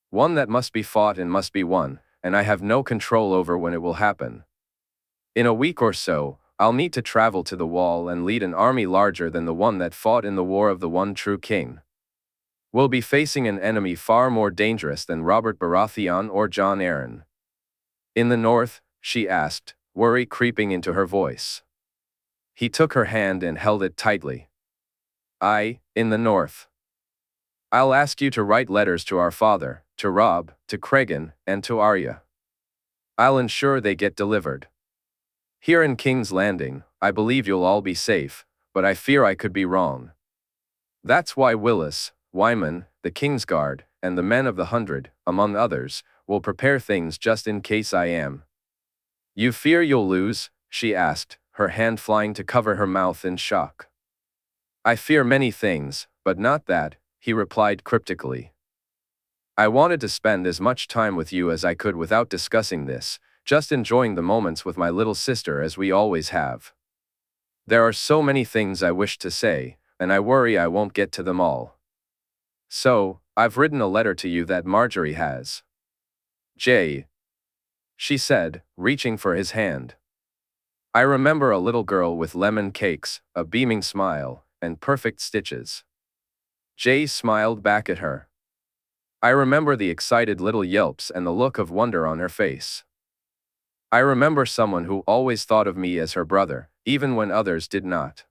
One that must be fought and must be won, and I have no control over when it will happen. In a week or so, I'll need to travel to the Wall and lead an army larger than the one that fought in the War of the One True King. We'll be facing an enemy far more dangerous than Robert Baratheon or Jon Arryn. In the north, she asked, worry creeping into her voice. He took her hand and held it tightly. In the north. I'll ask you to write letters to our father, to Robb, to Cregan, and to Arya. I'll ensure they get delivered. Here in King's Landing, I believe you'll all be safe, but I fear I could be wrong. That's why Willis, Wyman, the Kingsguard, and the men of the 100, among others, will prepare things just in case I am. You fear you'll lose? She asked, her hand flying to cover her mouth in shock. I fear many things, but not that, he replied cryptically. I wanted to spend as much time with you as I could without discussing this, just enjoying the moments with my little sister as we always have. There are so many things I wish to say, and I worry I won't get to them all. So, I've written a letter to you that Marjorie has. Jay, she said, reaching for his hand. I remember a little girl with lemon cakes, a beaming smile, and perfect stitches. Jay smiled back at her. I remember the excited little yelps and the look of wonder on her face. I remember someone who always thought of me as her brother, even when others did not.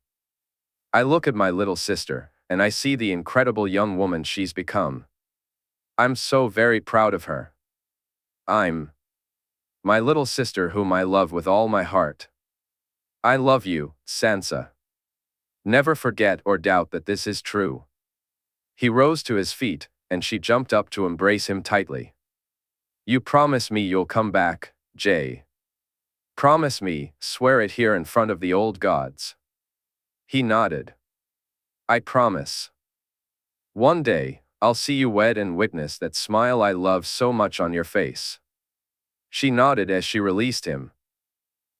I look at my little sister, and I see the incredible young woman she's become. I'm so very proud of her. I'm my little sister whom I love with all my heart. I love you, Sansa. Never forget or doubt that this is true. He rose to his feet, and she jumped up to embrace him tightly. You promise me you'll come back, Jay. Promise me, swear it here in front of the old gods. He nodded. I promise. One day, I'll see you wed and witness that smile I love so much on your face. She nodded as she released him.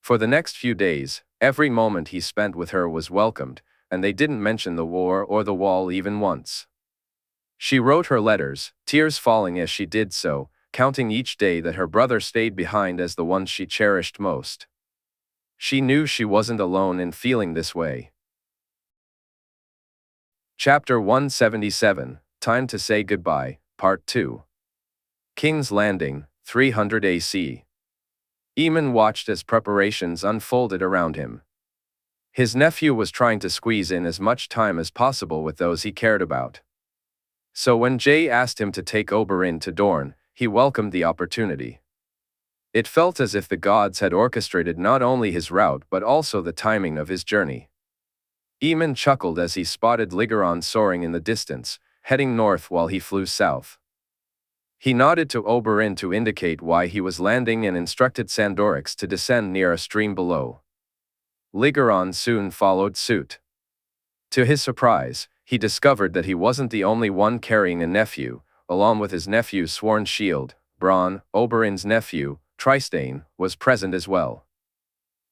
For the next few days, every moment he spent with her was welcomed, and they didn't mention the war or the wall even once. She wrote her letters, tears falling as she did so, counting each day that her brother stayed behind as the one she cherished most. She knew she wasn't alone in feeling this way. Chapter 177, Time to Say Goodbye, Part 2. King's Landing, 300 AC. Aemon watched as preparations unfolded around him. His nephew was trying to squeeze in as much time as possible with those he cared about. So when Jay asked him to take Oberyn to Dorne, he welcomed the opportunity. It felt as if the gods had orchestrated not only his route but also the timing of his journey. Aemon chuckled as he spotted Ligeron soaring in the distance, heading north while he flew south. He nodded to Oberyn to indicate why he was landing and instructed Sandorix to descend near a stream below. Ligeron soon followed suit. To his surprise, he discovered that he wasn't the only one carrying a nephew. Along with his nephew's sworn shield, Bronn, Oberyn's nephew, Trystane, was present as well.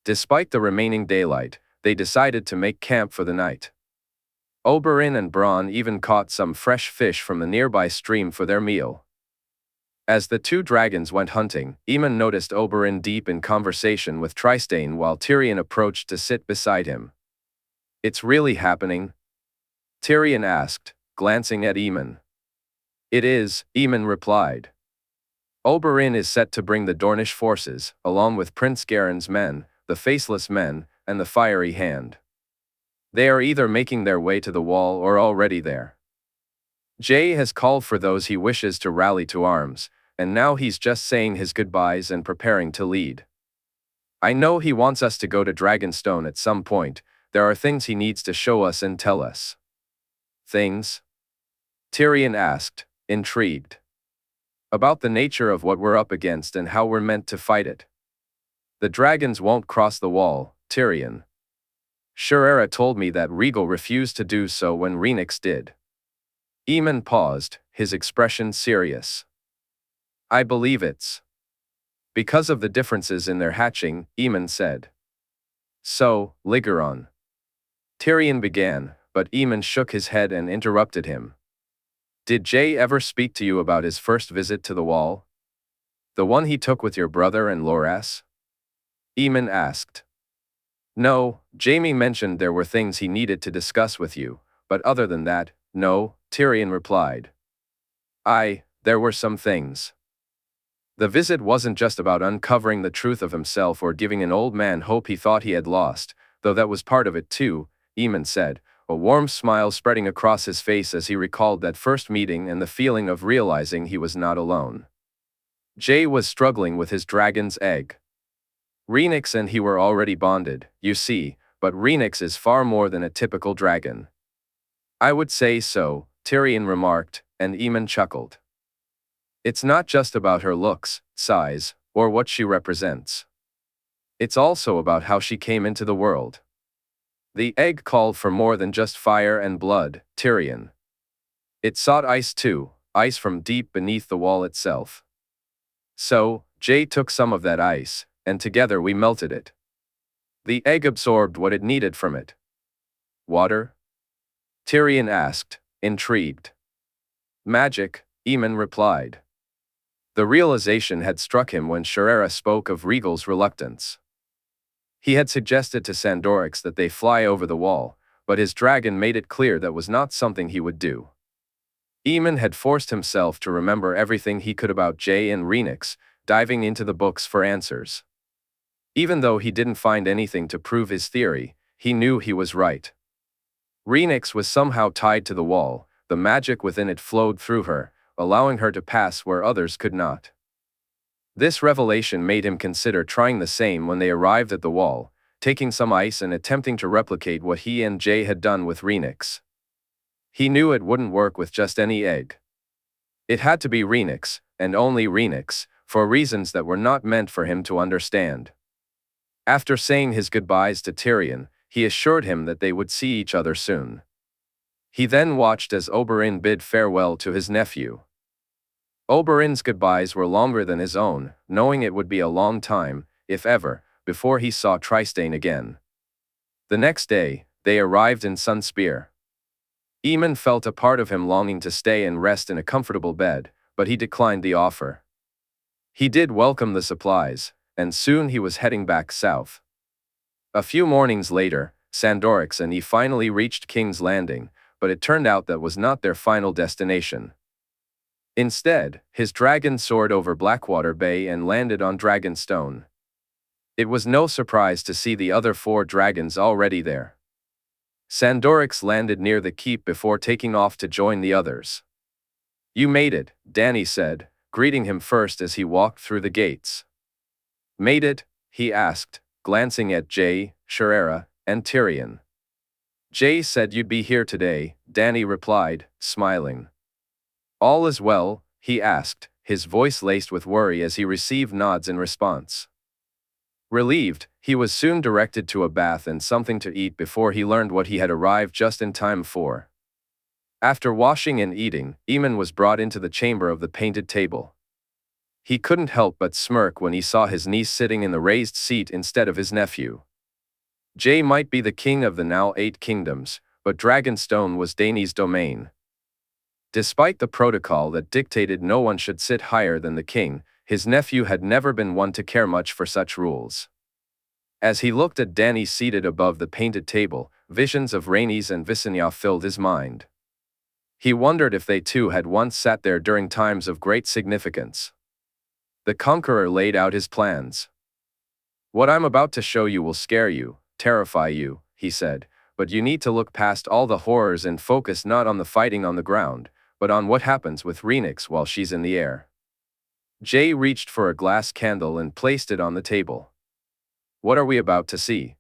Despite the remaining daylight, they decided to make camp for the night. Oberyn and Bronn even caught some fresh fish from the nearby stream for their meal. As the two dragons went hunting, Aemon noticed Oberyn deep in conversation with Trystane while Tyrion approached to sit beside him. It's really happening? Tyrion asked, glancing at Aemon. It is, Aemon replied. Oberyn is set to bring the Dornish forces, along with Prince Garen's men, the Faceless Men, and the Fiery Hand. They are either making their way to the wall or already there. Jay has called for those he wishes to rally to arms, and now he's just saying his goodbyes and preparing to lead. I know he wants us to go to Dragonstone at some point. There are things he needs to show us and tell us. Things? Tyrion asked, intrigued. About the nature of what we're up against and how we're meant to fight it. The dragons won't cross the wall, Tyrion. Shurera told me that Regal refused to do so when Rhaenys did. Aemon paused, his expression serious. I believe it's because of the differences in their hatching, Aemon said. So, Ligeron. Tyrion began, but Aemon shook his head and interrupted him. Did Jay ever speak to you about his first visit to the wall? The one he took with your brother and Loras? Eamon asked. No, Jaime mentioned there were things he needed to discuss with you, but other than that, no, Tyrion replied. There were some things. The visit wasn't just about uncovering the truth of himself or giving an old man hope he thought he had lost, though that was part of it too, Eamon said, a warm smile spreading across his face as he recalled that first meeting and the feeling of realizing he was not alone. Jay was struggling with his dragon's egg. Rhaenys and he were already bonded, you see, but Rhaenys is far more than a typical dragon. I would say so, Tyrion remarked, and Eamon chuckled. It's not just about her looks, size, or what she represents. It's also about how she came into the world. The egg called for more than just fire and blood, Tyrion. It sought ice too, ice from deep beneath the wall itself. So, Jay took some of that ice, and together we melted it. The egg absorbed what it needed from it. Water? Tyrion asked, intrigued. Magic, Eamon replied. The realization had struck him when Jaehaerys spoke of Rhaegal's reluctance. He had suggested to Sandorix that they fly over the wall, but his dragon made it clear that was not something he would do. Eamon had forced himself to remember everything he could about Jay and Rhaenys, diving into the books for answers. Even though he didn't find anything to prove his theory, he knew he was right. Rhaenys was somehow tied to the wall, the magic within it flowed through her, allowing her to pass where others could not. This revelation made him consider trying the same when they arrived at the wall, taking some ice and attempting to replicate what he and Jay had done with Rhaenys. He knew it wouldn't work with just any egg. It had to be Rhaenys, and only Rhaenys, for reasons that were not meant for him to understand. After saying his goodbyes to Tyrion, he assured him that they would see each other soon. He then watched as Oberyn bid farewell to his nephew. Oberyn's goodbyes were longer than his own, knowing it would be a long time, if ever, before he saw Trystane again. The next day, they arrived in Sunspear. Eamon felt a part of him longing to stay and rest in a comfortable bed, but he declined the offer. He did welcome the supplies, and soon he was heading back south. A few mornings later, Sandorix and he finally reached King's Landing, but it turned out that was not their final destination. Instead, his dragon soared over Blackwater Bay and landed on Dragonstone. It was no surprise to see the other 4 dragons already there. Sandorix landed near the keep before taking off to join the others. You made it, Dany said, greeting him first as he walked through the gates. Made it? He asked, glancing at Jay, Jaehaerys, and Tyrion. Jay said you'd be here today, Dany replied, smiling. All is well, he asked, his voice laced with worry as he received nods in response. Relieved, he was soon directed to a bath and something to eat before he learned what he had arrived just in time for. After washing and eating, Eamon was brought into the chamber of the painted table. He couldn't help but smirk when he saw his niece sitting in the raised seat instead of his nephew. Jay might be the king of the now 8 kingdoms, but Dragonstone was Dany's domain. Despite the protocol that dictated no one should sit higher than the king, his nephew had never been one to care much for such rules. As he looked at Dany seated above the painted table, visions of Rhaenys and Visenya filled his mind. He wondered if they too had once sat there during times of great significance. The Conqueror laid out his plans. What I'm about to show you will scare you, terrify you, he said, but you need to look past all the horrors and focus not on the fighting on the ground, but on what happens with Rhaenys while she's in the air. Jay reached for a glass candle and placed it on the table. What are we about to see?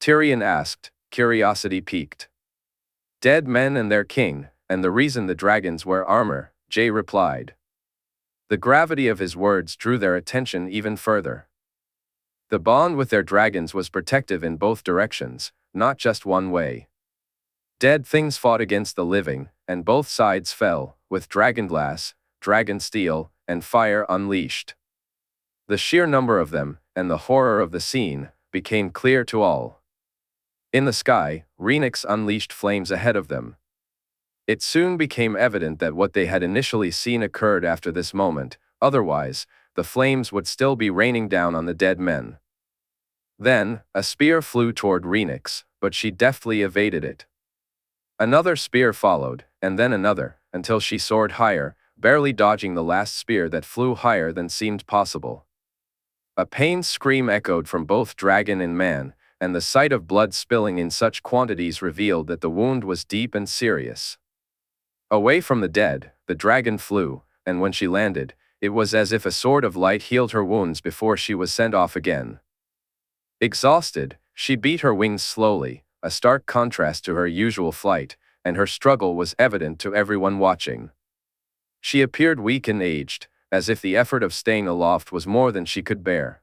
Tyrion asked, curiosity piqued. Dead men and their king, and the reason the dragons wear armor, Jay replied. The gravity of his words drew their attention even further. The bond with their dragons was protective in both directions, not just one way. Dead things fought against the living, and both sides fell, with dragonglass, dragon steel, and fire unleashed. The sheer number of them, and the horror of the scene, became clear to all. In the sky, Rhaenys unleashed flames ahead of them. It soon became evident that what they had initially seen occurred after this moment, otherwise, the flames would still be raining down on the dead men. Then, a spear flew toward Rhaenys, but she deftly evaded it. Another spear followed, and then another, until she soared higher, barely dodging the last spear that flew higher than seemed possible. A pained scream echoed from both dragon and man, and the sight of blood spilling in such quantities revealed that the wound was deep and serious. Away from the dead, the dragon flew, and when she landed, it was as if a sword of light healed her wounds before she was sent off again. Exhausted, she beat her wings slowly, a stark contrast to her usual flight, and her struggle was evident to everyone watching. She appeared weak and aged, as if the effort of staying aloft was more than she could bear.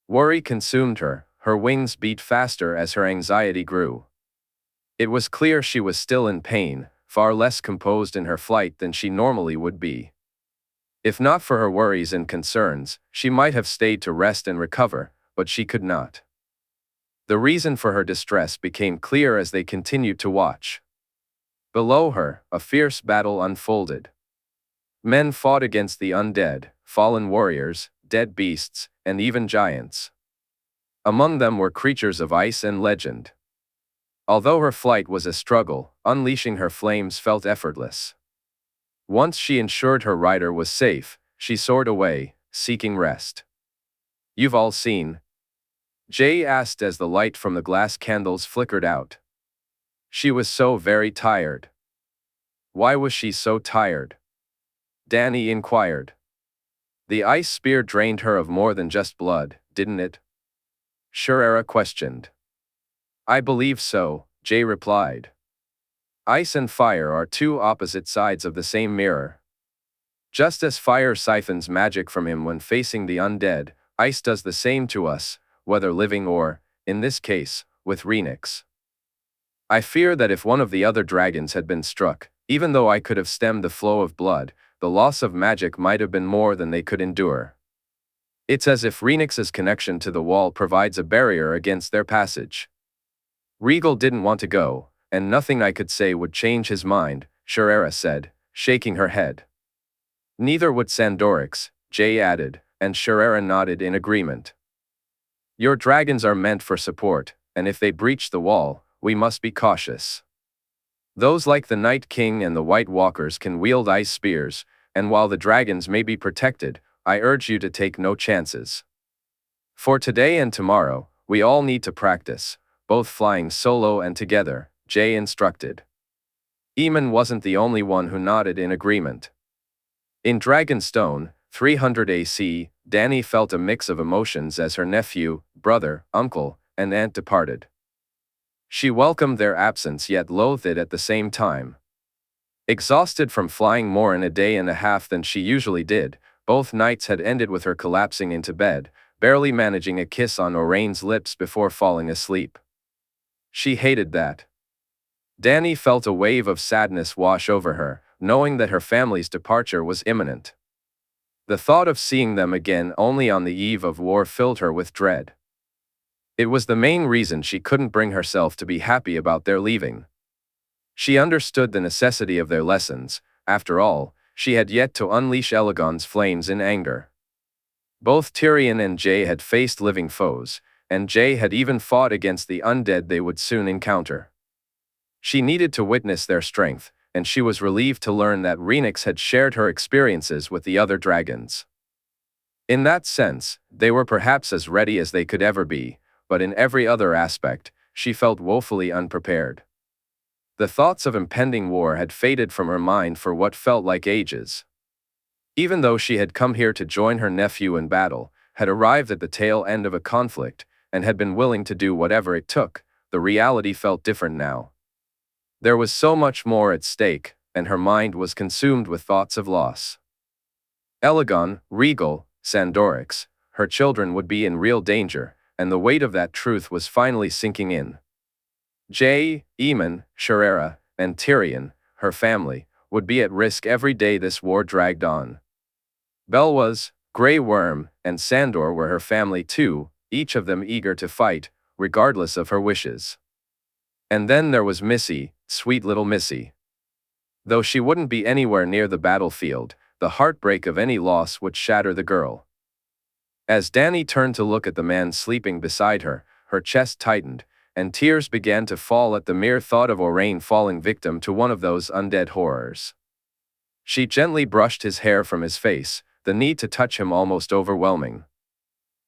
Worry consumed her, her wings beat faster as her anxiety grew. It was clear she was still in pain, far less composed in her flight than she normally would be. If not for her worries and concerns, she might have stayed to rest and recover, but she could not. The reason for her distress became clear as they continued to watch. Below her, a fierce battle unfolded. Men fought against the undead, fallen warriors, dead beasts, and even giants. Among them were creatures of ice and legend. Although her flight was a struggle, unleashing her flames felt effortless. Once she ensured her rider was safe, she soared away, seeking rest. "You've all seen?" Jay asked as the light from the glass candles flickered out. She was so very tired. Why was she so tired? Dany inquired. The ice spear drained her of more than just blood, didn't it? Jaehaerys questioned. I believe so, Jay replied. Ice and fire are two opposite sides of the same mirror. Just as fire siphons magic from him when facing the undead, ice does the same to us, whether living or, in this case, with Rhaenys. I fear that if one of the other dragons had been struck, even though I could have stemmed the flow of blood, the loss of magic might have been more than they could endure. It's as if Rhaenys's connection to the wall provides a barrier against their passage. Regal didn't want to go, and nothing I could say would change his mind, Jaehaerys said, shaking her head. Neither would Sandorix, Jay added, and Jaehaerys nodded in agreement. Your dragons are meant for support, and if they breach the wall, we must be cautious. Those like the Night King and the White Walkers can wield ice spears, and while the dragons may be protected, I urge you to take no chances. For today and tomorrow, we all need to practice, both flying solo and together, Jay instructed. Aemon wasn't the only one who nodded in agreement. In Dragonstone, 300 AC, Dany felt a mix of emotions as her nephew, brother, uncle, and aunt departed. She welcomed their absence yet loathed it at the same time. Exhausted from flying more in a day and a half than she usually did, both nights had ended with her collapsing into bed, barely managing a kiss on Oraine's lips before falling asleep. She hated that. Dany felt a wave of sadness wash over her, knowing that her family's departure was imminent. The thought of seeing them again only on the eve of war filled her with dread. It was the main reason she couldn't bring herself to be happy about their leaving. She understood the necessity of their lessons. After all, she had yet to unleash Elegon's flames in anger. Both Tyrion and Jay had faced living foes, and Jay had even fought against the undead they would soon encounter. She needed to witness their strength, and she was relieved to learn that Rhaenys had shared her experiences with the other dragons. In that sense, they were perhaps as ready as they could ever be, but in every other aspect, she felt woefully unprepared. The thoughts of impending war had faded from her mind for what felt like ages. Even though she had come here to join her nephew in battle, had arrived at the tail end of a conflict, and had been willing to do whatever it took, the reality felt different now. There was so much more at stake, and her mind was consumed with thoughts of loss. Elegon, Regal, Sandorix, her children would be in real danger, and the weight of that truth was finally sinking in. Jay, Aemon, Jaehaerys, and Tyrion, her family, would be at risk every day this war dragged on. Belwas, Grey Worm, and Sandor were her family too, each of them eager to fight, regardless of her wishes. And then there was Missy, sweet little Missy. Though she wouldn't be anywhere near the battlefield, the heartbreak of any loss would shatter the girl. As Dany turned to look at the man sleeping beside her, her chest tightened, and tears began to fall at the mere thought of Owain falling victim to one of those undead horrors. She gently brushed his hair from his face, the need to touch him almost overwhelming.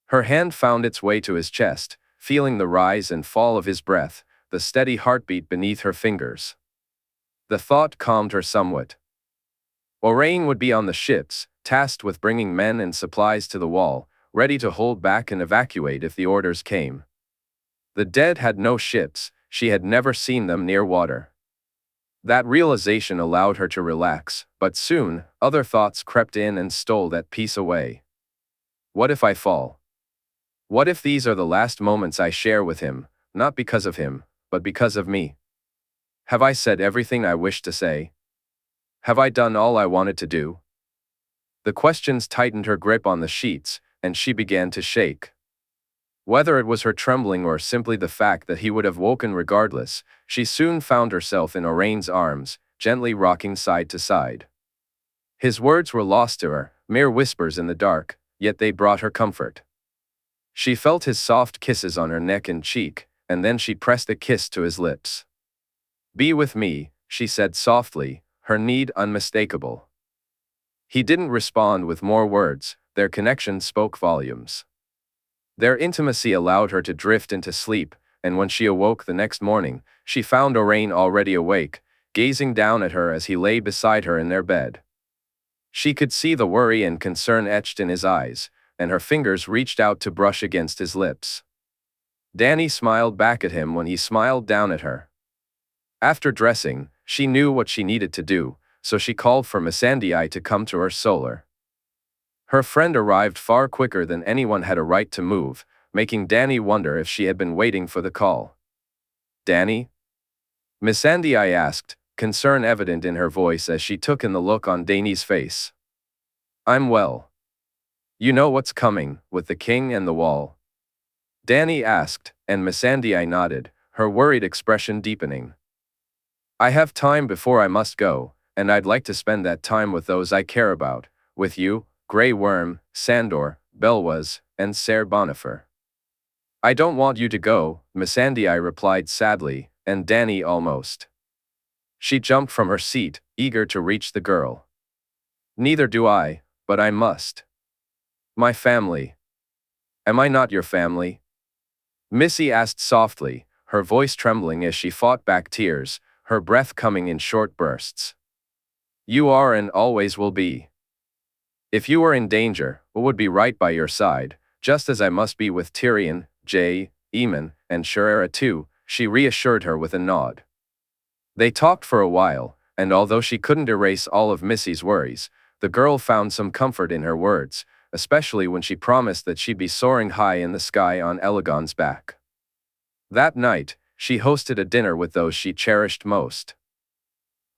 Her hand found its way to his chest, feeling the rise and fall of his breath, the steady heartbeat beneath her fingers. The thought calmed her somewhat. Owain would be on the ships, tasked with bringing men and supplies to the wall, ready to hold back and evacuate if the orders came. The dead had no ships, she had never seen them near water. That realization allowed her to relax, but soon, other thoughts crept in and stole that peace away. What if I fall? What if these are the last moments I share with him, not because of him, but because of me? Have I said everything I wished to say? Have I done all I wanted to do? The questions tightened her grip on the sheets, and she began to shake. Whether it was her trembling or simply the fact that he would have woken regardless, she soon found herself in Owain's arms, gently rocking side to side. His words were lost to her, mere whispers in the dark, yet they brought her comfort. She felt his soft kisses on her neck and cheek, and then she pressed a kiss to his lips. "Be with me," she said softly, her need unmistakable. He didn't respond with more words, their connection spoke volumes. Their intimacy allowed her to drift into sleep, and when she awoke the next morning, she found Owain already awake, gazing down at her as he lay beside her in their bed. She could see the worry and concern etched in his eyes, and her fingers reached out to brush against his lips. Dany smiled back at him when he smiled down at her. After dressing, she knew what she needed to do, so she called for Missandei to come to her solar. Her friend arrived far quicker than anyone had a right to move, making Dany wonder if she had been waiting for the call. "Dany?" Missandei asked, concern evident in her voice as she took in the look on Dany's face. "I'm well. You know what's coming, with the king and the wall?" Dany asked, and Missandei nodded, her worried expression deepening. "I have time before I must go, and I'd like to spend that time with those I care about, with you, Grey Worm, Sandor, Belwas, and Ser Bonifer." "I don't want you to go," Missandei replied sadly, and Dany almost. She jumped from her seat, eager to reach the girl. "Neither do I, but I must. My family. Am I not your family?" Missy asked softly, her voice trembling as she fought back tears, her breath coming in short bursts. "You are and always will be. If you were in danger, I would be right by your side, just as I must be with Tyrion, Jae, Aemon, and Jaehaerys too," she reassured her with a nod. They talked for a while, and although she couldn't erase all of Missy's worries, the girl found some comfort in her words, especially when she promised that she'd be soaring high in the sky on Elegon's back. That night, she hosted a dinner with those she cherished most.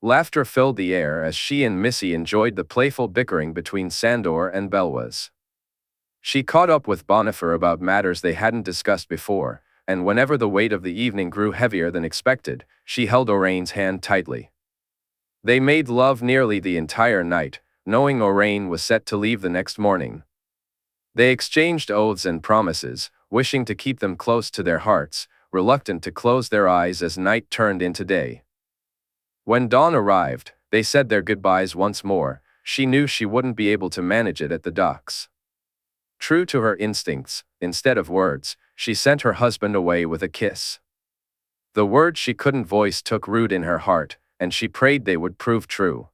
Laughter filled the air as she and Missy enjoyed the playful bickering between Sandor and Belwas. She caught up with Bonifer about matters they hadn't discussed before, and whenever the weight of the evening grew heavier than expected, she held Owain's hand tightly. They made love nearly the entire night, knowing Owain was set to leave the next morning. They exchanged oaths and promises, wishing to keep them close to their hearts, reluctant to close their eyes as night turned into day. When dawn arrived, they said their goodbyes once more. She knew she wouldn't be able to manage it at the docks. True to her instincts, instead of words, she sent her husband away with a kiss. The words she couldn't voice took root in her heart, and she prayed they would prove true.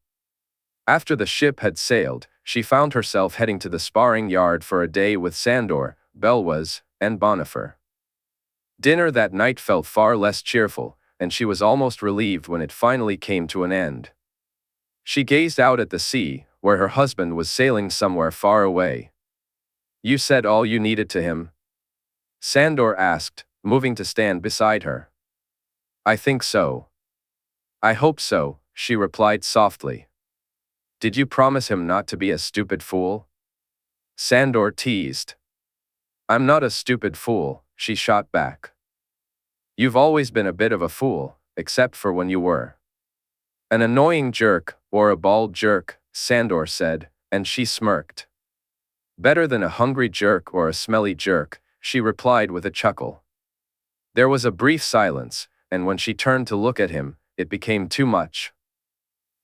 After the ship had sailed, she found herself heading to the sparring yard for a day with Sandor, Belwas, and Bonifer. Dinner that night felt far less cheerful, and she was almost relieved when it finally came to an end. She gazed out at the sea, where her husband was sailing somewhere far away. "You said all you needed to him?" Sandor asked, moving to stand beside her. "I think so." "I hope so," she replied softly. "Did you promise him not to be a stupid fool?" Sandor teased. "I'm not a stupid fool," she shot back. "You've always been a bit of a fool, except for when you were an annoying jerk, or a bald jerk," Sandor said, and she smirked. Better than a hungry jerk or a smelly jerk, she replied with a chuckle. There was a brief silence, and when she turned to look at him, it became too much.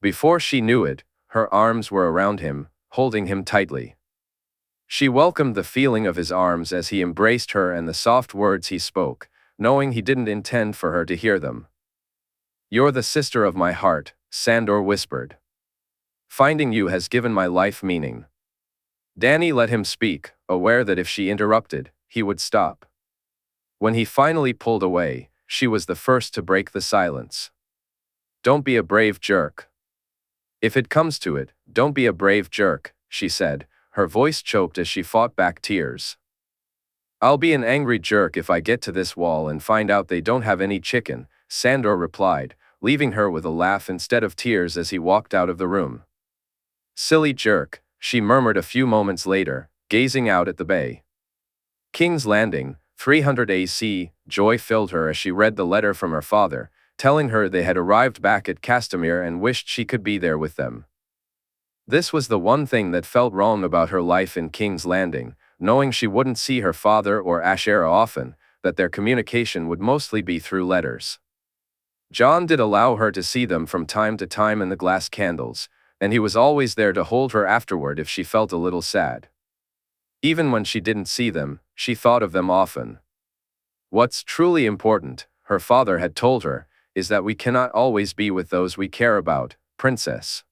Before she knew it, her arms were around him, holding him tightly. She welcomed the feeling of his arms as he embraced her and the soft words he spoke, knowing he didn't intend for her to hear them. You're the sister of my heart, Sandor whispered. Finding you has given my life meaning. Dany let him speak, aware that if she interrupted, he would stop. When he finally pulled away, she was the first to break the silence. Don't be a brave jerk. If it comes to it, don't be a brave jerk, she said, her voice choked as she fought back tears. I'll be an angry jerk if I get to this wall and find out they don't have any chicken, Sandor replied, leaving her with a laugh instead of tears as he walked out of the room. Silly jerk, she murmured a few moments later, gazing out at the bay. King's Landing, 300 AC, joy filled her as she read the letter from her father, telling her they had arrived back at Castamere and wished she could be there with them. This was the one thing that felt wrong about her life in King's Landing, knowing she wouldn't see her father or Jaehaerys often, that their communication would mostly be through letters. Jon did allow her to see them from time to time in the glass candles, and he was always there to hold her afterward if she felt a little sad. Even when she didn't see them, she thought of them often. What's truly important, her father had told her, is that we cannot always be with those we care about, princess.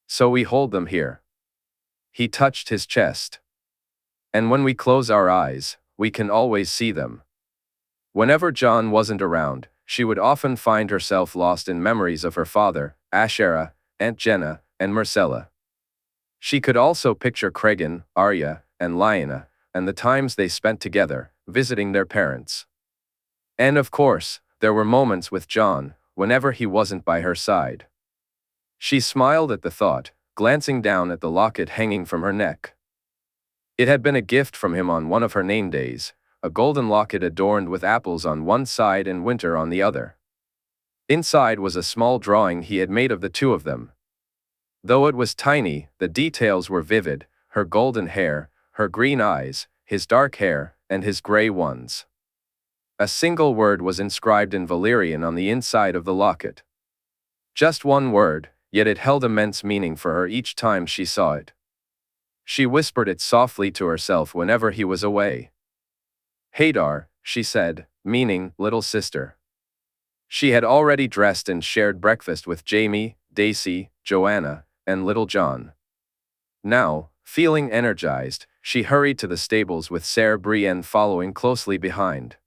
So we hold them here. He touched his chest. And when we close our eyes, we can always see them. Whenever Jon wasn't around, she would often find herself lost in memories of her father, Jaehaerys, Aunt Jenna, and Marcella. She could also picture Cregan, Arya, and Lyanna, and the times they spent together, visiting their parents. And of course, there were moments with Jon, whenever he wasn't by her side. She smiled at the thought, glancing down at the locket hanging from her neck. It had been a gift from him on one of her name days, a golden locket adorned with apples on one side and winter on the other. Inside was a small drawing he had made of the two of them. Though it was tiny, the details were vivid, her golden hair, her green eyes, his dark hair, and his gray ones. A single word was inscribed in Valyrian on the inside of the locket. Just one word, yet it held immense meaning for her each time she saw it. She whispered it softly to herself whenever he was away. Hadar, she said, meaning little sister. She had already dressed and shared breakfast with Jaime, Daisy, Joanna, and Little John. Now, feeling energized, she hurried to the stables with Ser Brienne following closely behind.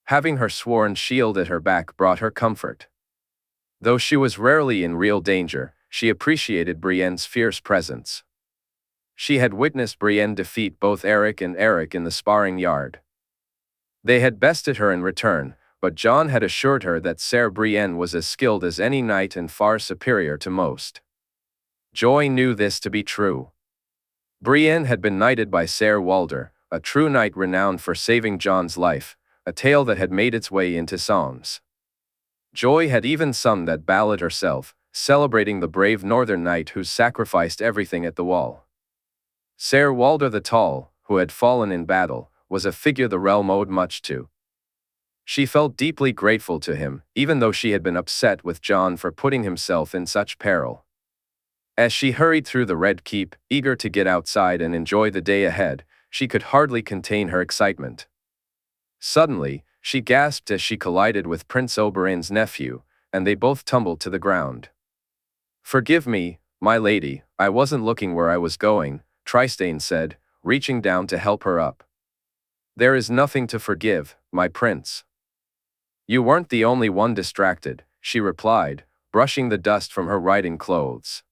Having her sworn shield at her back brought her comfort. Though she was rarely in real danger, she appreciated Brienne's fierce presence. She had witnessed Brienne defeat both Eric and Eric in the sparring yard. They had bested her in return, but Jon had assured her that Ser Brienne was as skilled as any knight and far superior to most. Joy knew this to be true. Brienne had been knighted by Ser Walder, a true knight renowned for saving Jon's life, a tale that had made its way into songs. Joy had even sung that ballad herself, celebrating the brave northern knight who sacrificed everything at the wall. Ser Walder the Tall, who had fallen in battle, was a figure the realm owed much to. She felt deeply grateful to him, even though she had been upset with Jon for putting himself in such peril. As she hurried through the Red Keep, eager to get outside and enjoy the day ahead, she could hardly contain her excitement. Suddenly, she gasped as she collided with Prince Oberyn's nephew, and they both tumbled to the ground. "Forgive me, my lady, I wasn't looking where I was going," Trystane said, reaching down to help her up. "There is nothing to forgive, my prince." "You weren't the only one distracted," she replied, brushing the dust from her riding clothes.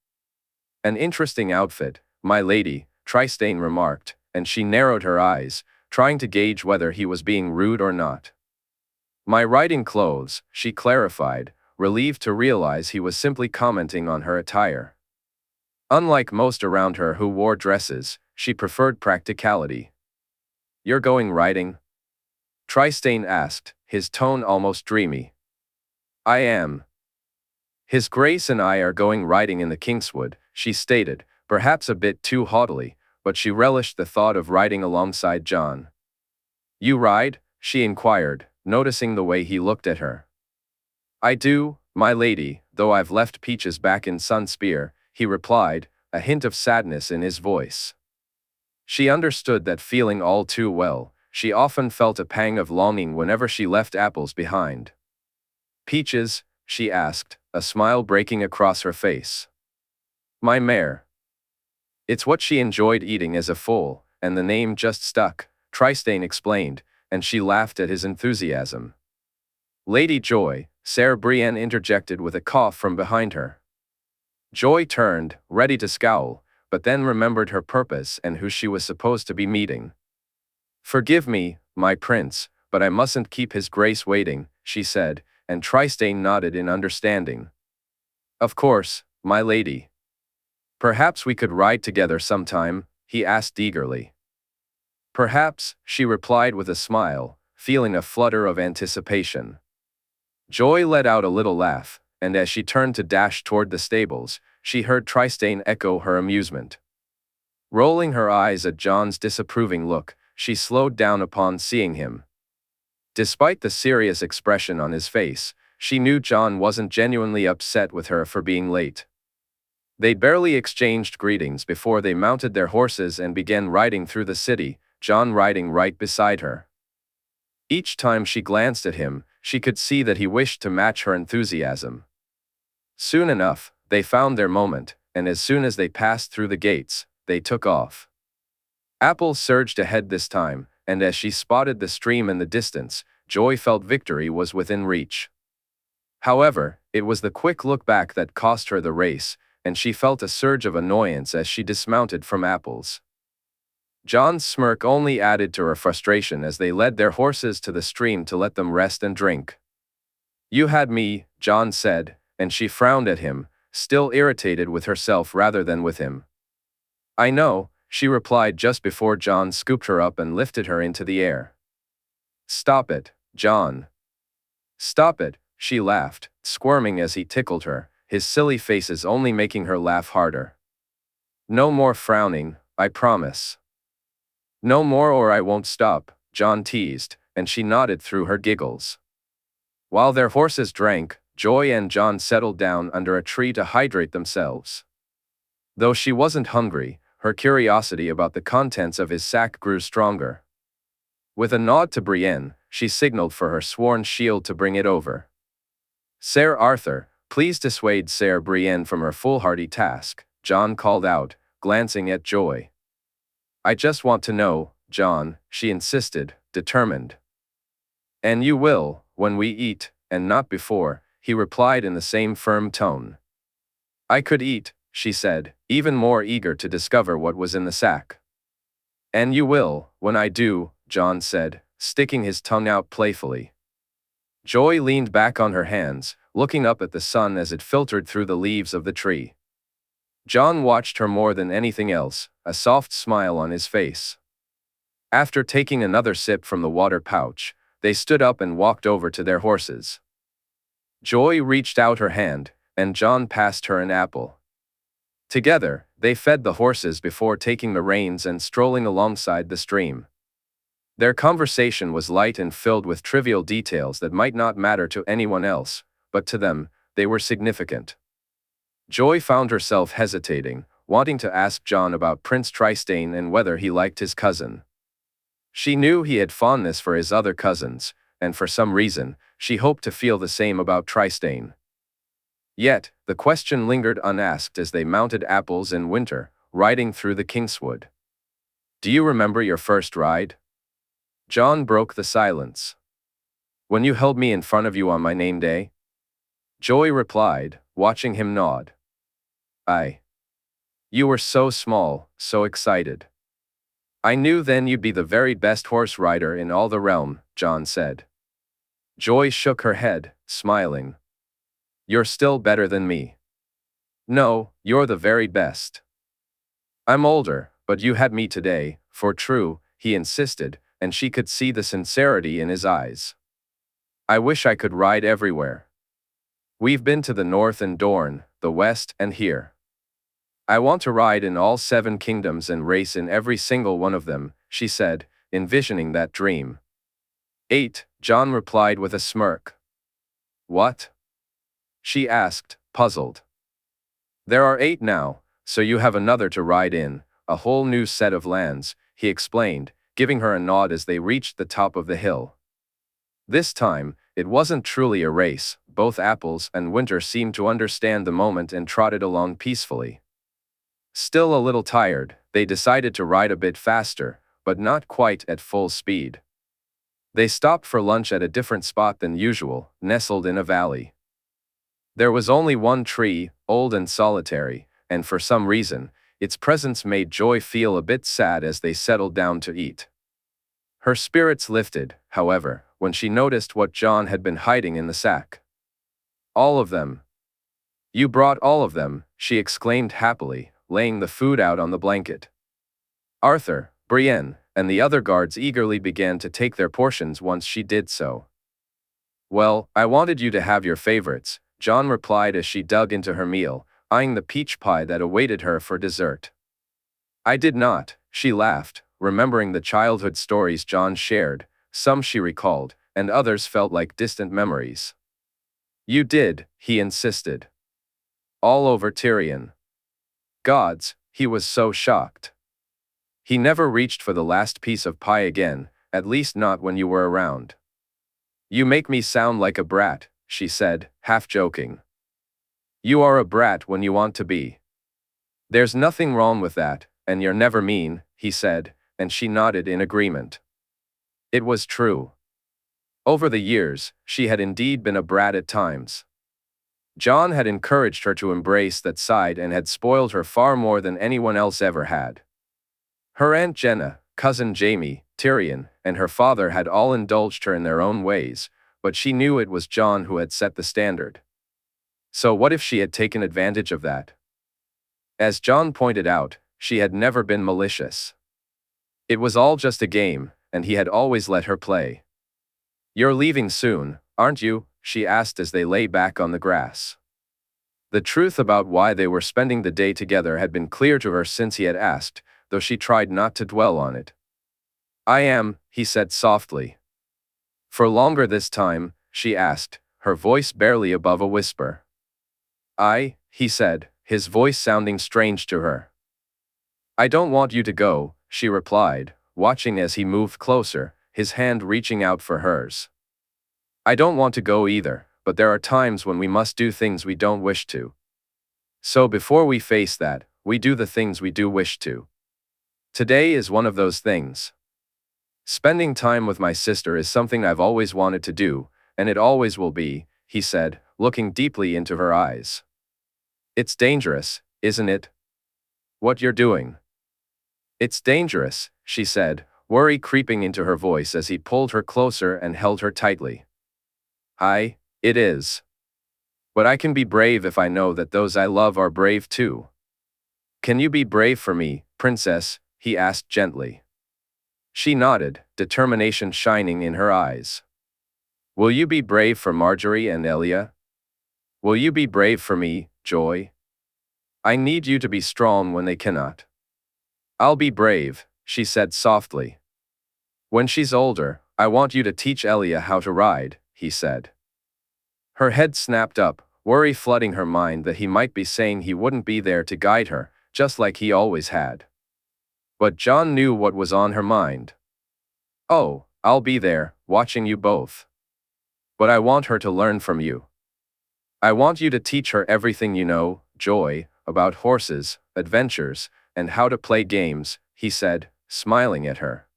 "An interesting outfit, my lady," Trystane remarked, and she narrowed her eyes, trying to gauge whether he was being rude or not. "My riding clothes," she clarified, relieved to realize he was simply commenting on her attire. Unlike most around her who wore dresses, she preferred practicality. "You're going riding?" Trystane asked, his tone almost dreamy. "I am." His Grace and I are going riding in the Kingswood, she stated, perhaps a bit too haughtily, but she relished the thought of riding alongside Jon. You ride? She inquired, noticing the way he looked at her. I do, my lady, though I've left Peaches back in Sunspear, he replied, a hint of sadness in his voice. She understood that feeling all too well. She often felt a pang of longing whenever she left Apples behind. Peaches? She asked, a smile breaking across her face. My mare. It's what she enjoyed eating as a foal, and the name just stuck, Trystane explained, and she laughed at his enthusiasm. Lady Joy, Ser Brienne interjected with a cough from behind her. Joy turned, ready to scowl, but then remembered her purpose and who she was supposed to be meeting. Forgive me, my prince, but I mustn't keep his grace waiting, she said, and Trystane nodded in understanding. Of course, my lady. Perhaps we could ride together sometime, he asked eagerly. Perhaps, she replied with a smile, feeling a flutter of anticipation. Joy let out a little laugh, and as she turned to dash toward the stables, she heard Trystane echo her amusement. Rolling her eyes at Jon's disapproving look, she slowed down upon seeing him. Despite the serious expression on his face, she knew Jon wasn't genuinely upset with her for being late. They barely exchanged greetings before they mounted their horses and began riding through the city, Jon riding right beside her. Each time she glanced at him, she could see that he wished to match her enthusiasm. Soon enough, they found their moment, and as soon as they passed through the gates, they took off. Apple surged ahead this time, and as she spotted the stream in the distance, Joy felt victory was within reach. However, it was the quick look back that cost her the race, and she felt a surge of annoyance as she dismounted from Apples. Jon's smirk only added to her frustration as they led their horses to the stream to let them rest and drink. You had me, Jon said, and she frowned at him, still irritated with herself rather than with him. I know, she replied just before Jon scooped her up and lifted her into the air. Stop it, Jon. Stop it, she laughed, squirming as he tickled her, his silly faces only making her laugh harder. No more frowning, I promise. No more or I won't stop, Jon teased, and she nodded through her giggles. While their horses drank, Joy and Jon settled down under a tree to hydrate themselves. Though she wasn't hungry, her curiosity about the contents of his sack grew stronger. With a nod to Brienne, she signaled for her sworn shield to bring it over. Ser Arthur, please dissuade Ser Brienne from her foolhardy task, Jon called out, glancing at Joy. I just want to know, Jon, she insisted, determined. And you will, when we eat, and not before, he replied in the same firm tone. I could eat, she said, even more eager to discover what was in the sack. And you will, when I do, Jon said, sticking his tongue out playfully. Joy leaned back on her hands, looking up at the sun as it filtered through the leaves of the tree. Jon watched her more than anything else, a soft smile on his face. After taking another sip from the water pouch, they stood up and walked over to their horses. Joy reached out her hand, and Jon passed her an apple. Together, they fed the horses before taking the reins and strolling alongside the stream. Their conversation was light and filled with trivial details that might not matter to anyone else, but to them, they were significant. Joy found herself hesitating, wanting to ask Jon about Prince Trystane and whether he liked his cousin. She knew he had fondness for his other cousins, and for some reason, she hoped to feel the same about Trystane. Yet, the question lingered unasked as they mounted Apples in winter, riding through the Kingswood. Do you remember your first ride? Jon broke the silence. When you held me in front of you on my name day? Joy replied, watching him nod. You were so small, so excited. I knew then you'd be the very best horse rider in all the realm, Jon said. Joy shook her head, smiling. You're still better than me. No, you're the very best. I'm older, but you had me today, for true, he insisted, and she could see the sincerity in his eyes. I wish I could ride everywhere. We've been to the north and Dorne, the west and here. I want to ride in all 7 kingdoms and race in every single one of them, she said, envisioning that dream. 8, Jon replied with a smirk. What? She asked, puzzled. There are 8 now, so you have another to ride in, a whole new set of lands, he explained, giving her a nod as they reached the top of the hill. This time, it wasn't truly a race. Both Apples and Winter seemed to understand the moment and trotted along peacefully. Still a little tired, they decided to ride a bit faster, but not quite at full speed. They stopped for lunch at a different spot than usual, nestled in a valley. There was only one tree, old and solitary, and for some reason, its presence made Joy feel a bit sad as they settled down to eat. Her spirits lifted, however, when she noticed what Jon had been hiding in the sack. All of them. You brought all of them, she exclaimed happily, laying the food out on the blanket. Arthur, Brienne, and the other guards eagerly began to take their portions once she did so. Well, I wanted you to have your favorites, Jon replied as she dug into her meal, eyeing the peach pie that awaited her for dessert. I did not, she laughed, remembering the childhood stories Jon shared. Some she recalled, and others felt like distant memories. You did, he insisted. All over Tyrion. Gods, he was so shocked. He never reached for the last piece of pie again, at least not when you were around. You make me sound like a brat, she said, half joking. You are a brat when you want to be. There's nothing wrong with that, and you're never mean, he said, and she nodded in agreement. It was true. Over the years, she had indeed been a brat at times. Jon had encouraged her to embrace that side and had spoiled her far more than anyone else ever had. Her Aunt Jenna, cousin Jaime, Tyrion, and her father had all indulged her in their own ways, but she knew it was Jon who had set the standard. So what if she had taken advantage of that? As Jon pointed out, she had never been malicious. It was all just a game, and he had always let her play. You're leaving soon, aren't you? She asked as they lay back on the grass. The truth about why they were spending the day together had been clear to her since he had asked, though she tried not to dwell on it. I am, he said softly. For longer this time, she asked, her voice barely above a whisper. He said, his voice sounding strange to her. I don't want you to go, she replied, watching as he moved closer, his hand reaching out for hers. I don't want to go either, but there are times when we must do things we don't wish to. So before we face that, we do the things we do wish to. Today is one of those things. Spending time with my sister is something I've always wanted to do, and it always will be, he said, looking deeply into her eyes. It's dangerous, isn't it? What you're doing. It's dangerous, she said, worry creeping into her voice as he pulled her closer and held her tightly. It is. But I can be brave if I know that those I love are brave too. Can you be brave for me, princess? He asked gently. She nodded, determination shining in her eyes. Will you be brave for Marjorie and Elia? Will you be brave for me, Joy? I need you to be strong when they cannot. I'll be brave, she said softly. When she's older, I want you to teach Elia how to ride, he said. Her head snapped up, worry flooding her mind that he might be saying he wouldn't be there to guide her, just like he always had. But Jon knew what was on her mind. Oh, I'll be there, watching you both. But I want her to learn from you. I want you to teach her everything you know, Joy, about horses, adventures, and how to play games, he said, smiling at her.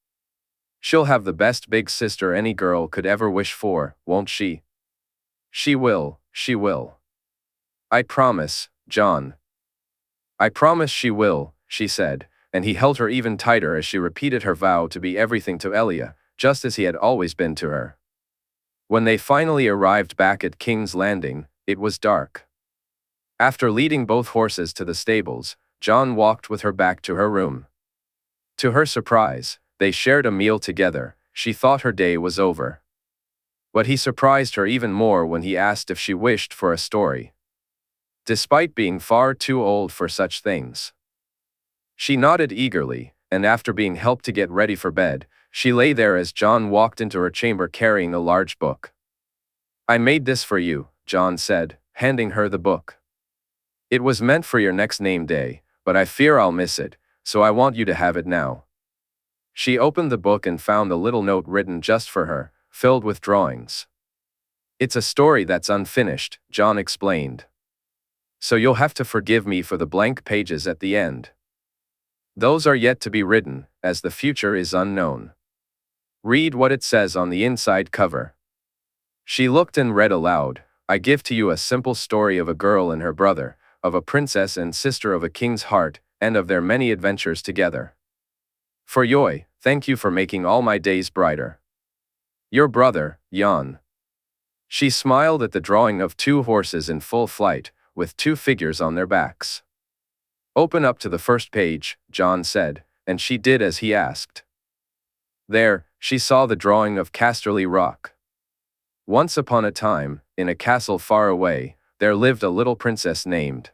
She'll have the best big sister any girl could ever wish for, won't she? She will, she will. I promise, Jon. I promise she will, she said, and he held her even tighter as she repeated her vow to be everything to Elia, just as he had always been to her. When they finally arrived back at King's Landing, it was dark. After leading both horses to the stables, Jon walked with her back to her room. To her surprise, they shared a meal together. She thought her day was over. But he surprised her even more when he asked if she wished for a story. Despite being far too old for such things. She nodded eagerly, and after being helped to get ready for bed, she lay there as Jon walked into her chamber carrying a large book. "I made this for you," Jon said, handing her the book. "It was meant for your next name day, but I fear I'll miss it, so I want you to have it now." She opened the book and found a little note written just for her, filled with drawings. "It's a story that's unfinished," Jon explained. "So you'll have to forgive me for the blank pages at the end. Those are yet to be written, as the future is unknown. Read what it says on the inside cover." She looked and read aloud, "I give to you a simple story of a girl and her brother, of a princess and sister of a king's heart, and of their many adventures together. For Yoy, thank you for making all my days brighter. Your brother, Jan." She smiled at the drawing of two horses in full flight, with two figures on their backs. "Open up to the first page," Jon said, and she did as he asked. There, she saw the drawing of Casterly Rock. Once upon a time, in a castle far away, there lived a little princess named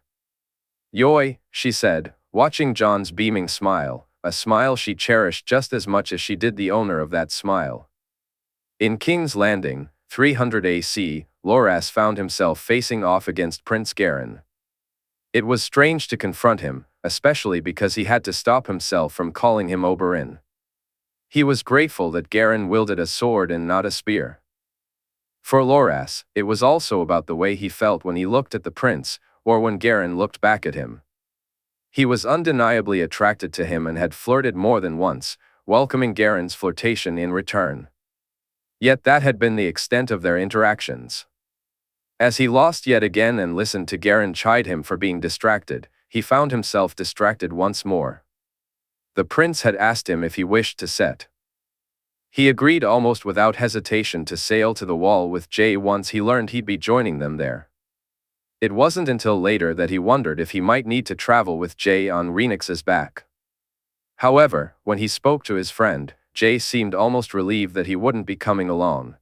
Yoy, she said, watching Jon's beaming smile, a smile she cherished just as much as she did the owner of that smile. In King's Landing, 300 AC, Loras found himself facing off against Prince Garen. It was strange to confront him, especially because he had to stop himself from calling him Oberyn. He was grateful that Garen wielded a sword and not a spear. For Loras, it was also about the way he felt when he looked at the prince, or when Garen looked back at him. He was undeniably attracted to him and had flirted more than once, welcoming Garen's flirtation in return. Yet that had been the extent of their interactions. As he lost yet again and listened to Garen chide him for being distracted, he found himself distracted once more. The prince had asked him if he wished to set. He agreed almost without hesitation to sail to the Wall with Jae once he learned he'd be joining them there. It wasn't until later that he wondered if he might need to travel with Jae on Rhaenys's back. However, when he spoke to his friend, Jae seemed almost relieved that he wouldn't be coming along.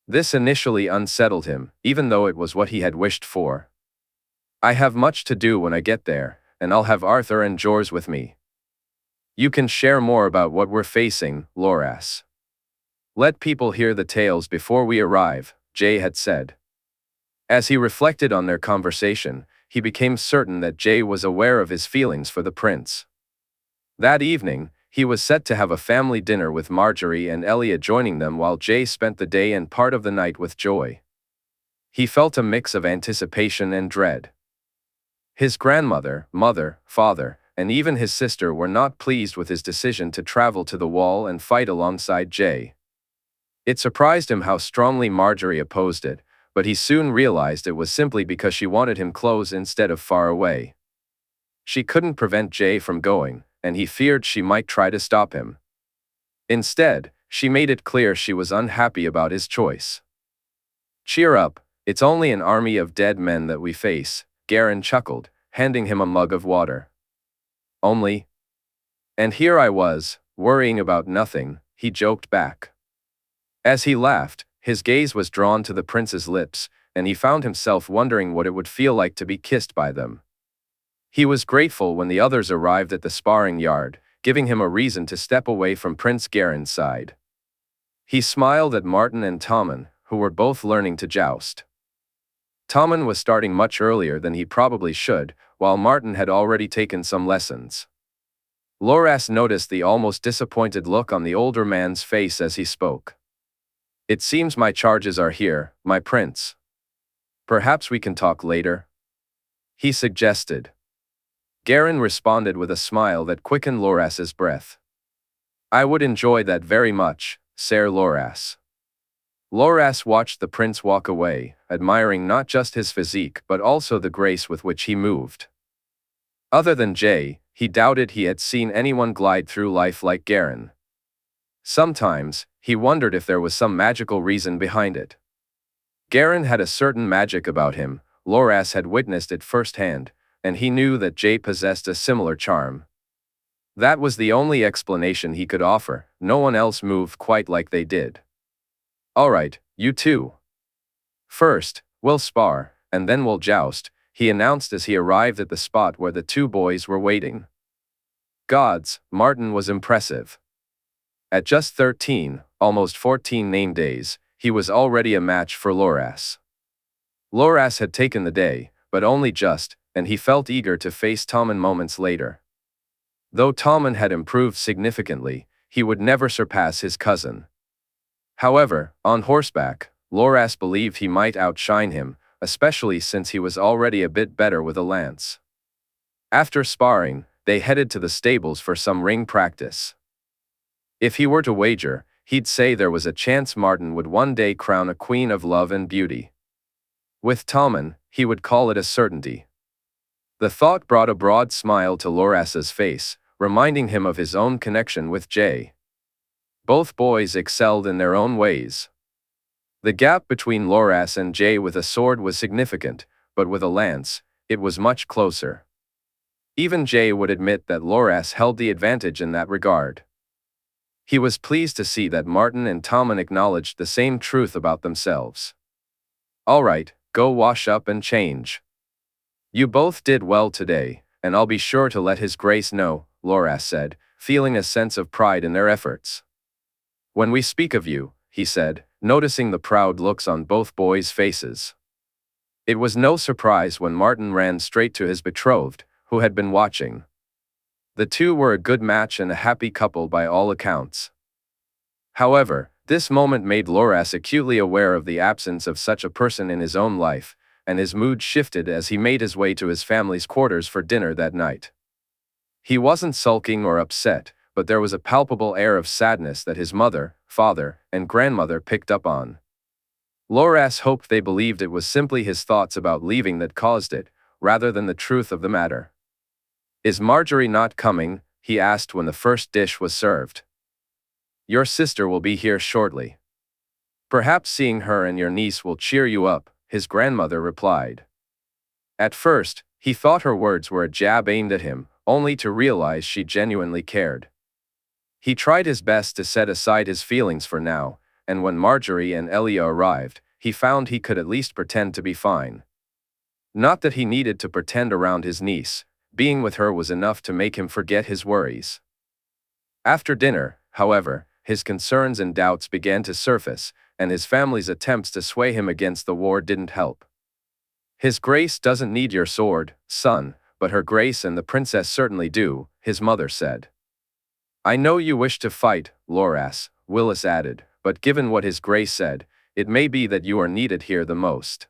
This initially unsettled him, even though it was what he had wished for. "I have much to do when I get there, and I'll have Arthur and Jors with me. You can share more about what we're facing, Loras. Let people hear the tales before we arrive," Jae had said. As he reflected on their conversation, he became certain that Jae was aware of his feelings for the prince. That evening, he was set to have a family dinner with Marjorie and Elia joining them while Jae spent the day and part of the night with Joy. He felt a mix of anticipation and dread. His grandmother, mother, father, and even his sister were not pleased with his decision to travel to the Wall and fight alongside Jae. It surprised him how strongly Marjorie opposed it, but he soon realized it was simply because she wanted him close instead of far away. She couldn't prevent Jae from going, and he feared she might try to stop him. Instead, she made it clear she was unhappy about his choice. "Cheer up, it's only an army of dead men that we face," Garen chuckled, handing him a mug of water. "Only?" "And here I was, worrying about nothing," he joked back. As he laughed, his gaze was drawn to the prince's lips, and he found himself wondering what it would feel like to be kissed by them. He was grateful when the others arrived at the sparring yard, giving him a reason to step away from Prince Garen's side. He smiled at Martin and Tommen, who were both learning to joust. Tommen was starting much earlier than he probably should, while Martin had already taken some lessons. Loras noticed the almost disappointed look on the older man's face as he spoke. "It seems my charges are here, my prince. Perhaps we can talk later?" he suggested. Garen responded with a smile that quickened Loras's breath. "I would enjoy that very much, Sir Loras." Loras watched the prince walk away, admiring not just his physique but also the grace with which he moved. Other than Jae, he doubted he had seen anyone glide through life like Garen. Sometimes, he wondered if there was some magical reason behind it. Garen had a certain magic about him, Loras had witnessed it firsthand, and he knew that Jae possessed a similar charm. That was the only explanation he could offer. No one else moved quite like they did. "All right, You two. First, we'll spar, and then we'll joust, he announced as he arrived at the spot where the two boys were waiting. Gods, Martin was impressive. At just 13, almost 14 name days, he was already a match for Loras. Loras had taken the day, but only just, and he felt eager to face Tommen moments later. Though Tommen had improved significantly, he would never surpass his cousin. However, on horseback, Loras believed he might outshine him, especially since he was already a bit better with a lance. After sparring, they headed to the stables for some ring practice. If he were to wager, he'd say there was a chance Martin would one day crown a queen of love and beauty. With Tommen, he would call it a certainty. The thought brought a broad smile to Loras's face, reminding him of his own connection with Jae. Both boys excelled in their own ways. The gap between Loras and Jae with a sword was significant, but with a lance, it was much closer. Even Jae would admit that Loras held the advantage in that regard. He was pleased to see that Martin and Tommen acknowledged the same truth about themselves. All right, go wash up and change. You both did well today, and I'll be sure to let His Grace know, Loras said, feeling a sense of pride in their efforts. When we speak of you, he said, noticing the proud looks on both boys' faces. It was no surprise when Martin ran straight to his betrothed, who had been watching. The two were a good match and a happy couple by all accounts. However, this moment made Loras acutely aware of the absence of such a person in his own life, and his mood shifted as he made his way to his family's quarters for dinner that night. He wasn't sulking or upset, but there was a palpable air of sadness that his mother, father, and grandmother picked up on. Loras hoped they believed it was simply his thoughts about leaving that caused it, rather than the truth of the matter. Is Marjorie not coming? He asked when the first dish was served. Your sister will be here shortly. Perhaps seeing her and your niece will cheer you up, his grandmother replied. At first, he thought her words were a jab aimed at him, only to realize she genuinely cared. He tried his best to set aside his feelings for now, and when Marjorie and Elia arrived, he found he could at least pretend to be fine. Not that he needed to pretend around his niece, being with her was enough to make him forget his worries. After dinner, however, his concerns and doubts began to surface, and his family's attempts to sway him against the war didn't help. His Grace doesn't need your sword, son, but Her Grace and the princess certainly do, his mother said. I know you wish to fight, Loras, Willis added, but given what His Grace said, it may be that you are needed here the most.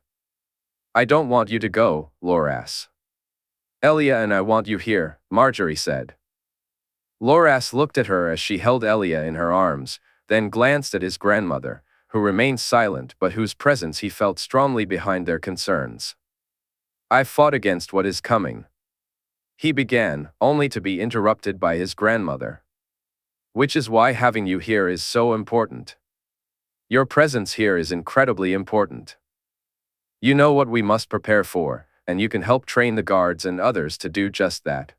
I don't want you to go, Loras. Elia and I want you here, Marjorie said. Loras looked at her as she held Elia in her arms, then glanced at his grandmother, who remained silent but whose presence he felt strongly behind their concerns. I've fought against what is coming. He began, only to be interrupted by his grandmother. Which is why having you here is so important. Your presence here is incredibly important. You know what we must prepare for, and you can help train the guards and others to do just that.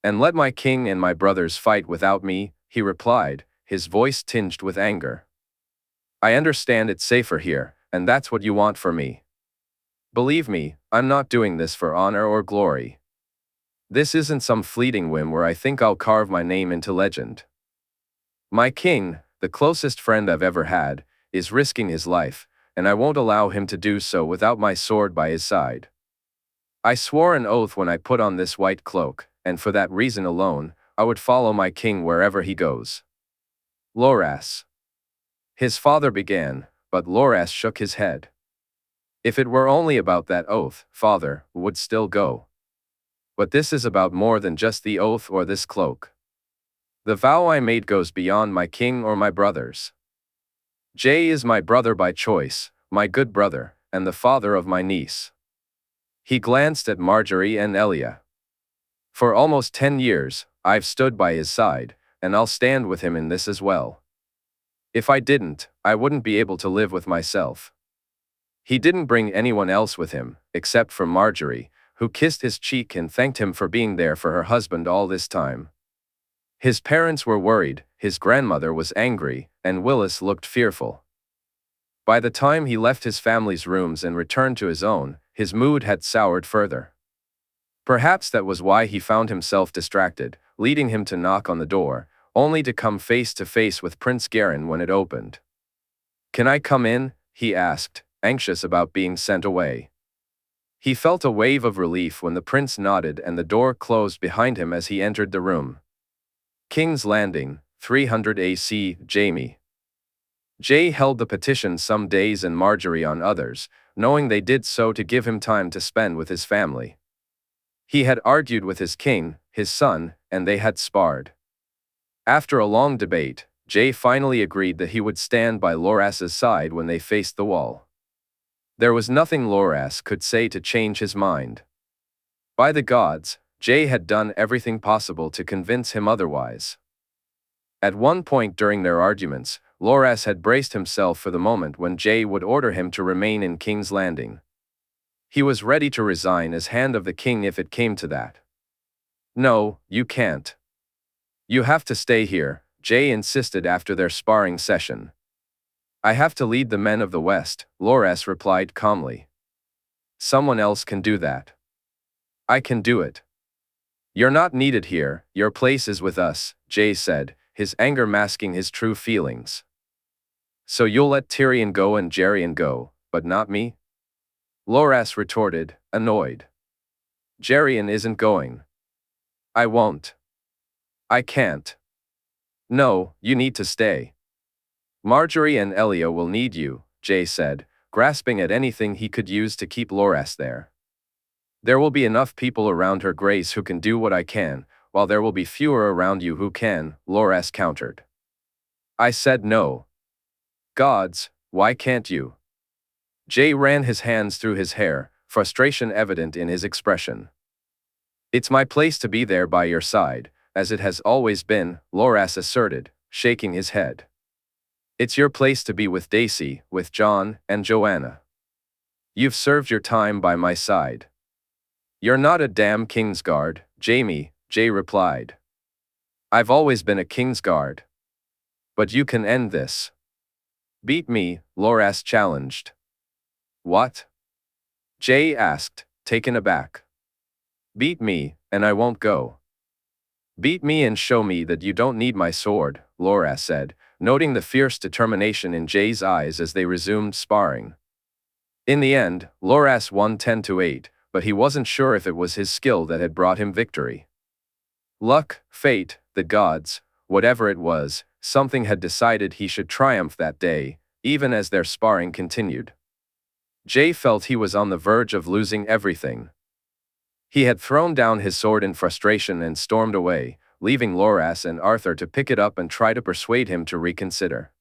And let my king and my brothers fight without me, he replied, his voice tinged with anger. I understand it's safer here, and that's what you want for me. Believe me, I'm not doing this for honor or glory. This isn't some fleeting whim where I think I'll carve my name into legend. My king, the closest friend I've ever had, is risking his life, and I won't allow him to do so without my sword by his side. I swore an oath when I put on this white cloak, and for that reason alone, I would follow my king wherever he goes. Loras. His father began, but Loras shook his head. If it were only about that oath, father would still go. But this is about more than just the oath or this cloak. The vow I made goes beyond my king or my brothers. Jae is my brother by choice, my good brother, and the father of my niece. He glanced at Marjorie and Elia. For almost 10 years, I've stood by his side, and I'll stand with him in this as well. If I didn't, I wouldn't be able to live with myself. He didn't bring anyone else with him, except for Marjorie, who kissed his cheek and thanked him for being there for her husband all this time. His parents were worried, his grandmother was angry, and Willis looked fearful. By the time he left his family's rooms and returned to his own, his mood had soured further. Perhaps that was why he found himself distracted, leading him to knock on the door, only to come face to face with Prince Garin when it opened. "Can I come in?" he asked, anxious about being sent away. He felt a wave of relief when the prince nodded and the door closed behind him as he entered the room. King's Landing, 300 AC, Jaime. Jay held the petition some days and Marjorie on others, knowing they did so to give him time to spend with his family. He had argued with his king, his son, and they had sparred. After a long debate, Jay finally agreed that he would stand by Loras's side when they faced the wall. There was nothing Loras could say to change his mind. By the gods, Jay had done everything possible to convince him otherwise. At one point during their arguments, Loras had braced himself for the moment when Jay would order him to remain in King's Landing. He was ready to resign as Hand of the King if it came to that. "No, you can't. You have to stay here," Jay insisted after their sparring session. "I have to lead the men of the West," Loras replied calmly. "Someone else can do that." "I can do it." "You're not needed here, your place is with us," Jay said, his anger masking his true feelings. "So you'll let Tyrion go and Jaehaerys go, but not me?" Loras retorted, annoyed. "Jaehaerys isn't going." "I won't." "I can't." "No, you need to stay." "Marjorie and Elia will need you," Jay said, grasping at anything he could use to keep Loras there. "There will be enough people around Her Grace who can do what I can, while there will be fewer around you who can," Loras countered. "I said no." "Gods, why can't you?" Jay ran his hands through his hair, frustration evident in his expression. "It's my place to be there by your side, as it has always been," Loras asserted, shaking his head. "It's your place to be with Daisy, with Jon, and Joanna. You've served your time by my side." "You're not a damn Kingsguard, Jaime," Jay replied. "I've always been a Kingsguard. But you can end this." "Beat me," Loras challenged. "What?" Jay asked, taken aback. "Beat me, and I won't go." "Beat me and show me that you don't need my sword," Loras said, noting the fierce determination in Jay's eyes as they resumed sparring. In the end, Loras won 10-8, but he wasn't sure if it was his skill that had brought him victory. Luck, fate, the gods, whatever it was, something had decided he should triumph that day, even as their sparring continued. Jay felt he was on the verge of losing everything. He had thrown down his sword in frustration and stormed away, leaving Loras and Arthur to pick it up and try to persuade him to reconsider.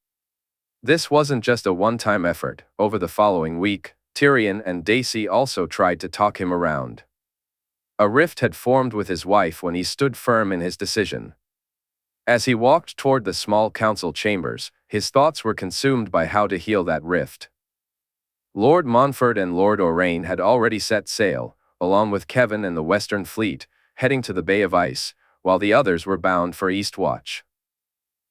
This wasn't just a one-time effort. Over the following week, Tyrion and Daisy also tried to talk him around. A rift had formed with his wife when he stood firm in his decision. As he walked toward the small council chambers, his thoughts were consumed by how to heal that rift. Lord Montfort and Lord Oraine had already set sail, along with Kevin and the Western Fleet, heading to the Bay of Ice, while the others were bound for Eastwatch.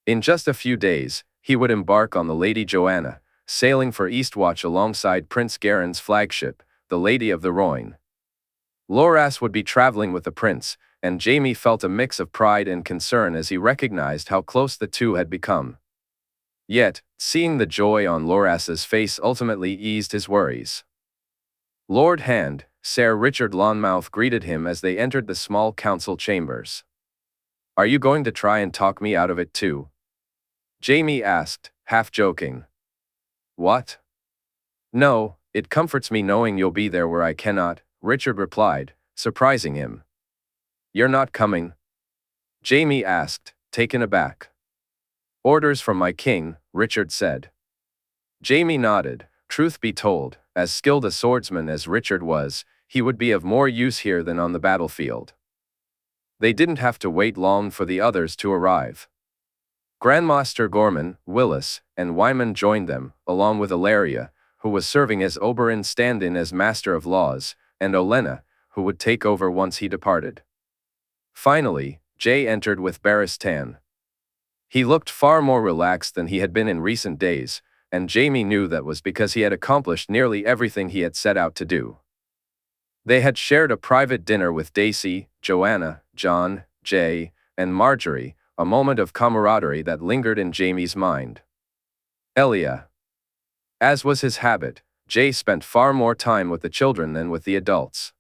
In just a few days, he would embark on the Lady Joanna, sailing for Eastwatch alongside Prince Garin's flagship, the Lady of the Rhoyne. Loras would be traveling with the prince, and Jaime felt a mix of pride and concern as he recognized how close the two had become. Yet, seeing the joy on Loras's face ultimately eased his worries. Lord Hand, Sir Richard Lonmouth greeted him as they entered the small council chambers. "Are you going to try and talk me out of it too?" Jaime asked, half joking. "What?" "No, it comforts me knowing you'll be there where I cannot," Richard replied, surprising him. "You're not coming?" Jaime asked, taken aback. "Orders from my king," Richard said. Jaime nodded. Truth be told, as skilled a swordsman as Richard was, he would be of more use here than on the battlefield. They didn't have to wait long for the others to arrive. Grandmaster Gorman, Willis, and Wyman joined them, along with Ilaria, who was serving as Oberyn's stand-in as Master of Laws, and Olenna, who would take over once he departed. Finally, Jay entered with Barristan. He looked far more relaxed than he had been in recent days, and Jaime knew that was because he had accomplished nearly everything he had set out to do. They had shared a private dinner with Daisy, Joanna, Jon, Jay, and Marjorie, a moment of camaraderie that lingered in Jaime's mind. Elia. As was his habit, Jay spent far more time with the children than with the adults.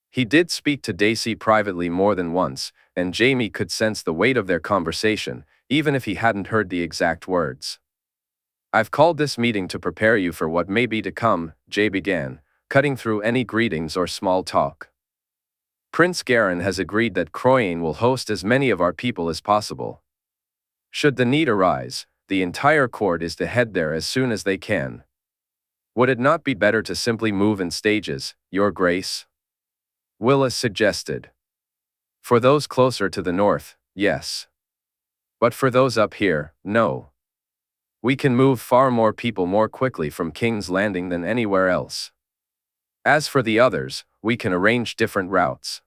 He did speak to Daisy privately more than once, and Jaime could sense the weight of their conversation, even if he hadn't heard the exact words. "I've called this meeting to prepare you for what may be to come," Jay began, cutting through any greetings or small talk. "Prince Garin has agreed that Croyane will host as many of our people as possible. Should the need arise, the entire court is to head there as soon as they can. Would it not be better to simply move in stages, Your Grace?" Willis suggested. "For those closer to the north, yes. But for those up here, no. We can move far more people more quickly from King's Landing than anywhere else. As for the others, we can arrange different routes.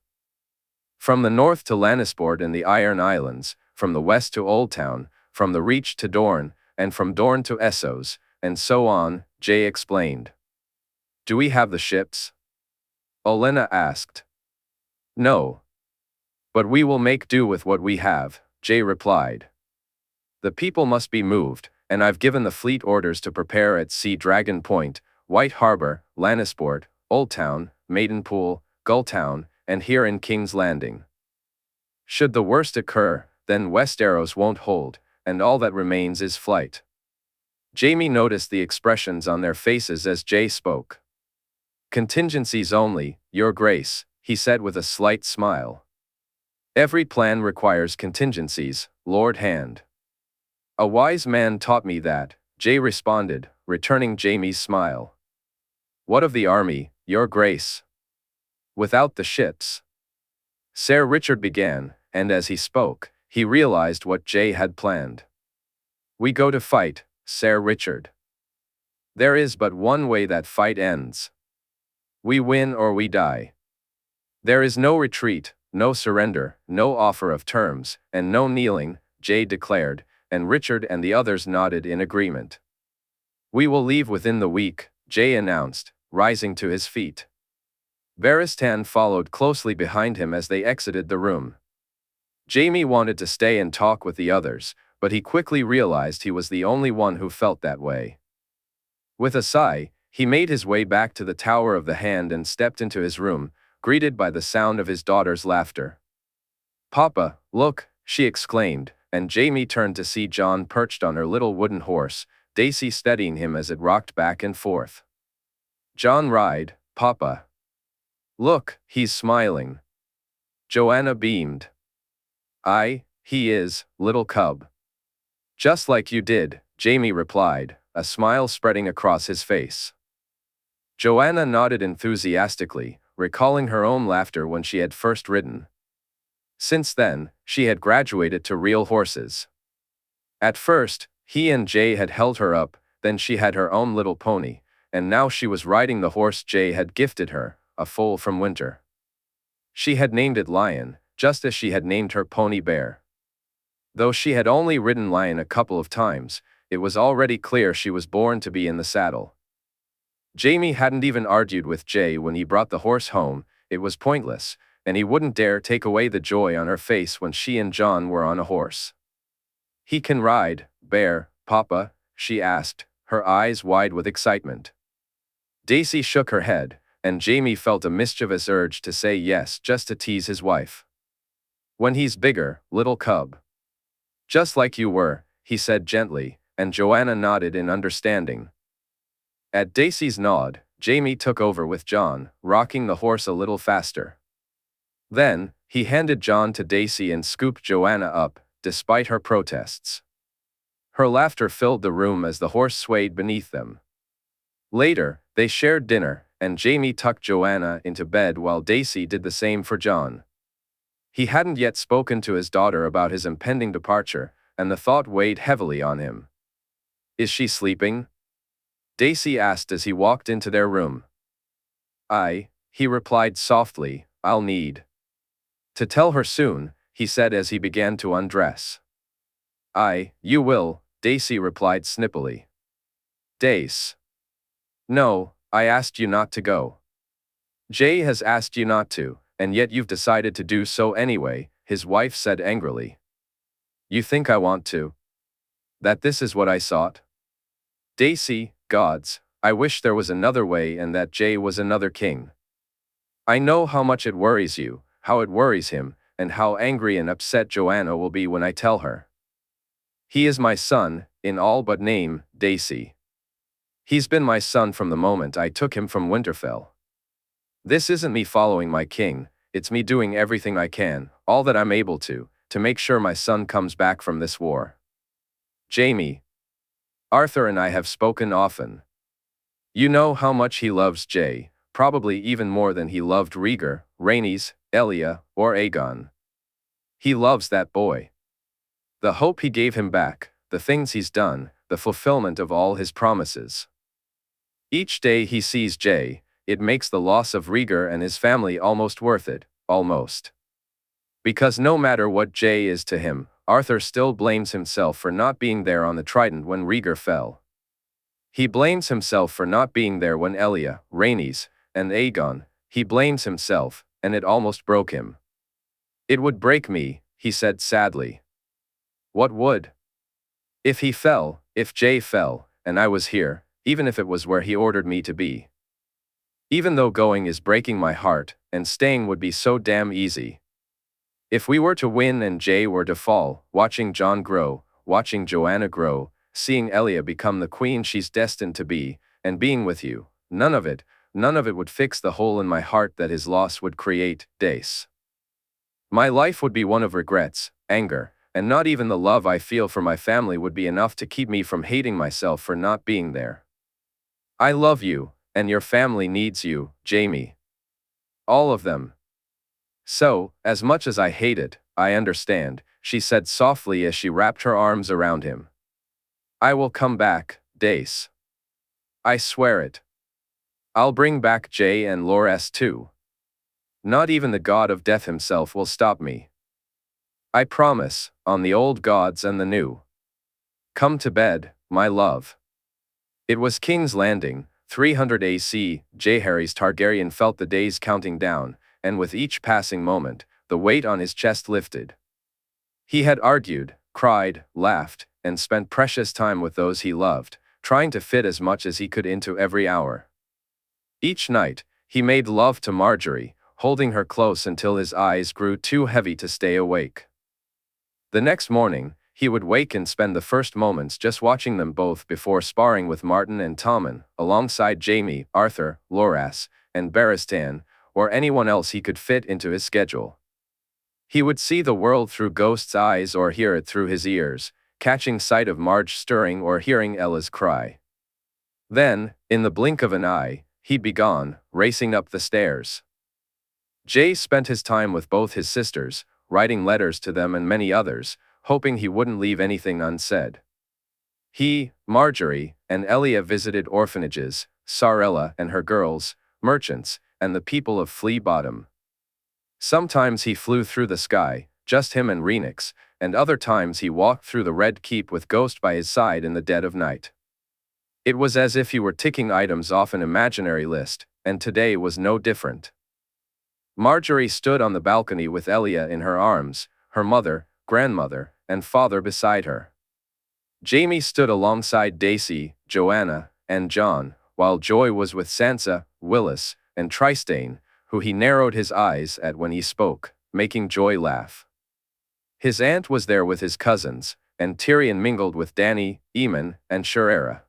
From the north to Lannisport and the Iron Islands, from the west to Old Town, from the Reach to Dorne, and from Dorne to Essos, and so on," Jay explained. "Do we have the ships?" Olenna asked. "No. But we will make do with what we have," Jay replied. "The people must be moved, and I've given the fleet orders to prepare at Sea Dragon Point, White Harbor, Lannisport, Old Town, Maidenpool, Gulltown, and here in King's Landing. Should the worst occur, then Westeros won't hold, and all that remains is flight." Jaime noticed the expressions on their faces as Jay spoke. "Contingencies only, Your Grace," he said with a slight smile. "Every plan requires contingencies, Lord Hand." "A wise man taught me that," Jay responded, returning Jaime's smile. "What of the army, Your Grace?" "Without the ships?" Ser Richard began, and as he spoke, he realized what Jay had planned. "We go to fight, Ser Richard. There is but one way that fight ends. We win or we die. There is no retreat, no surrender, no offer of terms, and no kneeling," Jay declared, and Richard and the others nodded in agreement. "We will leave within the week," Jay announced, rising to his feet. Barristan followed closely behind him as they exited the room. Jaime wanted to stay and talk with the others, but he quickly realized he was the only one who felt that way. With a sigh, he made his way back to the Tower of the Hand and stepped into his room, greeted by the sound of his daughter's laughter. "Papa, look," she exclaimed, and Jaime turned to see Jon perched on her little wooden horse, Daisy steadying him as it rocked back and forth. "Jon ride, Papa. Look, he's smiling." Joanna beamed. "Aye, he is, little cub." "Just like you did," Jaime replied, a smile spreading across his face. Joanna nodded enthusiastically, recalling her own laughter when she had first ridden. Since then, she had graduated to real horses. At first, he and Jay had held her up, then she had her own little pony, and now she was riding the horse Jay had gifted her, a foal from Winter. She had named it Lion, just as she had named her pony Bear. Though she had only ridden Lion a couple of times, it was already clear she was born to be in the saddle. Jaime hadn't even argued with Jay when he brought the horse home. It was pointless, and he wouldn't dare take away the joy on her face when she and Jon were on a horse. "He can ride, Bear, Papa?" she asked, her eyes wide with excitement. Daisy shook her head, and Jaime felt a mischievous urge to say yes just to tease his wife. "When he's bigger, little cub." "Just like you were," he said gently, and Joanna nodded in understanding. At Daisy's nod, Jaime took over with Jon, rocking the horse a little faster. Then, he handed Jon to Daisy and scooped Joanna up, despite her protests. Her laughter filled the room as the horse swayed beneath them. Later, they shared dinner, and Jaime tucked Joanna into bed while Daisy did the same for Jon. He hadn't yet spoken to his daughter about his impending departure, and the thought weighed heavily on him. "Is she sleeping?" Daisy asked as he walked into their room. "Aye," he replied softly, "I'll need to tell her soon," he said as he began to undress. "Aye, you will," Daisy replied snippily. Dace. No, I asked you not to go. Jay has asked you not to, and yet you've decided to do so anyway, his wife said angrily. You think I want to? That this is what I sought? Daisy, gods, I wish there was another way and that Jay was another king. I know how much it worries you, how it worries him, and how angry and upset Joanna will be when I tell her. He is my son, in all but name, Daisy. He's been my son from the moment I took him from Winterfell. This isn't me following my king, it's me doing everything I can, all that I'm able to make sure my son comes back from this war. Jaime. Arthur and I have spoken often. You know how much he loves Jay, probably even more than he loved Rhaegar, Rhaenys, Elia, or Aegon. He loves that boy. The hope he gave him back, the things he's done, the fulfillment of all his promises. Each day he sees Jay, it makes the loss of Rhaegar and his family almost worth it, almost. Because no matter what Jay is to him, Arthur still blames himself for not being there on the Trident when Rhaegar fell. He blames himself for not being there when Elia, Rhaenys, and Aegon, he blames himself, and it almost broke him. It would break me, he said sadly. What would? If he fell, if Jay fell, and I was here, even if it was where he ordered me to be. Even though going is breaking my heart, and staying would be so damn easy. If we were to win and Jay were to fall, watching Jon grow, watching Joanna grow, seeing Elia become the queen she's destined to be, and being with you, none of it would fix the hole in my heart that his loss would create, Dace. My life would be one of regrets, anger, and not even the love I feel for my family would be enough to keep me from hating myself for not being there. I love you, and your family needs you, Jaime. All of them. So, as much as I hate it, I understand, she said softly as she wrapped her arms around him. I will come back, Dace. I swear it. I'll bring back Jay and Loras too. Not even the god of death himself will stop me. I promise, on the old gods and the new. Come to bed, my love. It was King's Landing, 300 AC, Jaehaerys Targaryen felt the days counting down, and with each passing moment, the weight on his chest lifted. He had argued, cried, laughed, and spent precious time with those he loved, trying to fit as much as he could into every hour. Each night, he made love to Margaery, holding her close until his eyes grew too heavy to stay awake. The next morning, he would wake and spend the first moments just watching them both before sparring with Martin and Tommen, alongside Jaime, Arthur, Loras, and Barristan, or anyone else he could fit into his schedule. He would see the world through Ghost's eyes or hear it through his ears, catching sight of Marge stirring or hearing Ella's cry. Then, in the blink of an eye, he'd be gone, racing up the stairs. Jay spent his time with both his sisters, writing letters to them and many others, hoping he wouldn't leave anything unsaid. He, Margaery, and Elia visited orphanages, Sarella and her girls, merchants, and the people of Flea Bottom. Sometimes he flew through the sky, just him and Rhaenys, and other times he walked through the Red Keep with Ghost by his side in the dead of night. It was as if he were ticking items off an imaginary list, and today was no different. Margaery stood on the balcony with Elia in her arms, her mother, grandmother, and father beside her. Jaime stood alongside Daisy, Joanna, and Jon, while Joy was with Sansa, Willis, and Trystane, who he narrowed his eyes at when he spoke, making Joy laugh. His aunt was there with his cousins, and Tyrion mingled with Dany, Aemon, and Shaerra.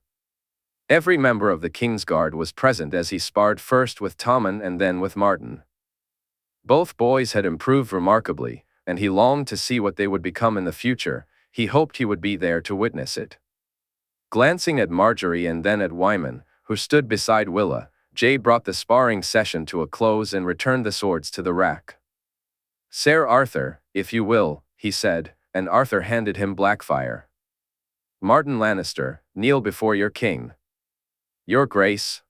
Every member of the Kingsguard was present as he sparred first with Tommen and then with Martin. Both boys had improved remarkably, and he longed to see what they would become in the future. He hoped he would be there to witness it. Glancing at Margaery and then at Wyman, who stood beside Willa, Jay brought the sparring session to a close and returned the swords to the rack. Sir Arthur, if you will, he said, and Arthur handed him Blackfire. Martin Lannister, kneel before your king. Your Grace.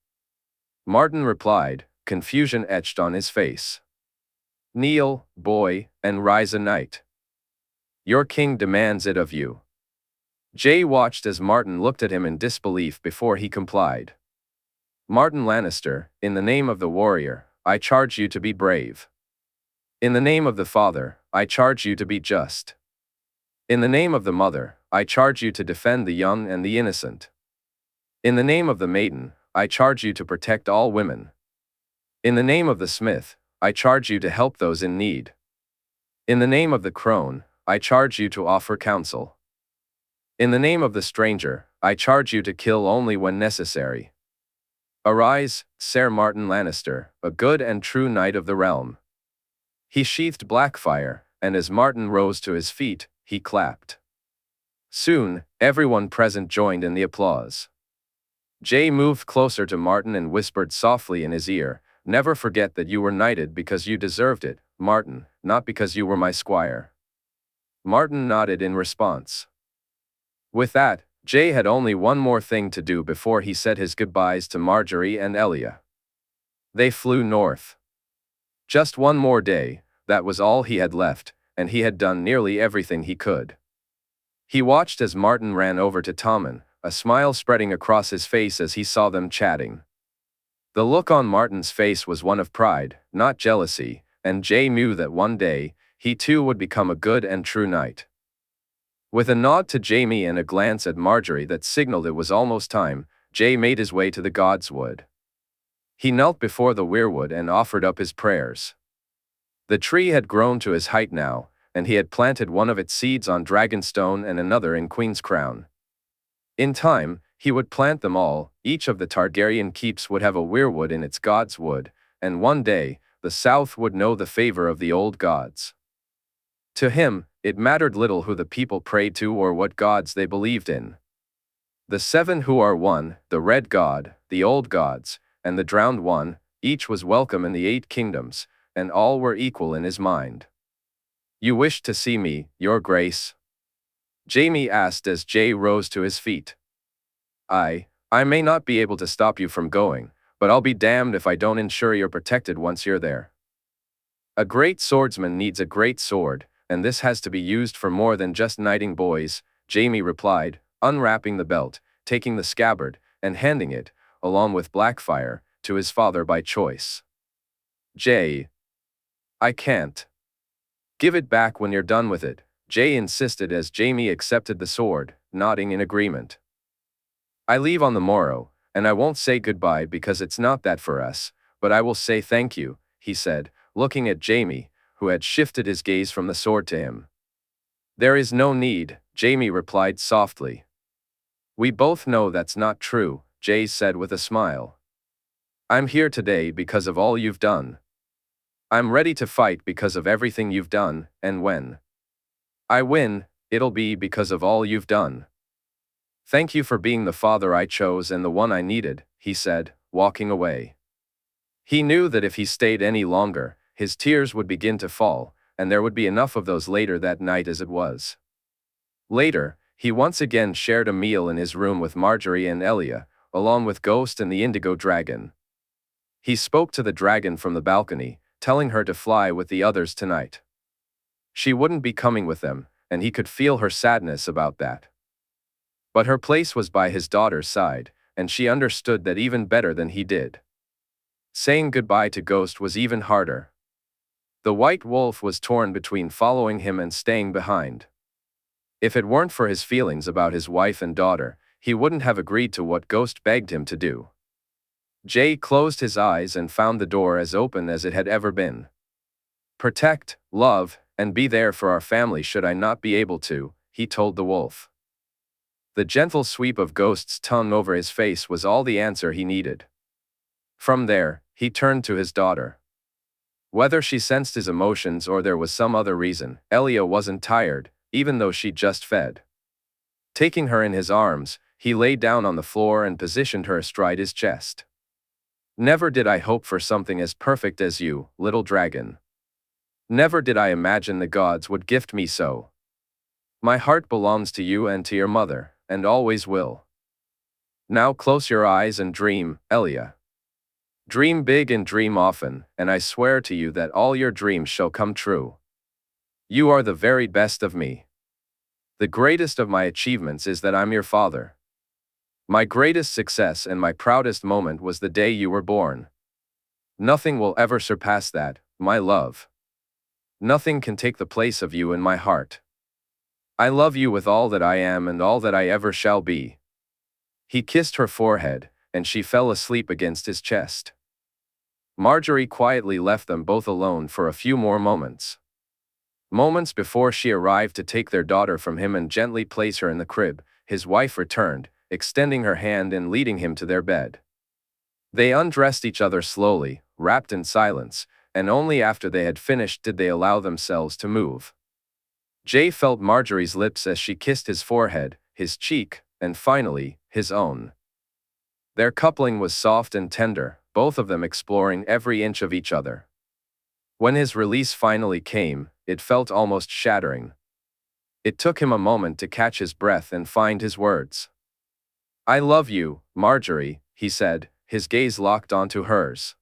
Martin replied, confusion etched on his face. Kneel, boy, and rise a knight. Your king demands it of you. Jae watched as Martin looked at him in disbelief before he complied. Martin Lannister, in the name of the warrior, I charge you to be brave. In the name of the father, I charge you to be just. In the name of the mother, I charge you to defend the young and the innocent. In the name of the maiden, I charge you to protect all women. In the name of the smith, I charge you to help those in need. In the name of the crone, I charge you to offer counsel. In the name of the stranger, I charge you to kill only when necessary. Arise, Ser Martin Lannister, a good and true knight of the realm. He sheathed Blackfire, and as Martin rose to his feet, he clapped. Soon, everyone present joined in the applause. Jae moved closer to Martin and whispered softly in his ear, "Never forget that you were knighted because you deserved it, Martin, not because you were my squire." Martin nodded in response. With that, Jae had only one more thing to do before he said his goodbyes to Marjorie and Elia. They flew north. Just one more day, that was all he had left, and he had done nearly everything he could. He watched as Martin ran over to Tommen, a smile spreading across his face as he saw them chatting. The look on Martin's face was one of pride, not jealousy, and Jae knew that one day, he too would become a good and true knight. With a nod to Jaime and a glance at Marjorie that signaled it was almost time, Jae made his way to the Godswood. He knelt before the weirwood and offered up his prayers. The tree had grown to his height now, and he had planted one of its seeds on Dragonstone and another in Queen's Crown. In time, he would plant them all, each of the Targaryen keeps would have a weirwood in its Godswood, and one day, the South would know the favor of the old gods. To him, it mattered little who the people prayed to or what gods they believed in. The seven who are one, the Red God, the Old Gods, and the Drowned One, each was welcome in the 8 kingdoms, and all were equal in his mind. "You wished to see me, Your Grace?" Jaime asked as Jae rose to his feet. I may not be able to stop you from going, but I'll be damned if I don't ensure you're protected once you're there. A great swordsman needs a great sword, and this has to be used for more than just knighting boys, Jaime replied, unwrapping the belt, taking the scabbard, and handing it, along with Blackfire, to his father by choice. Jae. I can't. Give it back when you're done with it, Jae insisted as Jaime accepted the sword, nodding in agreement. I leave on the morrow, and I won't say goodbye because it's not that for us, but I will say thank you, he said, looking at Jaime, who had shifted his gaze from the sword to him. There is no need, Jaime replied softly. We both know that's not true, Jae said with a smile. I'm here today because of all you've done. I'm ready to fight because of everything you've done, and when I win, it'll be because of all you've done. Thank you for being the father I chose and the one I needed, he said, walking away. He knew that if he stayed any longer, his tears would begin to fall, and there would be enough of those later that night as it was. Later, he once again shared a meal in his room with Marjorie and Elia, along with Ghost and the Indigo Dragon. He spoke to the dragon from the balcony, telling her to fly with the others tonight. She wouldn't be coming with them, and he could feel her sadness about that. But her place was by his daughter's side, and she understood that even better than he did. Saying goodbye to Ghost was even harder. The White Wolf was torn between following him and staying behind. If it weren't for his feelings about his wife and daughter, he wouldn't have agreed to what Ghost begged him to do. Jae closed his eyes and found the door as open as it had ever been. Protect, love, and be there for our family should I not be able to, he told the wolf. The gentle sweep of Ghost's tongue over his face was all the answer he needed. From there, he turned to his daughter. Whether she sensed his emotions or there was some other reason, Elia wasn't tired, even though she'd just fed. Taking her in his arms, he lay down on the floor and positioned her astride his chest. Never did I hope for something as perfect as you, little dragon. Never did I imagine the gods would gift me so. My heart belongs to you and to your mother, and always will. Now close your eyes and dream, Elia. Dream big and dream often, and I swear to you that all your dreams shall come true. You are the very best of me. The greatest of my achievements is that I'm your father. My greatest success and my proudest moment was the day you were born. Nothing will ever surpass that, my love. Nothing can take the place of you in my heart. I love you with all that I am and all that I ever shall be." He kissed her forehead, and she fell asleep against his chest. Marjorie quietly left them both alone for a few more moments. Moments before she arrived to take their daughter from him and gently place her in the crib, his wife returned, extending her hand and leading him to their bed. They undressed each other slowly, wrapped in silence, and only after they had finished did they allow themselves to move. Jay felt Marjorie's lips as she kissed his forehead, his cheek, and finally, his own. Their coupling was soft and tender, both of them exploring every inch of each other. When his release finally came, it felt almost shattering. It took him a moment to catch his breath and find his words. "I love you, Marjorie," he said, his gaze locked onto hers.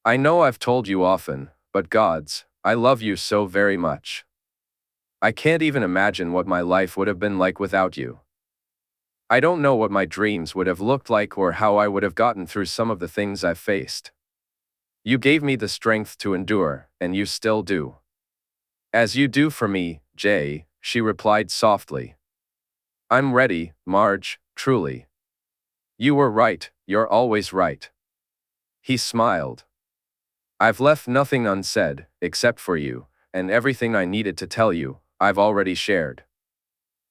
"I know I've told you often, but gods, I love you so very much. I can't even imagine what my life would have been like without you. I don't know what my dreams would have looked like or how I would have gotten through some of the things I've faced. You gave me the strength to endure, and you still do." "As you do for me, Jay," she replied softly. "I'm ready, Marge, truly. You were right, you're always right." He smiled. "I've left nothing unsaid, except for you, and everything I needed to tell you, I've already shared.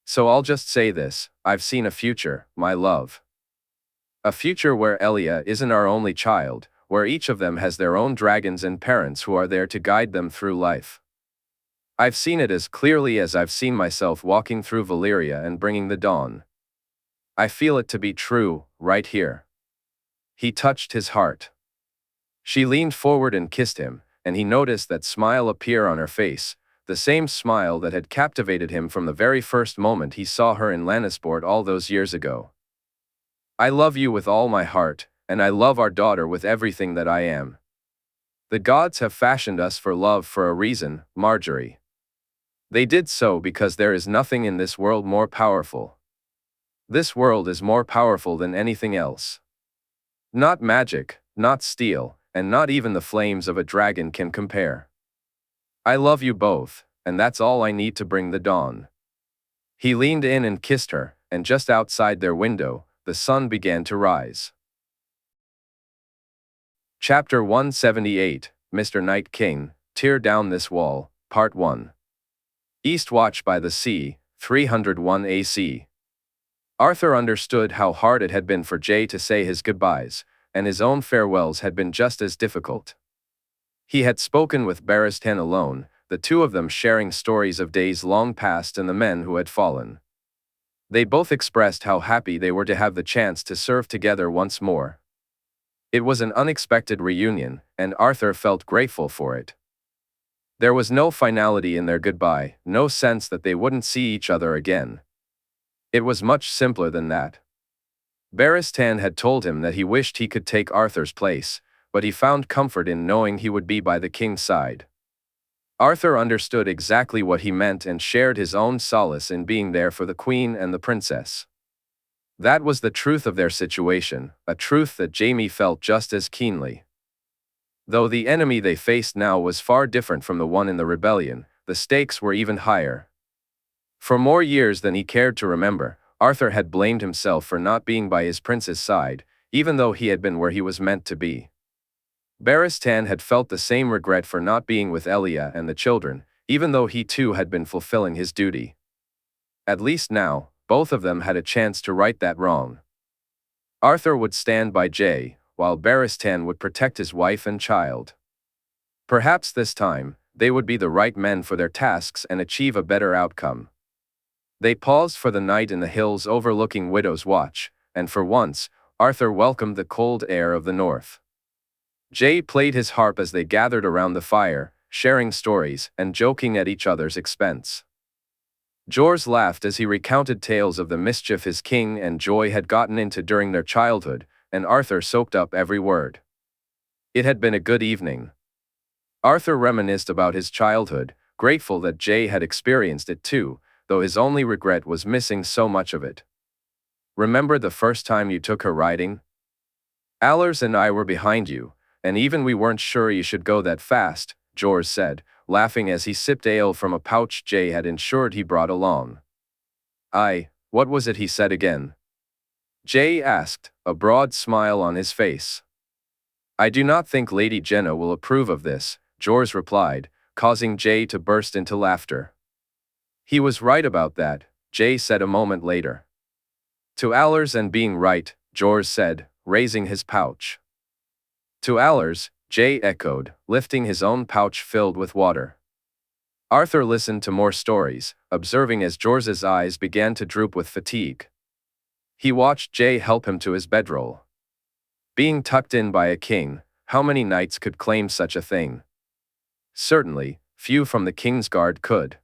So I'll just say this, I've seen a future, my love. A future where Elia isn't our only child, where each of them has their own dragons and parents who are there to guide them through life. I've seen it as clearly as I've seen myself walking through Valyria and bringing the dawn. I feel it to be true, right here." He touched his heart. She leaned forward and kissed him, and he noticed that smile appear on her face, the same smile that had captivated him from the very first moment he saw her in Lannisport all those years ago. "I love you with all my heart, and I love our daughter with everything that I am. The gods have fashioned us for love for a reason, Marjorie. They did so because there is nothing in this world more powerful. This world is more powerful than anything else. Not magic, not steel, and not even the flames of a dragon can compare. I love you both, and that's all I need to bring the dawn." He leaned in and kissed her, and just outside their window, the sun began to rise. Chapter 178, Mr. Night King, Tear Down This Wall, Part 1. Eastwatch by the Sea, 301 AC. Arthur understood how hard it had been for Jay to say his goodbyes, and his own farewells had been just as difficult. He had spoken with Barristan alone, the two of them sharing stories of days long past and the men who had fallen. They both expressed how happy they were to have the chance to serve together once more. It was an unexpected reunion, and Arthur felt grateful for it. There was no finality in their goodbye, no sense that they wouldn't see each other again. It was much simpler than that. Barristan had told him that he wished he could take Arthur's place, but he found comfort in knowing he would be by the king's side. Arthur understood exactly what he meant and shared his own solace in being there for the queen and the princess. That was the truth of their situation, a truth that Jaime felt just as keenly. Though the enemy they faced now was far different from the one in the rebellion, the stakes were even higher. For more years than he cared to remember, Arthur had blamed himself for not being by his prince's side, even though he had been where he was meant to be. Barristan had felt the same regret for not being with Elia and the children, even though he too had been fulfilling his duty. At least now, both of them had a chance to right that wrong. Arthur would stand by Jay, while Barristan would protect his wife and child. Perhaps this time, they would be the right men for their tasks and achieve a better outcome. They paused for the night in the hills overlooking Widow's Watch, and for once, Arthur welcomed the cold air of the north. Jay played his harp as they gathered around the fire, sharing stories and joking at each other's expense. Jorah laughed as he recounted tales of the mischief his king and Joy had gotten into during their childhood, and Arthur soaked up every word. It had been a good evening. Arthur reminisced about his childhood, grateful that Jay had experienced it too, though his only regret was missing so much of it. "Remember the first time you took her riding? Allers and I were behind you, and even we weren't sure you should go that fast," Jaehaerys said, laughing as he sipped ale from a pouch Jae had ensured he brought along. What was it he said again?" Jae asked, a broad smile on his face. "I do not think Lady Jenna will approve of this," Jaehaerys replied, causing Jae to burst into laughter. "He was right about that," Jae said a moment later. "To Allers and being right," Jaehaerys said, raising his pouch. "To Allers," Jae echoed, lifting his own pouch filled with water. Arthur listened to more stories, observing as Jaehaerys' eyes began to droop with fatigue. He watched Jae help him to his bedroll. Being tucked in by a king, how many knights could claim such a thing? Certainly, few from the king's guard could.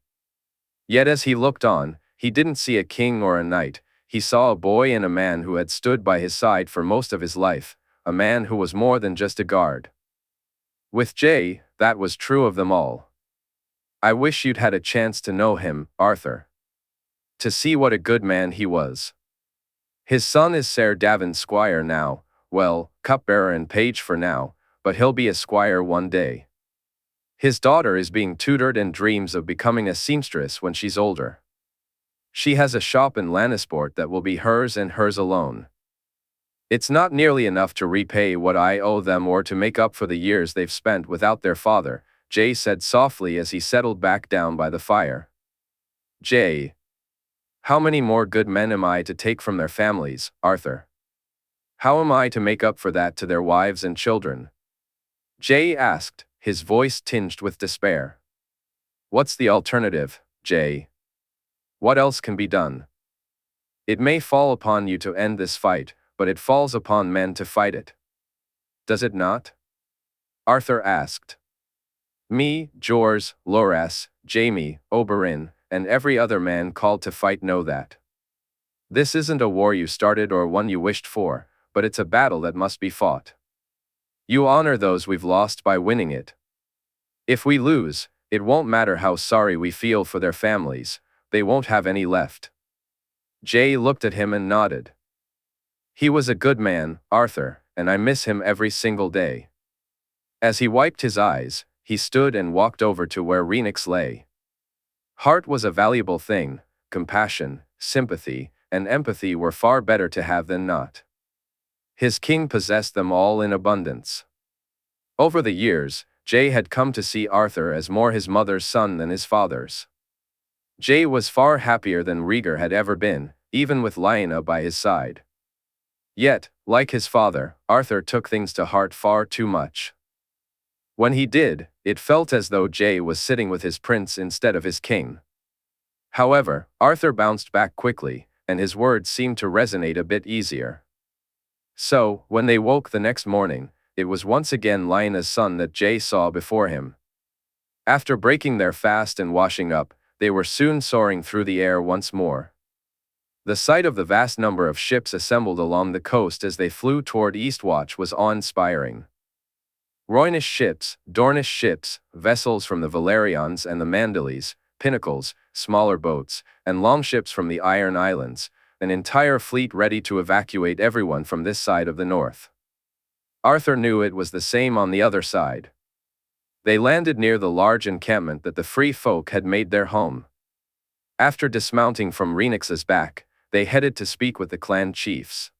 Yet as he looked on, he didn't see a king or a knight, he saw a boy and a man who had stood by his side for most of his life, a man who was more than just a guard. With Jae, that was true of them all. "I wish you'd had a chance to know him, Arthur. To see what a good man he was. His son is Ser Davon's squire now, well, cupbearer and page for now, but he'll be a squire one day. His daughter is being tutored and dreams of becoming a seamstress when she's older. She has a shop in Lannisport that will be hers and hers alone. It's not nearly enough to repay what I owe them or to make up for the years they've spent without their father," Jae said softly as he settled back down by the fire. "Jae, how many more good men am I to take from their families, Arthur? How am I to make up for that to their wives and children?" Jae asked, his voice tinged with despair. "What's the alternative, Jae? What else can be done? It may fall upon you to end this fight, but it falls upon men to fight it. Does it not?" Arthur asked. "Me, Jaehaerys, Loras, Jaime, Oberyn, and every other man called to fight know that. This isn't a war you started or one you wished for, but it's a battle that must be fought. You honor those we've lost by winning it. If we lose, it won't matter how sorry we feel for their families, they won't have any left." Jae looked at him and nodded. "He was a good man, Arthur, and I miss him every single day." As he wiped his eyes, he stood and walked over to where Rhaenys lay. Heart was a valuable thing, compassion, sympathy, and empathy were far better to have than not. His king possessed them all in abundance. Over the years, Jae had come to see Arthur as more his mother's son than his father's. Jae was far happier than Rhaegar had ever been, even with Lyanna by his side. Yet, like his father, Arthur took things to heart far too much. When he did, it felt as though Jae was sitting with his prince instead of his king. However, Arthur bounced back quickly, and his words seemed to resonate a bit easier. So, when they woke the next morning, it was once again Lyanna's son that Jae saw before him. After breaking their fast and washing up, they were soon soaring through the air once more. The sight of the vast number of ships assembled along the coast as they flew toward Eastwatch was awe-inspiring. Rhoynish ships, Dornish ships, vessels from the Valerians and the Mandalis, pinnacles, smaller boats, and longships from the Iron Islands, an entire fleet ready to evacuate everyone from this side of the north. Arthur knew it was the same on the other side. They landed near the large encampment that the free folk had made their home. After dismounting from Rhaenys' back, they headed to speak with the clan chiefs.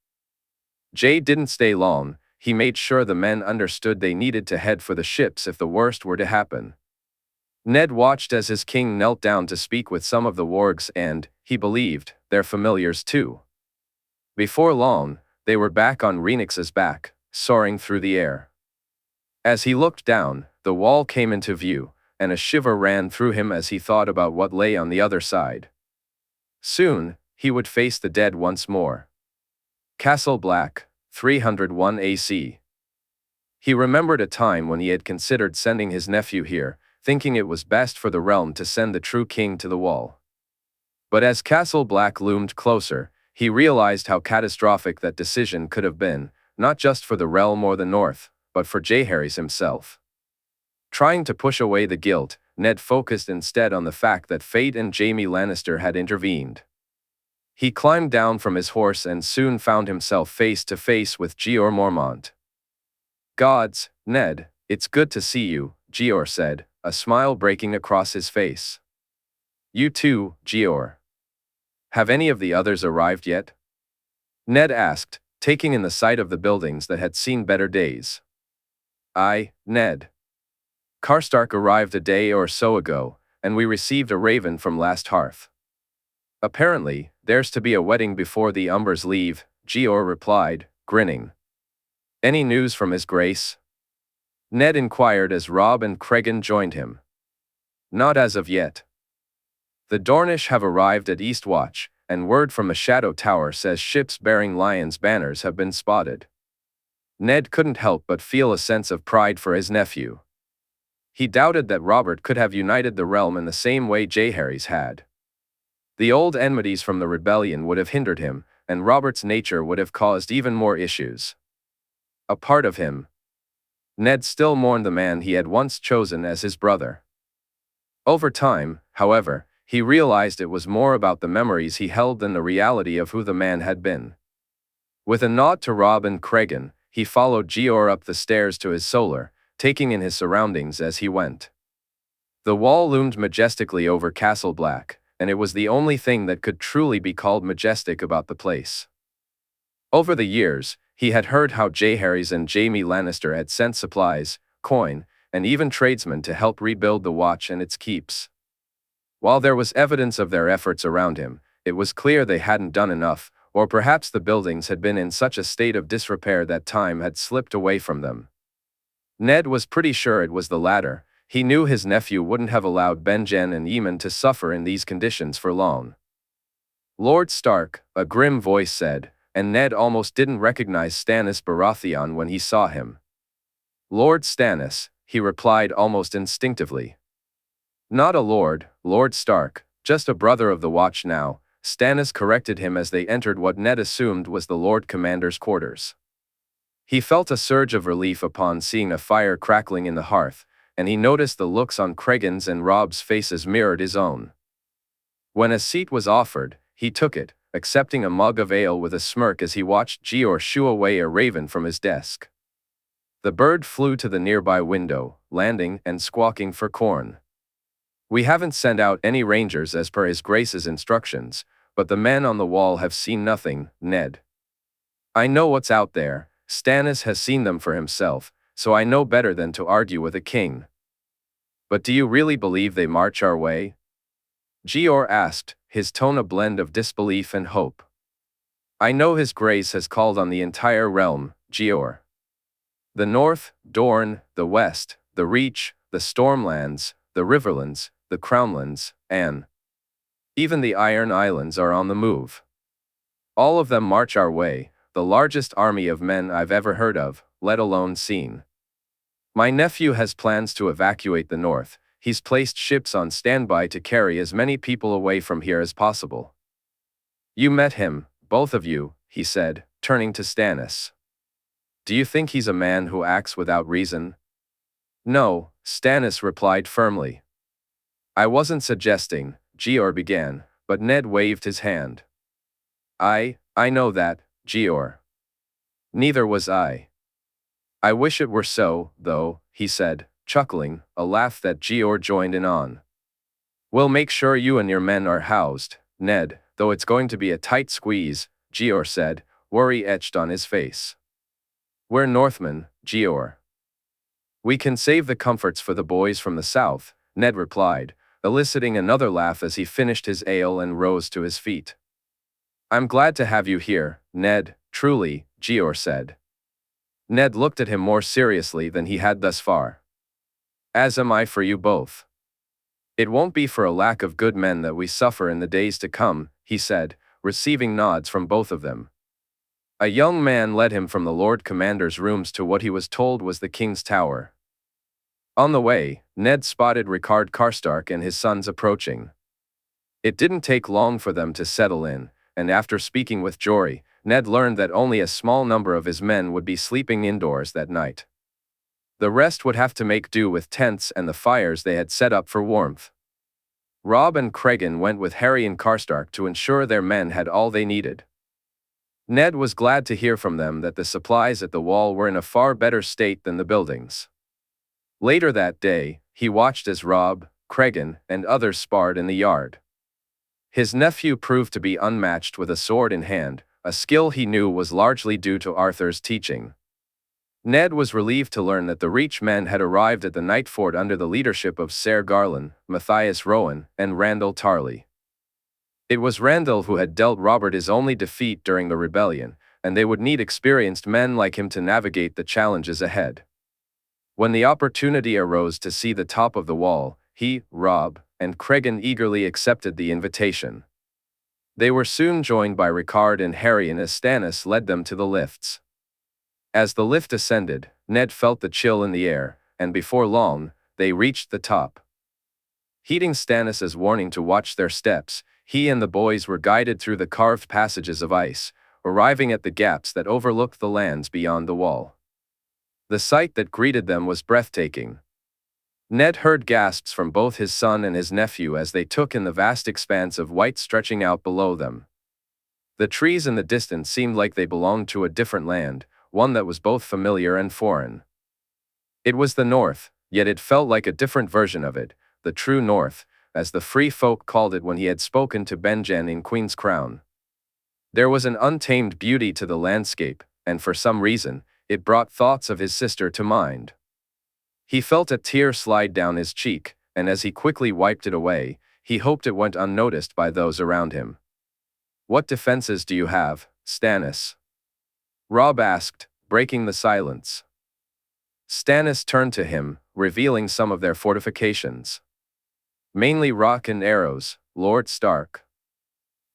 Jae didn't stay long. He made sure the men understood they needed to head for the ships if the worst were to happen. Ned watched as his king knelt down to speak with some of the wargs and, he believed, their familiars too. Before long, they were back on Rhaenys' back, soaring through the air. As he looked down, the wall came into view, and a shiver ran through him as he thought about what lay on the other side. Soon, he would face the dead once more. Castle Black, 301 AC. He remembered a time when he had considered sending his nephew here, thinking it was best for the realm to send the true king to the wall. But as Castle Black loomed closer, he realized how catastrophic that decision could have been, not just for the realm or the north, but for Jaehaerys himself. Trying to push away the guilt, Ned focused instead on the fact that fate and Jaime Lannister had intervened. He climbed down from his horse and soon found himself face to face with Jeor Mormont. "Gods, Ned, it's good to see you," Jeor said, a smile breaking across his face. "You too, Jeor. Have any of the others arrived yet?" Ned asked, taking in the sight of the buildings that had seen better days. "Aye, Ned. Karstark arrived a day or so ago, and we received a raven from last hearth. Apparently, there's to be a wedding before the Umbers leave," Jeor replied, grinning. "Any news from His Grace?" Ned inquired as Robb and Cregan joined him. "Not as of yet. The Dornish have arrived at Eastwatch, and word from the Shadow Tower says ships bearing lions' banners have been spotted." Ned couldn't help but feel a sense of pride for his nephew. He doubted that Robert could have united the realm in the same way Jaehaerys had. The old enmities from the rebellion would have hindered him, and Robert's nature would have caused even more issues. A part of him. Ned still mourned the man he had once chosen as his brother. Over time, however, he realized it was more about the memories he held than the reality of who the man had been. With a nod to Robb and Cregan, he followed Jeor up the stairs to his solar, taking in his surroundings as he went. The wall loomed majestically over Castle Black, and it was the only thing that could truly be called majestic about the place. Over the years, he had heard how Jaehaerys and Jaime Lannister had sent supplies, coin, and even tradesmen to help rebuild the Watch and its keeps. While there was evidence of their efforts around him, it was clear they hadn't done enough, or perhaps the buildings had been in such a state of disrepair that time had slipped away from them. Ned was pretty sure it was the latter. He knew his nephew wouldn't have allowed Benjen and Aemon to suffer in these conditions for long. "Lord Stark," a grim voice said, and Ned almost didn't recognize Stannis Baratheon when he saw him. "Lord Stannis," he replied almost instinctively. "Not a lord, Lord Stark, just a brother of the Watch now," Stannis corrected him as they entered what Ned assumed was the Lord Commander's quarters. He felt a surge of relief upon seeing a fire crackling in the hearth, and he noticed the looks on Cregan's and Robb's faces mirrored his own. When a seat was offered, he took it, accepting a mug of ale with a smirk as he watched Jeor shoo away a raven from his desk. The bird flew to the nearby window, landing and squawking for corn. "We haven't sent out any rangers as per His Grace's instructions, but the men on the wall have seen nothing, Ned. I know what's out there. Stannis has seen them for himself, so I know better than to argue with a king." "But do you really believe they march our way?" Jeor asked, his tone a blend of disbelief and hope. "I know His Grace has called on the entire realm, Jeor. The north, Dorne, the west, the Reach, the Stormlands, the Riverlands, the Crownlands, and even the Iron Islands are on the move. All of them march our way, the largest army of men I've ever heard of, let alone seen. My nephew has plans to evacuate the north. He's placed ships on standby to carry as many people away from here as possible." "You met him, both of you," he said, turning to Stannis. "Do you think he's a man who acts without reason?" "No," Stannis replied firmly. "I wasn't suggesting," Jeor began, but Ned waved his hand. I know that, Jeor. Neither was I. I wish it were so, though," he said, chuckling, a laugh that Jeor joined in on. "We'll make sure you and your men are housed, Ned, though it's going to be a tight squeeze," Jeor said, worry etched on his face. "We're Northmen, Jeor. We can save the comforts for the boys from the south," Ned replied, eliciting another laugh as he finished his ale and rose to his feet. "I'm glad to have you here, Ned, truly," Jeor said. Ned looked at him more seriously than he had thus far. "As am I for you both. It won't be for a lack of good men that we suffer in the days to come," he said, receiving nods from both of them. A young man led him from the Lord Commander's rooms to what he was told was the King's Tower. On the way, Ned spotted Rickard Karstark and his sons approaching. It didn't take long for them to settle in, and after speaking with Jory, Ned learned that only a small number of his men would be sleeping indoors that night. The rest would have to make do with tents and the fires they had set up for warmth. Robb and Cregan went with Harry and Karstark to ensure their men had all they needed. Ned was glad to hear from them that the supplies at the wall were in a far better state than the buildings. Later that day, he watched as Robb, Cregan, and others sparred in the yard. His nephew proved to be unmatched with a sword in hand, a skill he knew was largely due to Arthur's teaching. Ned was relieved to learn that the Reach men had arrived at the Night Fort under the leadership of Ser Garland, Matthias Rowan, and Randall Tarley. It was Randall who had dealt Robert his only defeat during the rebellion, and they would need experienced men like him to navigate the challenges ahead. When the opportunity arose to see the top of the wall, he, Robb, and Cregan eagerly accepted the invitation. They were soon joined by Ricard and Harry, and as Stannis led them to the lifts. As the lift ascended, Ned felt the chill in the air, and before long, they reached the top. Heeding Stannis' warning to watch their steps, he and the boys were guided through the carved passages of ice, arriving at the gaps that overlooked the lands beyond the wall. The sight that greeted them was breathtaking. Ned heard gasps from both his son and his nephew as they took in the vast expanse of white stretching out below them. The trees in the distance seemed like they belonged to a different land, one that was both familiar and foreign. It was the North, yet it felt like a different version of it, the true North, as the free folk called it when he had spoken to Benjen in Queen's Crown. There was an untamed beauty to the landscape, and for some reason, it brought thoughts of his sister to mind. He felt a tear slide down his cheek, and as he quickly wiped it away, he hoped it went unnoticed by those around him. "What defenses do you have, Stannis?" Robb asked, breaking the silence. Stannis turned to him, revealing some of their fortifications. "Mainly rock and arrows, Lord Stark.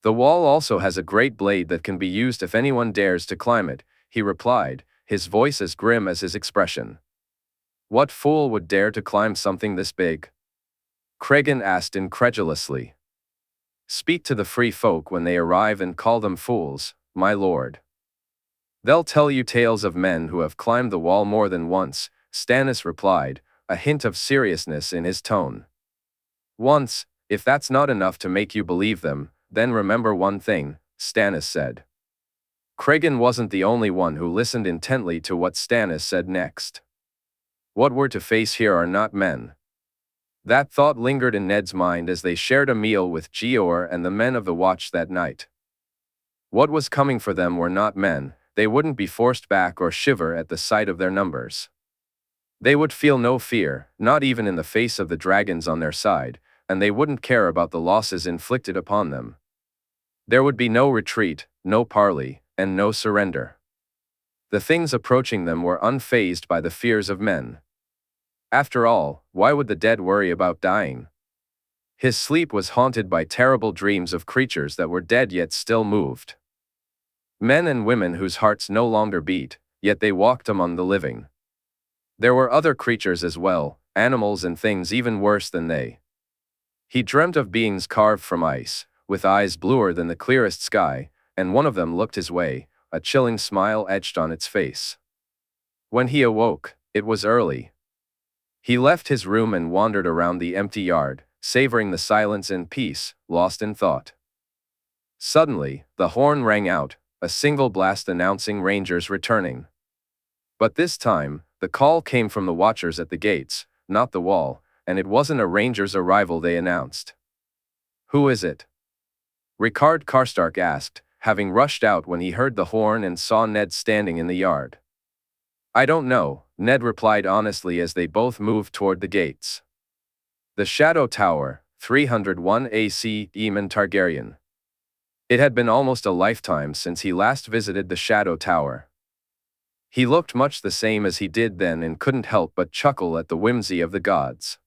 The wall also has a great blade that can be used if anyone dares to climb it," he replied, his voice as grim as his expression. "What fool would dare to climb something this big?" Cregan asked incredulously. "Speak to the free folk when they arrive and call them fools, my lord. They'll tell you tales of men who have climbed the wall more than once," Stannis replied, a hint of seriousness in his tone. "Once, if that's not enough to make you believe them, then remember one thing," Stannis said. Cregan wasn't the only one who listened intently to what Stannis said next. What we're to face here are not men. That thought lingered in Ned's mind as they shared a meal with Jaehaerys and the men of the Watch that night. What was coming for them were not men. They wouldn't be forced back or shiver at the sight of their numbers. They would feel no fear, not even in the face of the dragons on their side, and they wouldn't care about the losses inflicted upon them. There would be no retreat, no parley, and no surrender. The things approaching them were unfazed by the fears of men. After all, why would the dead worry about dying? His sleep was haunted by terrible dreams of creatures that were dead yet still moved. Men and women whose hearts no longer beat, yet they walked among the living. There were other creatures as well, animals and things even worse than they. He dreamt of beings carved from ice, with eyes bluer than the clearest sky, and one of them looked his way, a chilling smile etched on its face. When he awoke, it was early. He left his room and wandered around the empty yard, savoring the silence and peace, lost in thought. Suddenly, the horn rang out, a single blast announcing rangers returning. But this time, the call came from the watchers at the gates, not the wall, and it wasn't a ranger's arrival they announced. "Who is it?" Ricard Karstark asked, having rushed out when he heard the horn and saw Ned standing in the yard. "I don't know," Ned replied honestly as they both moved toward the gates. The Shadow Tower, 301 AC, Aemon Targaryen. It had been almost a lifetime since he last visited the Shadow Tower. He looked much the same as he did then and couldn't help but chuckle at the whimsy of the gods.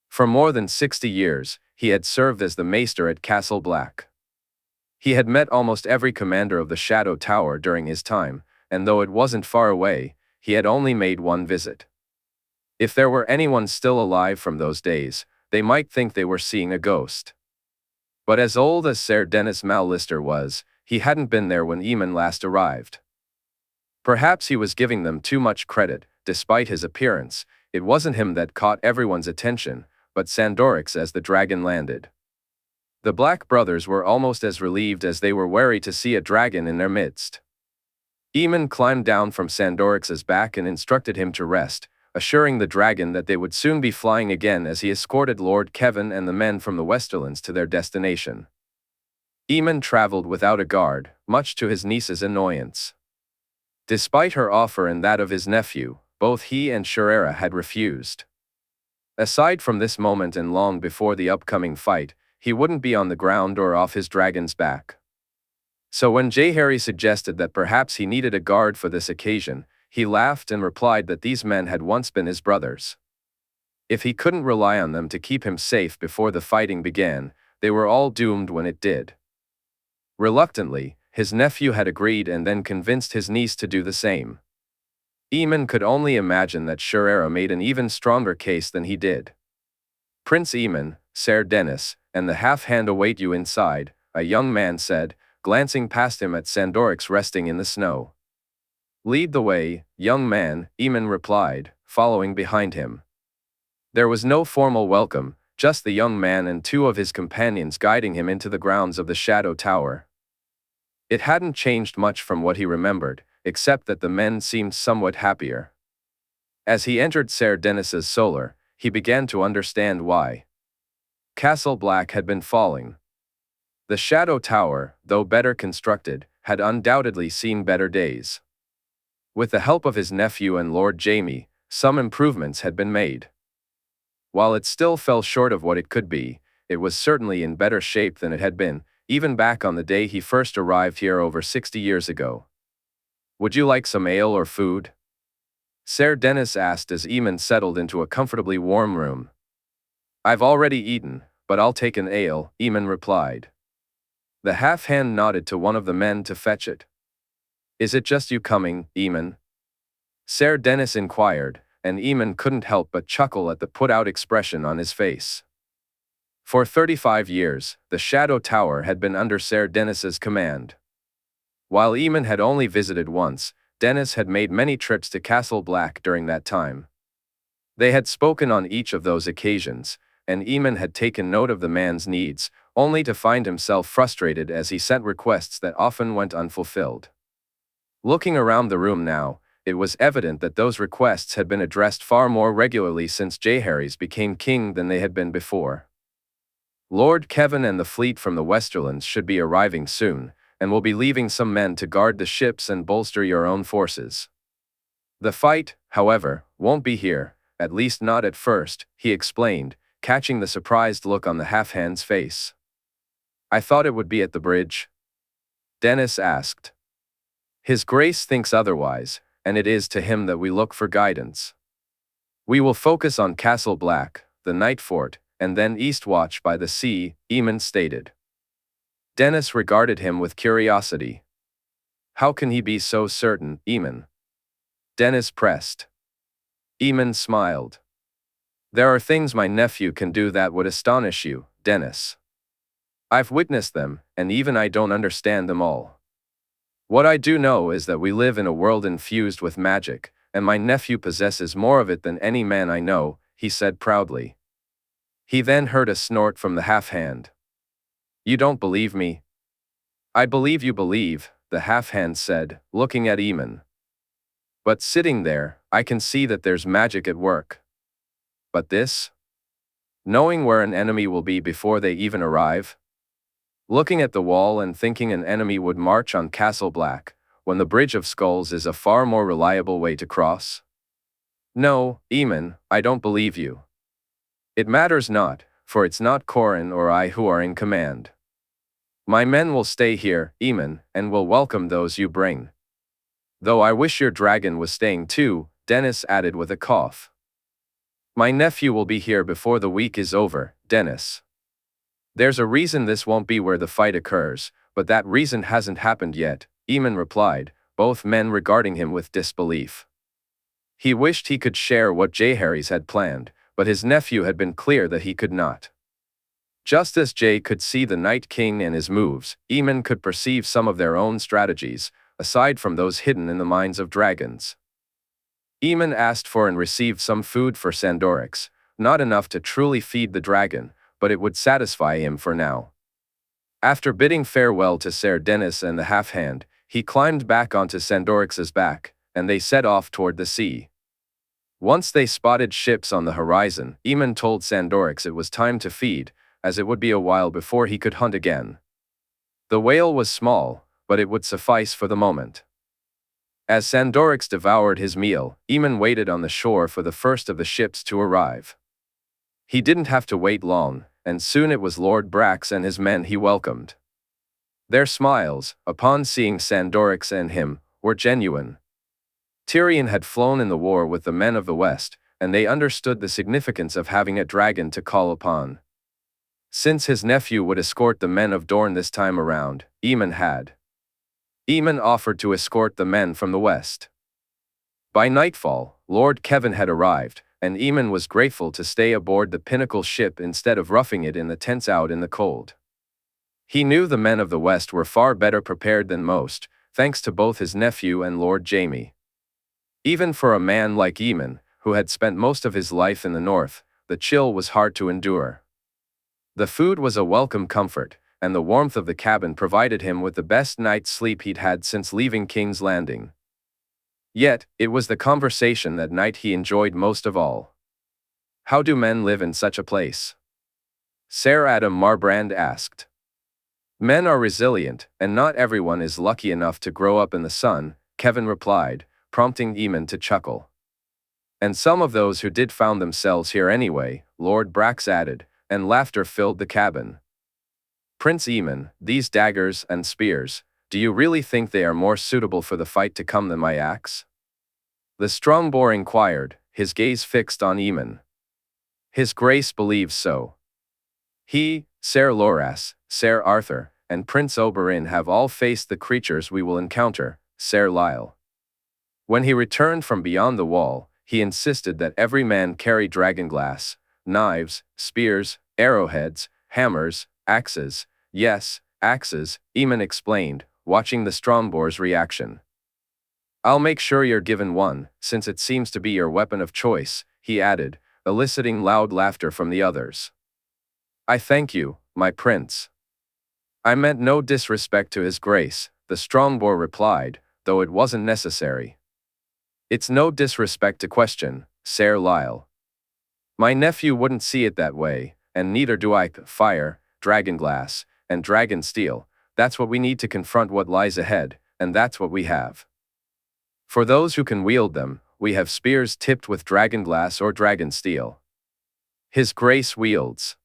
For more than 60 years, he had served as the maester at Castle Black. He had met almost every commander of the Shadow Tower during his time, and though it wasn't far away, he had only made one visit. If there were anyone still alive from those days, they might think they were seeing a ghost. But as old as Ser Dennis Mallister was, he hadn't been there when Aemon last arrived. Perhaps he was giving them too much credit, despite his appearance, it wasn't him that caught everyone's attention, but Sandorix as the dragon landed. The Black brothers were almost as relieved as they were wary to see a dragon in their midst. Aemon climbed down from Sandorix's back and instructed him to rest, assuring the dragon that they would soon be flying again as he escorted Lord Kevin and the men from the Westerlands to their destination. Aemon traveled without a guard, much to his niece's annoyance. Despite her offer and that of his nephew, both he and Jaehaerys had refused. Aside from this moment and long before the upcoming fight, he wouldn't be on the ground or off his dragon's back. So when Jaehaerys suggested that perhaps he needed a guard for this occasion, he laughed and replied that these men had once been his brothers. If he couldn't rely on them to keep him safe before the fighting began, they were all doomed when it did. Reluctantly, his nephew had agreed and then convinced his niece to do the same. Aemon could only imagine that Jaehaerys made an even stronger case than he did. "Prince Aemon, Ser Dennis, and the half-hand await you inside," a young man said, glancing past him at Sandorix resting in the snow. "Lead the way, young man," Aemon replied, following behind him. There was no formal welcome, just the young man and two of his companions guiding him into the grounds of the Shadow Tower. It hadn't changed much from what he remembered, except that the men seemed somewhat happier. As he entered Ser Dennis's solar, he began to understand why. Castle Black had been falling. The Shadow Tower, though better constructed, had undoubtedly seen better days. With the help of his nephew and Lord Jaime, some improvements had been made. While it still fell short of what it could be, it was certainly in better shape than it had been, even back on the day he first arrived here over 60 years ago. "Would you like some ale or food?" Ser Dennis asked as Aemon settled into a comfortably warm room. "I've already eaten, but I'll take an ale," Aemon replied. The half-hand nodded to one of the men to fetch it. "Is it just you coming, Aemon?" Ser Dennis inquired, and Aemon couldn't help but chuckle at the put-out expression on his face. For 35 years, the Shadow Tower had been under Ser Dennis's command. While Aemon had only visited once, Dennis had made many trips to Castle Black during that time. They had spoken on each of those occasions, and Aemon had taken note of the man's needs, only to find himself frustrated as he sent requests that often went unfulfilled. Looking around the room now, it was evident that those requests had been addressed far more regularly since Jaehaerys became king than they had been before. Lord Kevin and the fleet from the Westerlands should be arriving soon, and will be leaving some men to guard the ships and bolster your own forces. The fight, however, won't be here, at least not at first, he explained, catching the surprised look on the half-hand's face. "I thought it would be at the bridge?" Dennis asked. "His Grace thinks otherwise, and it is to him that we look for guidance. We will focus on Castle Black, the Night Fort, and then Eastwatch by the sea," Aemon stated. Dennis regarded him with curiosity. "How can he be so certain, Aemon?" Dennis pressed. Aemon smiled. "There are things my nephew can do that would astonish you, Dennis. I've witnessed them, and even I don't understand them all. What I do know is that we live in a world infused with magic, and my nephew possesses more of it than any man I know," he said proudly. He then heard a snort from the half-hand. "You don't believe me?" "I believe you believe," the half-hand said, looking at Aemon. "But sitting there, I can see that there's magic at work. But this? Knowing where an enemy will be before they even arrive? Looking at the wall and thinking an enemy would march on Castle Black, when the Bridge of Skulls is a far more reliable way to cross? No, Aemon, I don't believe you. It matters not, for it's not Corin or I who are in command. My men will stay here, Aemon, and will welcome those you bring. Though I wish your dragon was staying too," Dennis added with a cough. "My nephew will be here before the week is over, Dennis. There's a reason this won't be where the fight occurs, but that reason hasn't happened yet," Aemon replied, both men regarding him with disbelief. He wished he could share what Jaehaerys had planned, but his nephew had been clear that he could not. Just as Jae could see the Night King and his moves, Aemon could perceive some of their own strategies, aside from those hidden in the minds of dragons. Aemon asked for and received some food for Sandorix, not enough to truly feed the dragon, but it would satisfy him for now. After bidding farewell to Ser Dennis and the half-hand, he climbed back onto Sandorix's back, and they set off toward the sea. Once they spotted ships on the horizon, Aemon told Sandorix it was time to feed, as it would be a while before he could hunt again. The whale was small, but it would suffice for the moment. As Sandorix devoured his meal, Aemon waited on the shore for the first of the ships to arrive. He didn't have to wait long, and soon it was Lord Brax and his men he welcomed. Their smiles, upon seeing Sandorix and him, were genuine. Tyrion had flown in the war with the men of the West, and they understood the significance of having a dragon to call upon. Since his nephew would escort the men of Dorne this time around, Aemon offered to escort the men from the West. By nightfall, Lord Kevin had arrived, and Aemon was grateful to stay aboard the Pinnacle ship instead of roughing it in the tents out in the cold. He knew the men of the West were far better prepared than most, thanks to both his nephew and Lord Jaime. Even for a man like Aemon, who had spent most of his life in the north, the chill was hard to endure. The food was a welcome comfort, and the warmth of the cabin provided him with the best night's sleep he'd had since leaving King's Landing. Yet, it was the conversation that night he enjoyed most of all. "How do men live in such a place?" Ser Adam Marbrand asked. "Men are resilient, and not everyone is lucky enough to grow up in the sun," Kevin replied, prompting Aemon to chuckle. "And some of those who did found themselves here anyway," Lord Brax added, and laughter filled the cabin. "Prince Aemon, these daggers and spears, do you really think they are more suitable for the fight to come than my axe?" The Strongboar inquired, his gaze fixed on Aemon. "His Grace believes so. He, Ser Loras, Ser Arthur, and Prince Oberyn have all faced the creatures we will encounter," Ser Lyle. When he returned from beyond the wall, he insisted that every man carry dragonglass, knives, spears, arrowheads, hammers, axes. "Yes, axes," Aemon explained, watching the Strongboar's reaction. "I'll make sure you're given one, since it seems to be your weapon of choice," he added, eliciting loud laughter from the others. "I thank you, my prince." "I meant no disrespect to his grace," the Strongboar replied, though it wasn't necessary. "It's no disrespect to question, Ser Lyle. My nephew wouldn't see it that way, and neither do I. Fire, dragonglass, and dragon steel, that's what we need to confront what lies ahead, and that's what we have. For those who can wield them, we have spears tipped with dragonglass or dragon steel. His Grace wields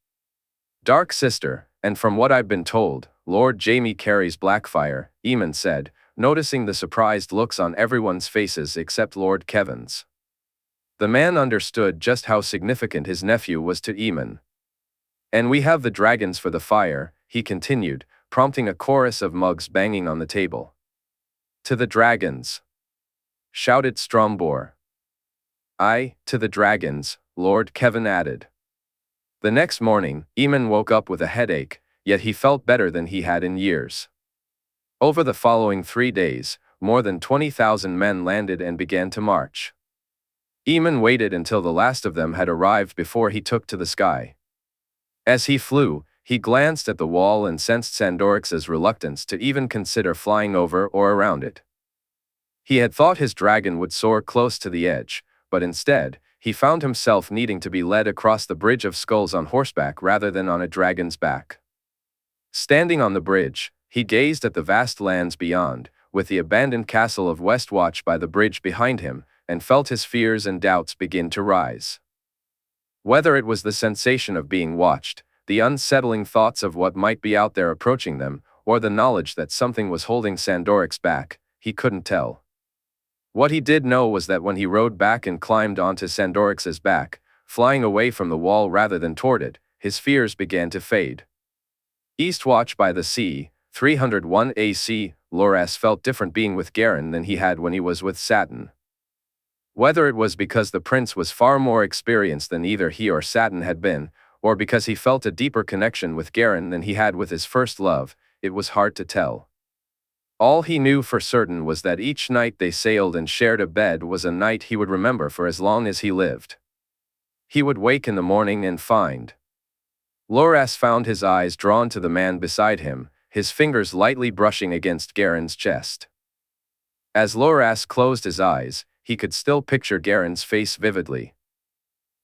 Dark Sister, and from what I've been told, Lord Jaime carries Blackfire," Aemon said, noticing the surprised looks on everyone's faces except Lord Kevin's. The man understood just how significant his nephew was to Aemon. "And we have the dragons for the fire," he continued, prompting a chorus of mugs banging on the table. "To the dragons!" shouted Strongboar. "Aye, to the dragons," Lord Kevin added. The next morning, Aemon woke up with a headache, yet he felt better than he had in years. Over the following 3 days, more than 20,000 men landed and began to march. Aemon waited until the last of them had arrived before he took to the sky. As he flew, he glanced at the wall and sensed Sandorix's reluctance to even consider flying over or around it. He had thought his dragon would soar close to the edge, but instead, he found himself needing to be led across the Bridge of Skulls on horseback rather than on a dragon's back. Standing on the bridge, he gazed at the vast lands beyond, with the abandoned castle of Westwatch by the bridge behind him, and felt his fears and doubts begin to rise. Whether it was the sensation of being watched, the unsettling thoughts of what might be out there approaching them, or the knowledge that something was holding Sandorix back, he couldn't tell. What he did know was that when he rode back and climbed onto Sandorix's back, flying away from the wall rather than toward it, his fears began to fade. Eastwatch by the sea, 301 AC, Loras felt different being with Garren than he had when he was with Satin. Whether it was because the prince was far more experienced than either he or Satin had been, or because he felt a deeper connection with Garren than he had with his first love, it was hard to tell. All he knew for certain was that each night they sailed and shared a bed was a night he would remember for as long as he lived. He would wake in the morning and find. Loras found his eyes drawn to the man beside him, his fingers lightly brushing against Garen's chest. As Loras closed his eyes, he could still picture Garen's face vividly.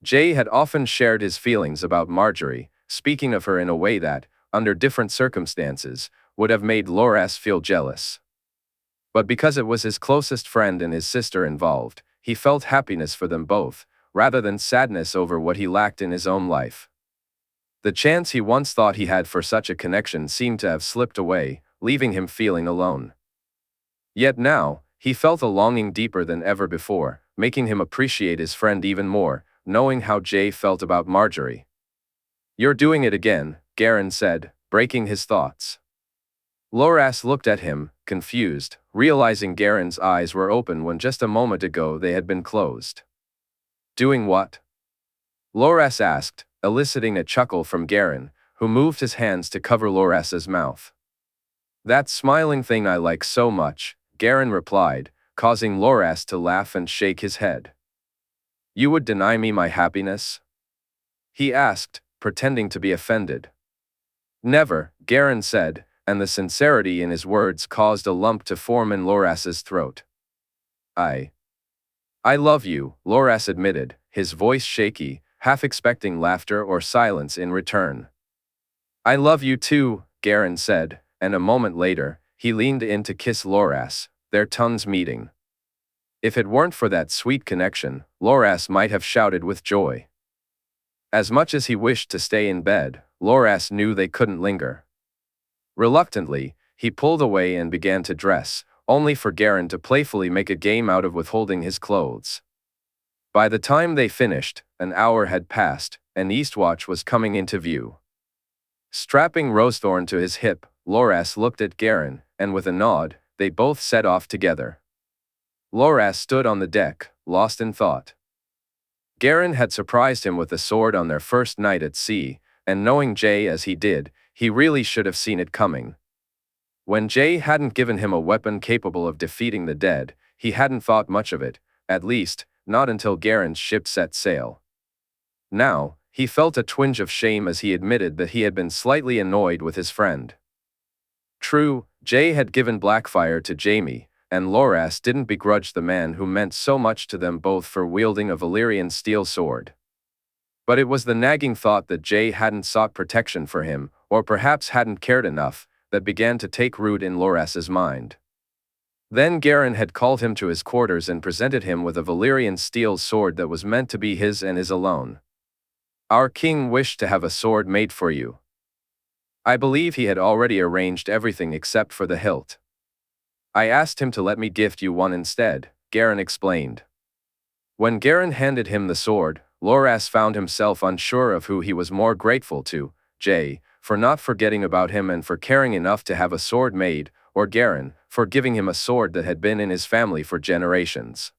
Jae had often shared his feelings about Marjorie, speaking of her in a way that, under different circumstances, would have made Loras feel jealous. But because it was his closest friend and his sister involved, he felt happiness for them both, rather than sadness over what he lacked in his own life. The chance he once thought he had for such a connection seemed to have slipped away, leaving him feeling alone. Yet now, he felt a longing deeper than ever before, making him appreciate his friend even more, knowing how Jae felt about Marjorie. "You're doing it again," Garen said, breaking his thoughts. Loras looked at him, confused, realizing Garen's eyes were open when just a moment ago they had been closed. "Doing what?" Loras asked, eliciting a chuckle from Garen, who moved his hands to cover Loras's mouth. "That smiling thing I like so much," Garen replied, causing Loras to laugh and shake his head. "You would deny me my happiness?" he asked, pretending to be offended. "Never," Garen said, and the sincerity in his words caused a lump to form in Loras's throat. I love you," Loras admitted, his voice shaky, half expecting laughter or silence in return. "I love you too," Garen said, and a moment later, he leaned in to kiss Loras, their tongues meeting. If it weren't for that sweet connection, Loras might have shouted with joy. As much as he wished to stay in bed, Loras knew they couldn't linger. Reluctantly, he pulled away and began to dress, only for Garen to playfully make a game out of withholding his clothes. By the time they finished, an hour had passed, and Eastwatch was coming into view. Strapping Rosethorn to his hip, Loras looked at Garen, and with a nod, they both set off together. Loras stood on the deck, lost in thought. Garen had surprised him with a sword on their first night at sea, and knowing Jae as he did, he really should have seen it coming. When Jae hadn't given him a weapon capable of defeating the dead, he hadn't thought much of it, at least, not until Garen's ship set sail. Now, he felt a twinge of shame as he admitted that he had been slightly annoyed with his friend. True, Jae had given Blackfire to Jaime, and Loras didn't begrudge the man who meant so much to them both for wielding a Valyrian steel sword. But it was the nagging thought that Jae hadn't sought protection for him, or perhaps hadn't cared enough, that began to take root in Loras's mind. Then Garen had called him to his quarters and presented him with a Valyrian steel sword that was meant to be his and his alone. "Our king wished to have a sword made for you. I believe he had already arranged everything except for the hilt. I asked him to let me gift you one instead," Garen explained. When Garen handed him the sword, Loras found himself unsure of who he was more grateful to, Jae, for not forgetting about him and for caring enough to have a sword made, or Garen, for giving him a sword that had been in his family for generations.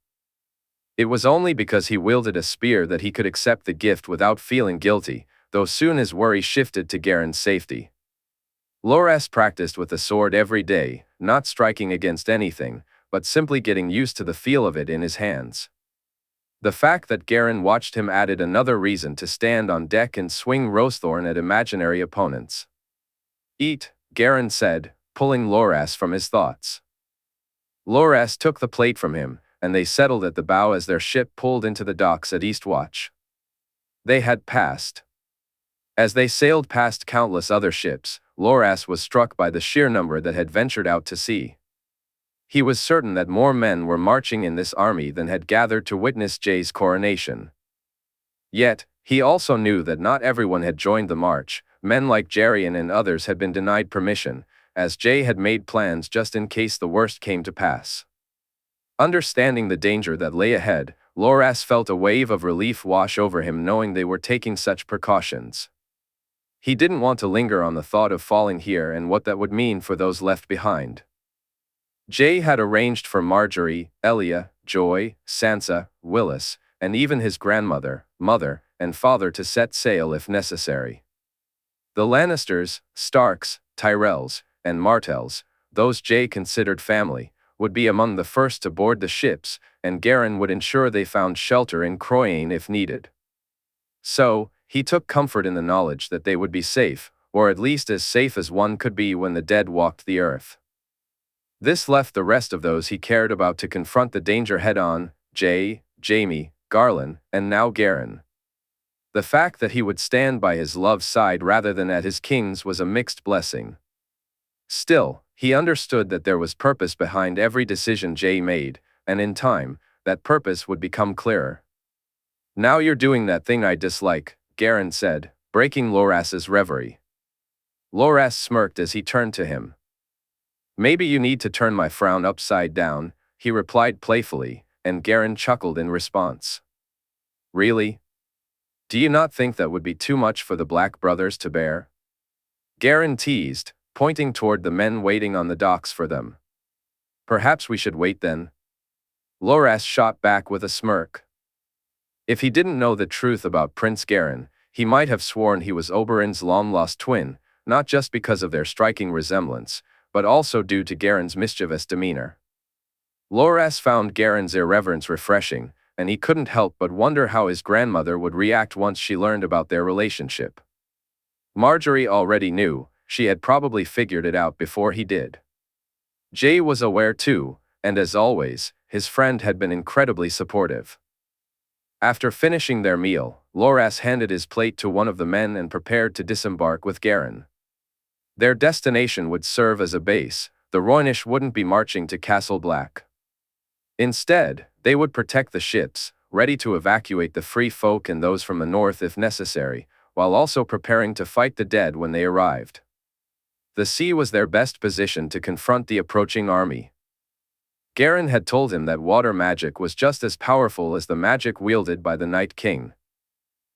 It was only because he wielded a spear that he could accept the gift without feeling guilty, though soon his worry shifted to Garen's safety. Loras practiced with the sword every day, not striking against anything, but simply getting used to the feel of it in his hands. The fact that Garen watched him added another reason to stand on deck and swing Rosethorn at imaginary opponents. "Eat," Garen said, pulling Loras from his thoughts. Loras took the plate from him, and they settled at the bow as their ship pulled into the docks at Eastwatch. They had passed. As they sailed past countless other ships, Loras was struck by the sheer number that had ventured out to sea. He was certain that more men were marching in this army than had gathered to witness Jae's coronation. Yet, he also knew that not everyone had joined the march. Men like Jaehaerys and others had been denied permission, as Jae had made plans just in case the worst came to pass. Understanding the danger that lay ahead, Loras felt a wave of relief wash over him knowing they were taking such precautions. He didn't want to linger on the thought of falling here and what that would mean for those left behind. Jae had arranged for Marjorie, Elia, Joy, Sansa, Willis, and even his grandmother, mother, and father to set sail if necessary. The Lannisters, Starks, Tyrells, and Martells, those Jae considered family, would be among the first to board the ships, and Garen would ensure they found shelter in Croyane if needed. So, he took comfort in the knowledge that they would be safe, or at least as safe as one could be when the dead walked the earth. This left the rest of those he cared about to confront the danger head-on: Jae, Jaime, Garland, and now Garen. The fact that he would stand by his love's side rather than at his king's was a mixed blessing. Still, he understood that there was purpose behind every decision Jae made, and in time, that purpose would become clearer. "Now you're doing that thing I dislike," Garen said, breaking Loras's reverie. Loras smirked as he turned to him. "Maybe you need to turn my frown upside down," he replied playfully, and Garen chuckled in response. "Really? Do you not think that would be too much for the Black brothers to bear?" Garen teased, pointing toward the men waiting on the docks for them. "Perhaps we should wait then?" Loras shot back with a smirk. If he didn't know the truth about Prince Garen, he might have sworn he was Oberyn's long-lost twin, not just because of their striking resemblance, but also due to Garen's mischievous demeanor. Loras found Garen's irreverence refreshing, and he couldn't help but wonder how his grandmother would react once she learned about their relationship. Marjorie already knew; she had probably figured it out before he did. Jae was aware too, and as always, his friend had been incredibly supportive. After finishing their meal, Loras handed his plate to one of the men and prepared to disembark with Garen. Their destination would serve as a base; the Rhoynish wouldn't be marching to Castle Black. Instead, they would protect the ships, ready to evacuate the free folk and those from the north if necessary, while also preparing to fight the dead when they arrived. The sea was their best position to confront the approaching army. Garen had told him that water magic was just as powerful as the magic wielded by the Night King.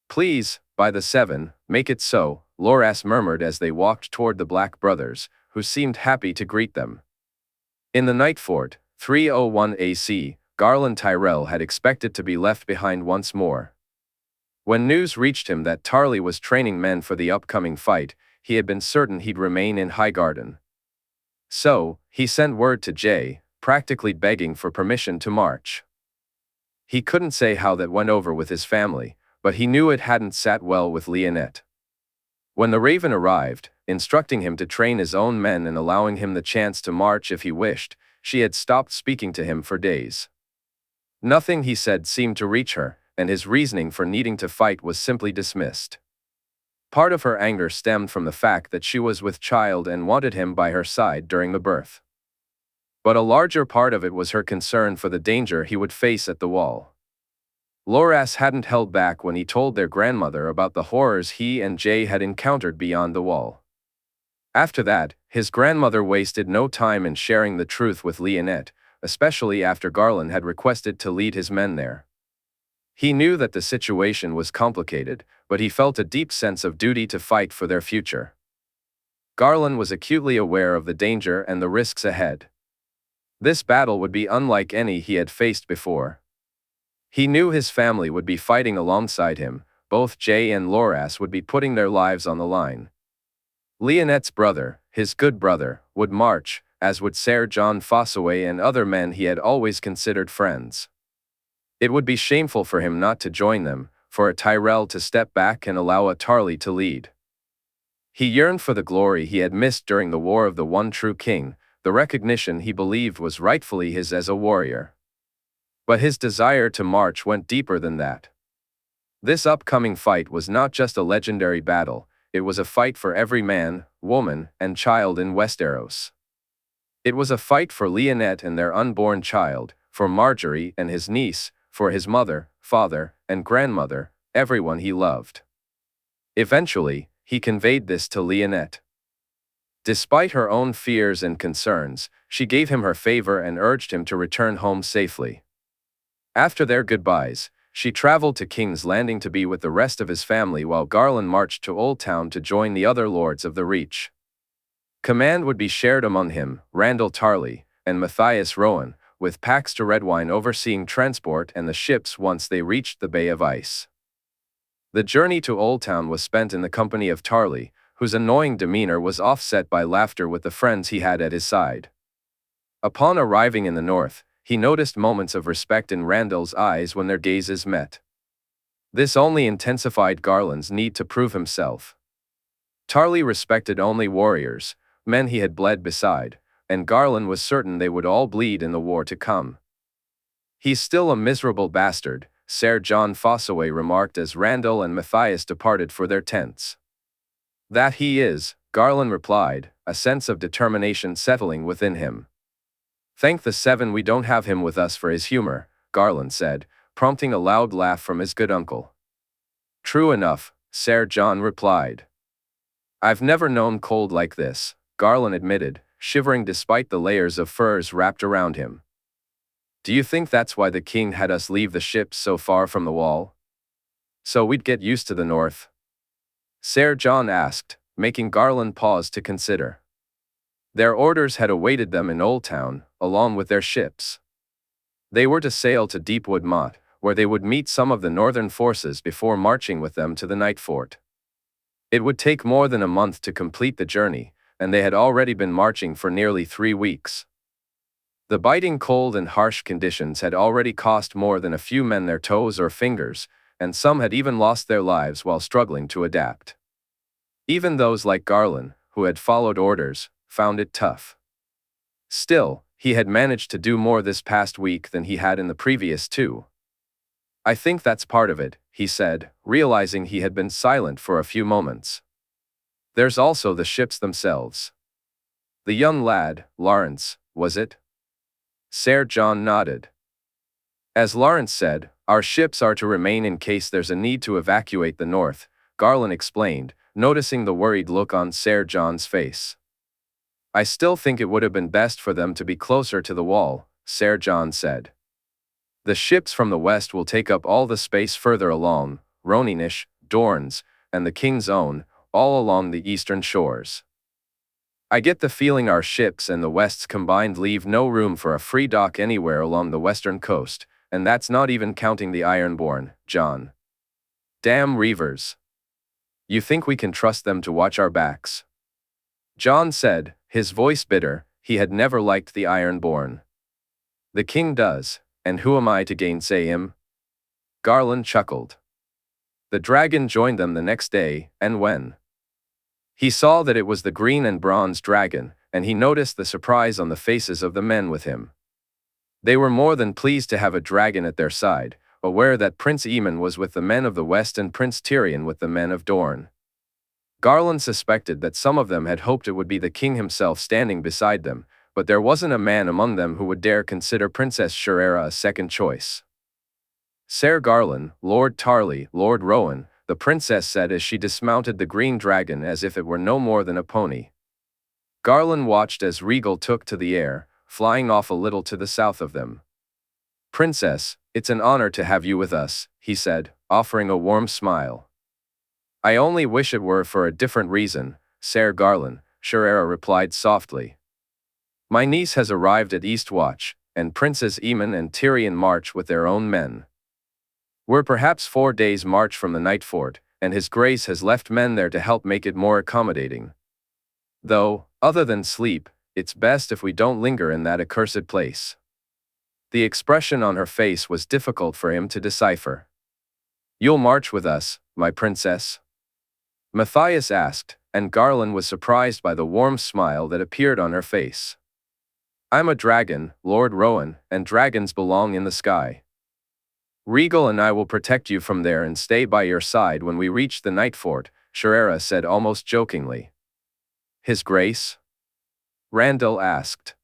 "Please, by the Seven, make it so," Loras murmured as they walked toward the Black brothers, who seemed happy to greet them. In the Night Fort, 301 AC, Garland Tyrell had expected to be left behind once more. When news reached him that Tarly was training men for the upcoming fight, he had been certain he'd remain in Highgarden. So, he sent word to Jae, practically begging for permission to march. He couldn't say how that went over with his family, but he knew it hadn't sat well with Lionette. When the Raven arrived, instructing him to train his own men and allowing him the chance to march if he wished, she had stopped speaking to him for days. Nothing he said seemed to reach her, and his reasoning for needing to fight was simply dismissed. Part of her anger stemmed from the fact that she was with child and wanted him by her side during the birth. But a larger part of it was her concern for the danger he would face at the wall. Loras hadn't held back when he told their grandmother about the horrors he and Jae had encountered beyond the wall. After that, his grandmother wasted no time in sharing the truth with Lionette, especially after Garland had requested to lead his men there. He knew that the situation was complicated, but he felt a deep sense of duty to fight for their future. Garland was acutely aware of the danger and the risks ahead. This battle would be unlike any he had faced before. He knew his family would be fighting alongside him; both Jae and Loras would be putting their lives on the line. Lionette's brother, his good brother, would march, as would Ser John Fossaway and other men he had always considered friends. It would be shameful for him not to join them, for a Tyrell to step back and allow a Tarly to lead. He yearned for the glory he had missed during the War of the One True King, the recognition he believed was rightfully his as a warrior. But his desire to march went deeper than that. This upcoming fight was not just a legendary battle; it was a fight for every man, woman, and child in Westeros. It was a fight for Lionette and their unborn child, for Marjorie and his niece, for his mother, father, and grandmother, everyone he loved. Eventually, he conveyed this to Lionette. Despite her own fears and concerns, she gave him her favor and urged him to return home safely. After their goodbyes, she traveled to King's Landing to be with the rest of his family while Garland marched to Old Town to join the other lords of the Reach. Command would be shared among him, Randall Tarly, and Matthias Rowan, with Paxter Redwine overseeing transport and the ships once they reached the Bay of Ice. The journey to Old Town was spent in the company of Tarly, whose annoying demeanor was offset by laughter with the friends he had at his side. Upon arriving in the north, he noticed moments of respect in Randall's eyes when their gazes met. This only intensified Garland's need to prove himself. Tarly respected only warriors, men he had bled beside, and Garland was certain they would all bleed in the war to come. "He's still a miserable bastard," Ser John Fossaway remarked as Randall and Matthias departed for their tents. "That he is," Garland replied, a sense of determination settling within him. "Thank the seven we don't have him with us for his humor," Garland said, prompting a loud laugh from his good uncle. "True enough," Ser John replied. "I've never known cold like this," Garland admitted, shivering despite the layers of furs wrapped around him. "Do you think that's why the king had us leave the ships so far from the wall? So we'd get used to the north?" Ser John asked, making Garland pause to consider. Their orders had awaited them in Old Town, along with their ships. They were to sail to Deepwood Motte, where they would meet some of the northern forces before marching with them to the Night Fort. It would take more than a month to complete the journey, and they had already been marching for nearly 3 weeks. The biting cold and harsh conditions had already cost more than a few men their toes or fingers, and some had even lost their lives while struggling to adapt. Even those like Garland, who had followed orders, found it tough. Still, he had managed to do more this past week than he had in the previous 2. "I think that's part of it," he said, realizing he had been silent for a few moments. "There's also the ships themselves." "The young lad, Lawrence, was it?" Ser John nodded. "As Lawrence said, our ships are to remain in case there's a need to evacuate the north," Garland explained, noticing the worried look on Ser John's face. "I still think it would have been best for them to be closer to the wall," Ser John said. "The ships from the west will take up all the space further along, Roninish, Dorne's, and the King's Own, all along the eastern shores. I get the feeling our ships and the West's combined leave no room for a free dock anywhere along the western coast, and that's not even counting the Ironborn, John. Damn Reavers. You think we can trust them to watch our backs?" John said, his voice bitter. He had never liked the Ironborn. "The king does, and who am I to gainsay him?" Garland chuckled. The dragon joined them the next day, and when he saw that it was the green and bronze dragon, and he noticed the surprise on the faces of the men with him. They were more than pleased to have a dragon at their side, aware that Prince Aemon was with the men of the West and Prince Tyrion with the men of Dorne. Garland suspected that some of them had hoped it would be the king himself standing beside them, but there wasn't a man among them who would dare consider Princess Jaehaerys a second choice. "Ser Garland, Lord Tarly, Lord Rowan," the princess said as she dismounted the green dragon as if it were no more than a pony. Garland watched as Regal took to the air, flying off a little to the south of them. "Princess, it's an honor to have you with us," he said, offering a warm smile. "I only wish it were for a different reason, Ser Garland," Jaehaerys replied softly. "My niece has arrived at Eastwatch, and Princes Aemon and Tyrion march with their own men. We're perhaps 4 days' march from the Night Fort, and His Grace has left men there to help make it more accommodating. Though, other than sleep, it's best if we don't linger in that accursed place." The expression on her face was difficult for him to decipher. "You'll march with us, my princess?" Matthias asked, and Garland was surprised by the warm smile that appeared on her face. "I'm a dragon, Lord Rowan, and dragons belong in the sky. Regal and I will protect you from there and stay by your side when we reach the Night Fort," Jaehaerys said almost jokingly. "His Grace?" Randall asked.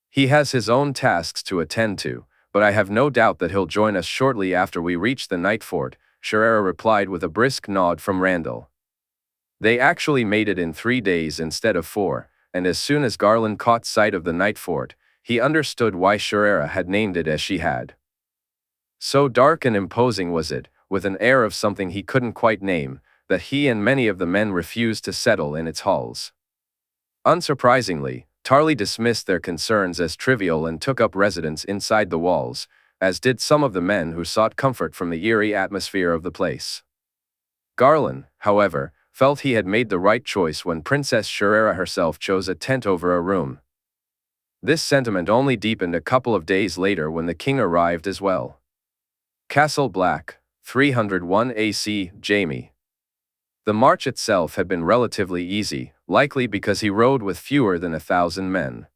"He has his own tasks to attend to, but I have no doubt that he'll join us shortly after we reach the Night Fort," Jaehaerys replied with a brisk nod from Randall. They actually made it in 3 days instead of 4, and as soon as Garland caught sight of the Night Fort, he understood why Jaehaerys had named it as she had. So dark and imposing was it, with an air of something he couldn't quite name, that he and many of the men refused to settle in its halls. Unsurprisingly, Tarly dismissed their concerns as trivial and took up residence inside the walls, as did some of the men who sought comfort from the eerie atmosphere of the place. Garland, however, felt he had made the right choice when Princess Sharera herself chose a tent over a room. This sentiment only deepened a couple of days later when the king arrived as well. Castle Black, 301 AC, Jaime. The march itself had been relatively easy, likely because he rode with fewer than 1,000 men.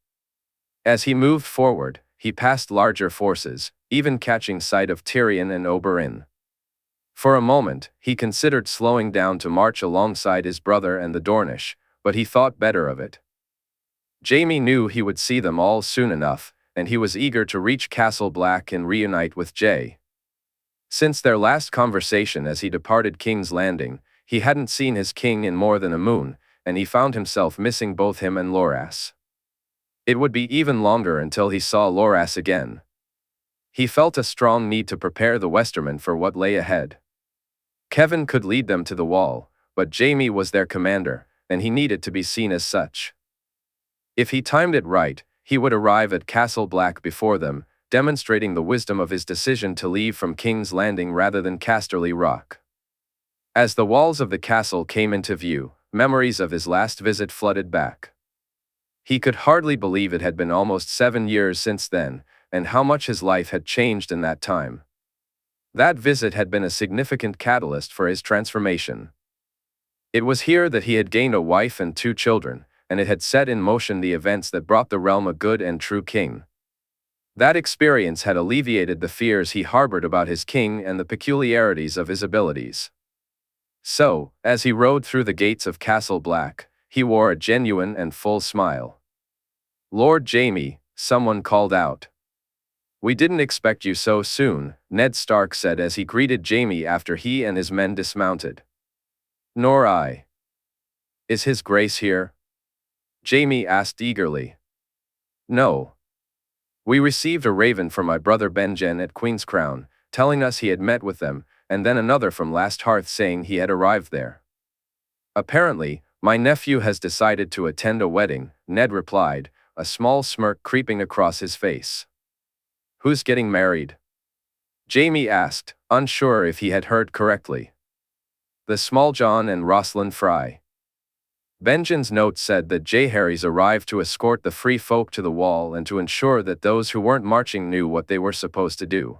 As he moved forward, he passed larger forces, even catching sight of Tyrion and Oberyn. For a moment, he considered slowing down to march alongside his brother and the Dornish, but he thought better of it. Jaime knew he would see them all soon enough, and he was eager to reach Castle Black and reunite with Jay. Since their last conversation as he departed King's Landing, he hadn't seen his king in more than a moon, and he found himself missing both him and Loras. It would be even longer until he saw Loras again. He felt a strong need to prepare the Westermen for what lay ahead. Kevin could lead them to the wall, but Jaime was their commander, and he needed to be seen as such. If he timed it right, he would arrive at Castle Black before them, demonstrating the wisdom of his decision to leave from King's Landing rather than Casterly Rock. As the walls of the castle came into view, memories of his last visit flooded back. He could hardly believe it had been almost 7 years since then, and how much his life had changed in that time. That visit had been a significant catalyst for his transformation. It was here that he had gained a wife and 2 children, and it had set in motion the events that brought the realm a good and true king. That experience had alleviated the fears he harbored about his king and the peculiarities of his abilities. So, as he rode through the gates of Castle Black, he wore a genuine and full smile. "Lord Jaime," someone called out. "We didn't expect you so soon," Ned Stark said as he greeted Jaime after he and his men dismounted. "Nor I." "Is His Grace here?" Jaime asked eagerly. "No. We received a raven from my brother Benjen at Queen's Crown, telling us he had met with them, and then another from Last Hearth saying he had arrived there. Apparently, my nephew has decided to attend a wedding," Ned replied, a small smirk creeping across his face. "Who's getting married?" Jaime asked, unsure if he had heard correctly. "The Small John and Rosalind Fry." Benjen's note said that Jaehaerys arrived to escort the free folk to the wall and to ensure that those who weren't marching knew what they were supposed to do.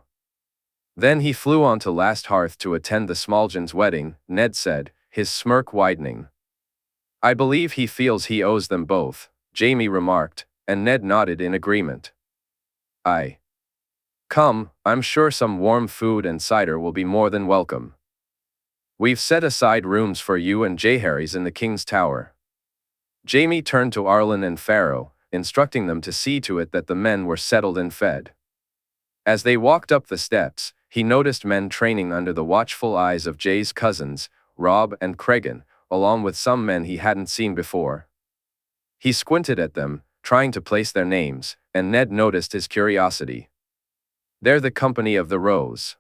Then he flew on to Last Hearth to attend the Smalljohn's wedding, Ned said, his smirk widening. "I believe he feels he owes them both," Jaime remarked, and Ned nodded in agreement. "Aye. Come, I'm sure some warm food and cider will be more than welcome. We've set aside rooms for you and Jaehaerys in the King's Tower." Jaime turned to Arlen and Pharaoh, instructing them to see to it that the men were settled and fed. As they walked up the steps, he noticed men training under the watchful eyes of Jay's cousins, Robb and Cregan, along with some men he hadn't seen before. He squinted at them, trying to place their names, and Ned noticed his curiosity. "They're the Company of the Rose.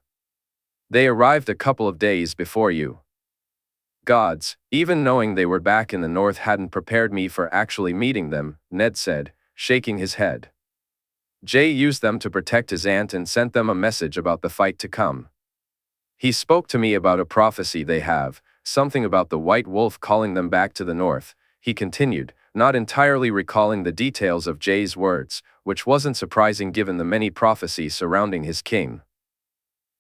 They arrived a couple of days before you." "Gods, even knowing they were back in the north hadn't prepared me for actually meeting them," Ned said, shaking his head. "Jay used them to protect his aunt and sent them a message about the fight to come. He spoke to me about a prophecy they have, something about the White Wolf calling them back to the north," he continued, not entirely recalling the details of Jay's words, which wasn't surprising given the many prophecies surrounding his king.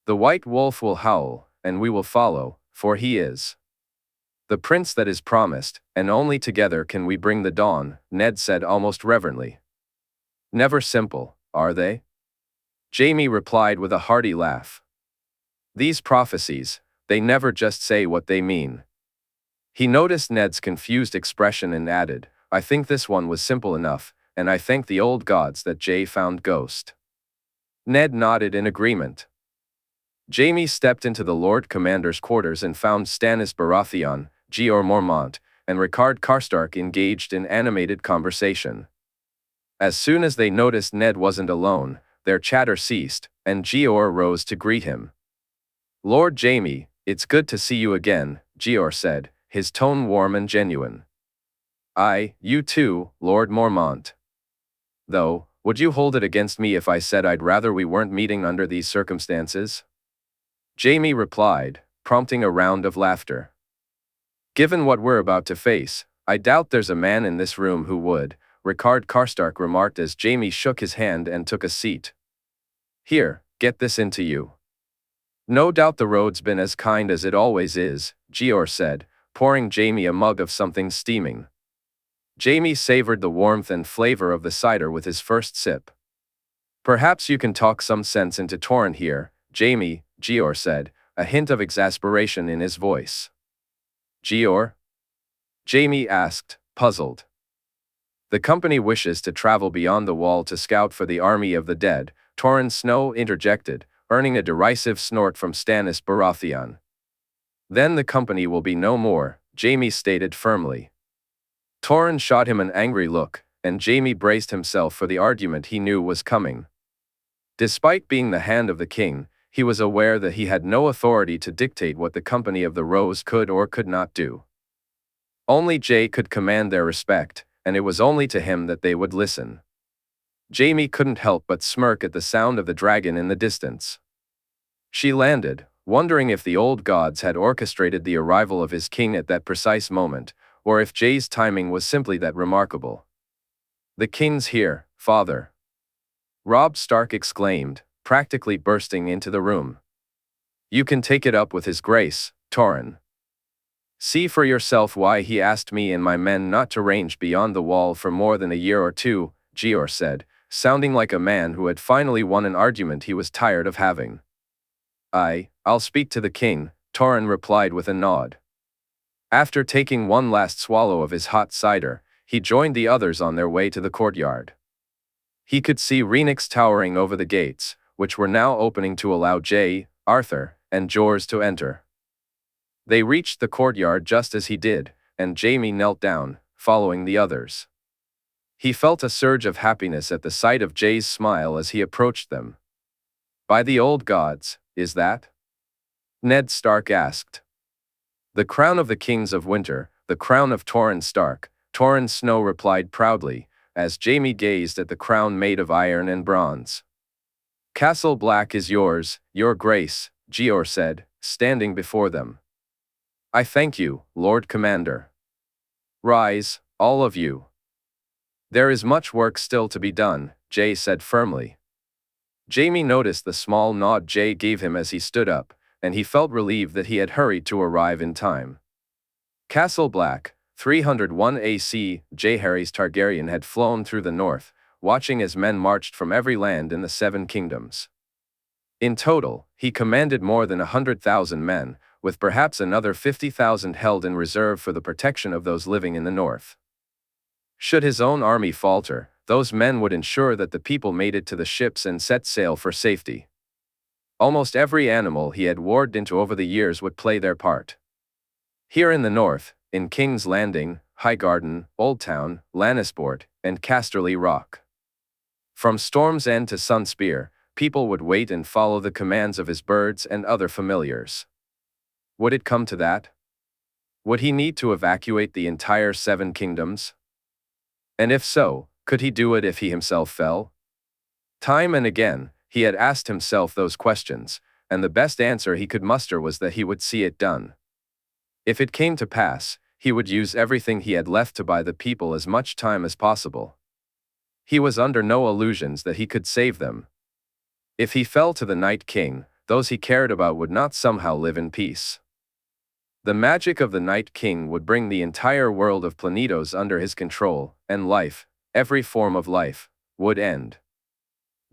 "The White Wolf will howl, and we will follow, for he is the prince that is promised, and only together can we bring the dawn," Ned said almost reverently. "Never simple, are they?" Jaime replied with a hearty laugh. "These prophecies, they never just say what they mean." He noticed Ned's confused expression and added, "I think this one was simple enough, and I thank the old gods that Jay found Ghost." Ned nodded in agreement. Jaime stepped into the Lord Commander's quarters and found Stannis Baratheon, Jeor Mormont, and Ricard Karstark engaged in animated conversation. As soon as they noticed Ned wasn't alone, their chatter ceased, and Jeor rose to greet him. "Lord Jaime, it's good to see you again," Jeor said, his tone warm and genuine. "Aye, you too, Lord Mormont. Though, would you hold it against me if I said I'd rather we weren't meeting under these circumstances?" Jaime replied, prompting a round of laughter. Given what we're about to face, I doubt there's a man in this room who would, Ricard Karstark remarked as Jaime shook his hand and took a seat. Here, get this into you. No doubt the road's been as kind as it always is, Jaehaerys said, pouring Jaime a mug of something steaming. Jaime savored the warmth and flavor of the cider with his first sip. Perhaps you can talk some sense into Torrhen here, Jaime, Jaehaerys said, a hint of exasperation in his voice. Jaehaerys? Jaime asked, puzzled. The company wishes to travel beyond the wall to scout for the army of the dead, Torrhen Snow interjected, earning a derisive snort from Stannis Baratheon. Then the company will be no more, Jaime stated firmly. Torrhen shot him an angry look, and Jaime braced himself for the argument he knew was coming. Despite being the hand of the king, he was aware that he had no authority to dictate what the Company of the Rose could or could not do. Only Jae could command their respect, and it was only to him that they would listen. Jaime couldn't help but smirk at the sound of the dragon in the distance. She landed, wondering if the old gods had orchestrated the arrival of his king at that precise moment, or if Jae's timing was simply that remarkable. The king's here, father. Robb Stark exclaimed, practically bursting into the room. You can take it up with his grace, Torrhen. See for yourself why he asked me and my men not to range beyond the wall for more than a year or two, Jaehaerys said, sounding like a man who had finally won an argument he was tired of having. I'll speak to the king, Torrhen replied with a nod. After taking one last swallow of his hot cider, he joined the others on their way to the courtyard. He could see Rhaenys towering over the gates, which were now opening to allow Jae, Arthur, and Jorah to enter. They reached the courtyard just as he did, and Jaime knelt down, following the others. He felt a surge of happiness at the sight of Jae's smile as he approached them. By the old gods, is that? Ned Stark asked. The crown of the kings of winter, the crown of Torrhen Stark, Torrhen Snow replied proudly, as Jaime gazed at the crown made of iron and bronze. Castle Black is yours, your grace, Jaehaerys said, standing before them. I thank you, Lord Commander. Rise, all of you. There is much work still to be done, Jae said firmly. Jaime noticed the small nod Jae gave him as he stood up, and he felt relieved that he had hurried to arrive in time. Castle Black, 301 AC, Jaehaerys Targaryen had flown through the north, watching as men marched from every land in the Seven Kingdoms. In total, he commanded more than 100,000 men, with perhaps another 50,000 held in reserve for the protection of those living in the north. Should his own army falter, those men would ensure that the people made it to the ships and set sail for safety. Almost every animal he had warred into over the years would play their part. Here in the north, in King's Landing, Highgarden, Old Town, Lannisport, and Casterly Rock. From Storm's End to Sunspear, people would wait and follow the commands of his birds and other familiars. Would it come to that? Would he need to evacuate the entire Seven Kingdoms? And if so, could he do it if he himself fell? Time and again, he had asked himself those questions, and the best answer he could muster was that he would see it done. If it came to pass, he would use everything he had left to buy the people as much time as possible. He was under no illusions that he could save them. If he fell to the Night King, those he cared about would not somehow live in peace. The magic of the Night King would bring the entire world of planetos under his control, and life, every form of life, would end.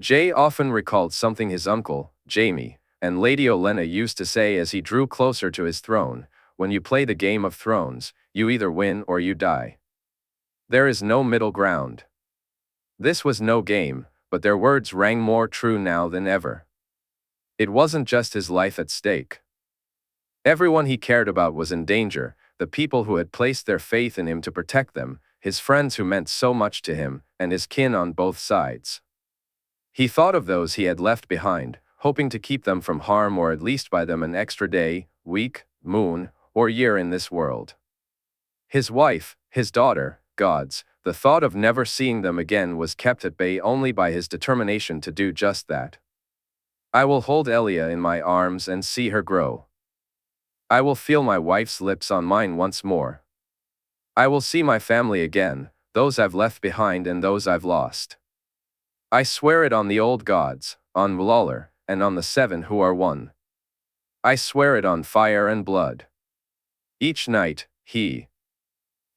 Jae often recalled something his uncle, Jaime, and Lady Olenna used to say as he drew closer to his throne, when you play the Game of Thrones, you either win or you die. There is no middle ground. This was no game, but their words rang more true now than ever. It wasn't just his life at stake. Everyone he cared about was in danger, the people who had placed their faith in him to protect them, his friends who meant so much to him, and his kin on both sides. He thought of those he had left behind, hoping to keep them from harm or at least buy them an extra day, week, moon, or year in this world. His wife, his daughter, gods, the thought of never seeing them again was kept at bay only by his determination to do just that. I will hold Elia in my arms and see her grow. I will feel my wife's lips on mine once more. I will see my family again, those I've left behind and those I've lost. I swear it on the old gods, on Mlawler, and on the seven who are one. I swear it on fire and blood. Each night, he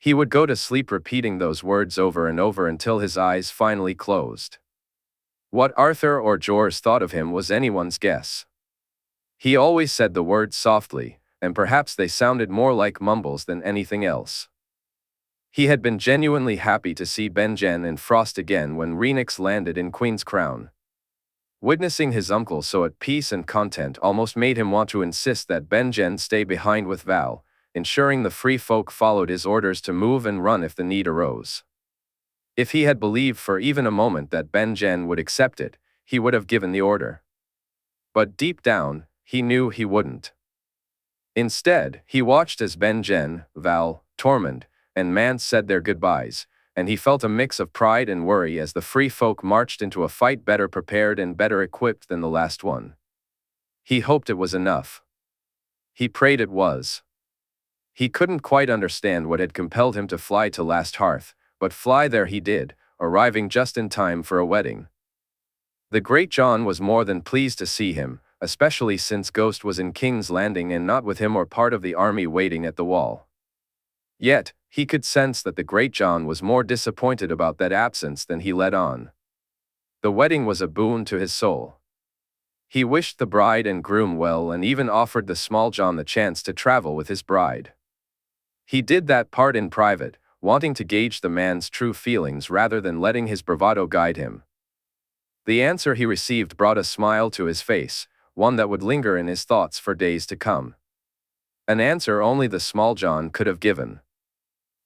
would go to sleep repeating those words over and over until his eyes finally closed. What Arthur or Jorah thought of him was anyone's guess. He always said the words softly, and perhaps they sounded more like mumbles than anything else. He had been genuinely happy to see Benjen and Frost again when Rhaenys landed in Queen's Crown. Witnessing his uncle so at peace and content almost made him want to insist that Benjen stay behind with Val, ensuring the free folk followed his orders to move and run if the need arose. If he had believed for even a moment that Benjen would accept it, he would have given the order. But deep down, he knew he wouldn't. Instead, he watched as Benjen, Val, Tormund, and Mance said their goodbyes, and he felt a mix of pride and worry as the free folk marched into a fight better prepared and better equipped than the last one. He hoped it was enough. He prayed it was. He couldn't quite understand what had compelled him to fly to Last Hearth, but fly there he did, arriving just in time for a wedding. The Great John was more than pleased to see him, especially since Ghost was in King's Landing and not with him or part of the army waiting at the wall. Yet, he could sense that the Great John was more disappointed about that absence than he let on. The wedding was a boon to his soul. He wished the bride and groom well and even offered the Small John the chance to travel with his bride. He did that part in private, wanting to gauge the man's true feelings rather than letting his bravado guide him. The answer he received brought a smile to his face, one that would linger in his thoughts for days to come. An answer only the Small John could have given.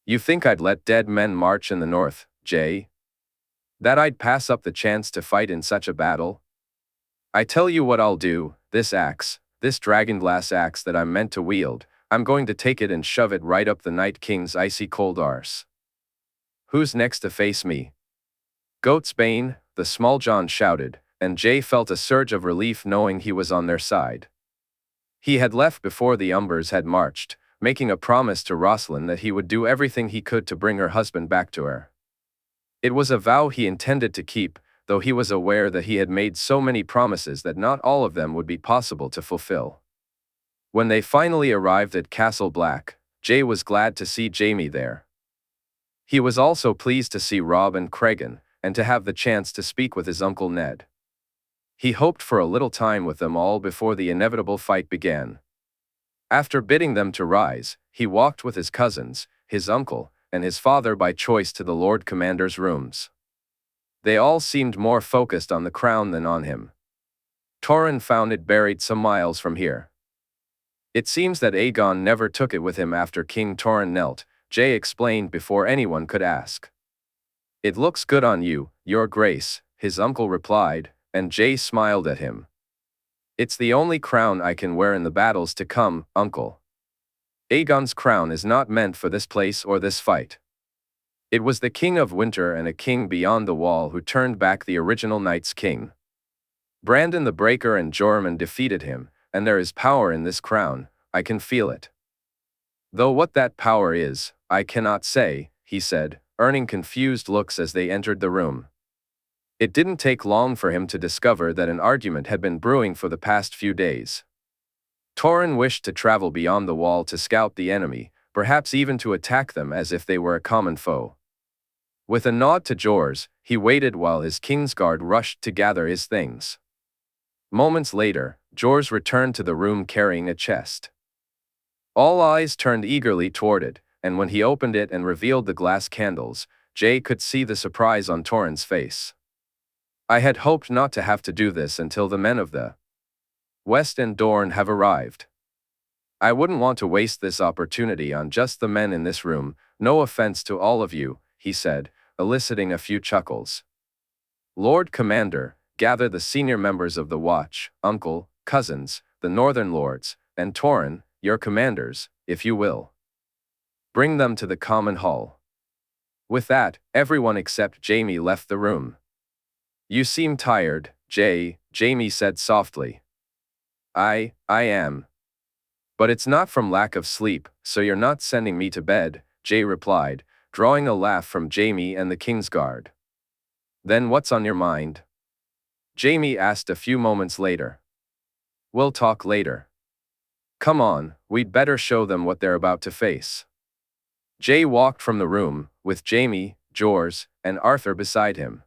You think I'd let dead men march in the north, Jay? That I'd pass up the chance to fight in such a battle? I tell you what I'll do, this axe, this dragonglass axe that I'm meant to wield, I'm going to take it and shove it right up the Night King's icy cold arse. Who's next to face me? Goatsbane, the Small John shouted, and Jay felt a surge of relief knowing he was on their side. He had left before the Umbers had marched, making a promise to Rosalind that he would do everything he could to bring her husband back to her. It was a vow he intended to keep, though he was aware that he had made so many promises that not all of them would be possible to fulfill. When they finally arrived at Castle Black, Jay was glad to see Jaime there. He was also pleased to see Robb and Cregan, and to have the chance to speak with his Uncle Ned. He hoped for a little time with them all before the inevitable fight began. After bidding them to rise, he walked with his cousins, his uncle, and his father by choice to the Lord Commander's rooms. They all seemed more focused on the crown than on him. Torrhen found it buried some miles from here. It seems that Aegon never took it with him after King Torrhen knelt, Jay explained before anyone could ask. It looks good on you, Your Grace, his uncle replied, and Jay smiled at him. It's the only crown I can wear in the battles to come, uncle. Aegon's crown is not meant for this place or this fight. It was the King of Winter and a king beyond the wall who turned back the original Night's King. Brandon the Breaker and Jormund defeated him, and there is power in this crown, I can feel it. Though what that power is, I cannot say, he said, earning confused looks as they entered the room. It didn't take long for him to discover that an argument had been brewing for the past few days. Torrhen wished to travel beyond the wall to scout the enemy, perhaps even to attack them as if they were a common foe. With a nod to Jors, he waited while his Kingsguard rushed to gather his things. Moments later, Jors returned to the room carrying a chest. All eyes turned eagerly toward it, and when he opened it and revealed the glass candles, Jay could see the surprise on Torrhen's face. I had hoped not to have to do this until the men of the West and Dorne have arrived. I wouldn't want to waste this opportunity on just the men in this room, no offense to all of you, he said, eliciting a few chuckles. Lord Commander, gather the senior members of the Watch, uncle, cousins, the Northern Lords, and Torrhen, your commanders, if you will. Bring them to the common hall. With that, everyone except Jaime left the room. You seem tired, Jay, Jaime said softly. I am. But it's not from lack of sleep, so you're not sending me to bed, Jae replied, drawing a laugh from Jaime and the Kingsguard. Then what's on your mind? Jaime asked a few moments later. We'll talk later. Come on, we'd better show them what they're about to face. Jae walked from the room, with Jaime, Jors, and Arthur beside him.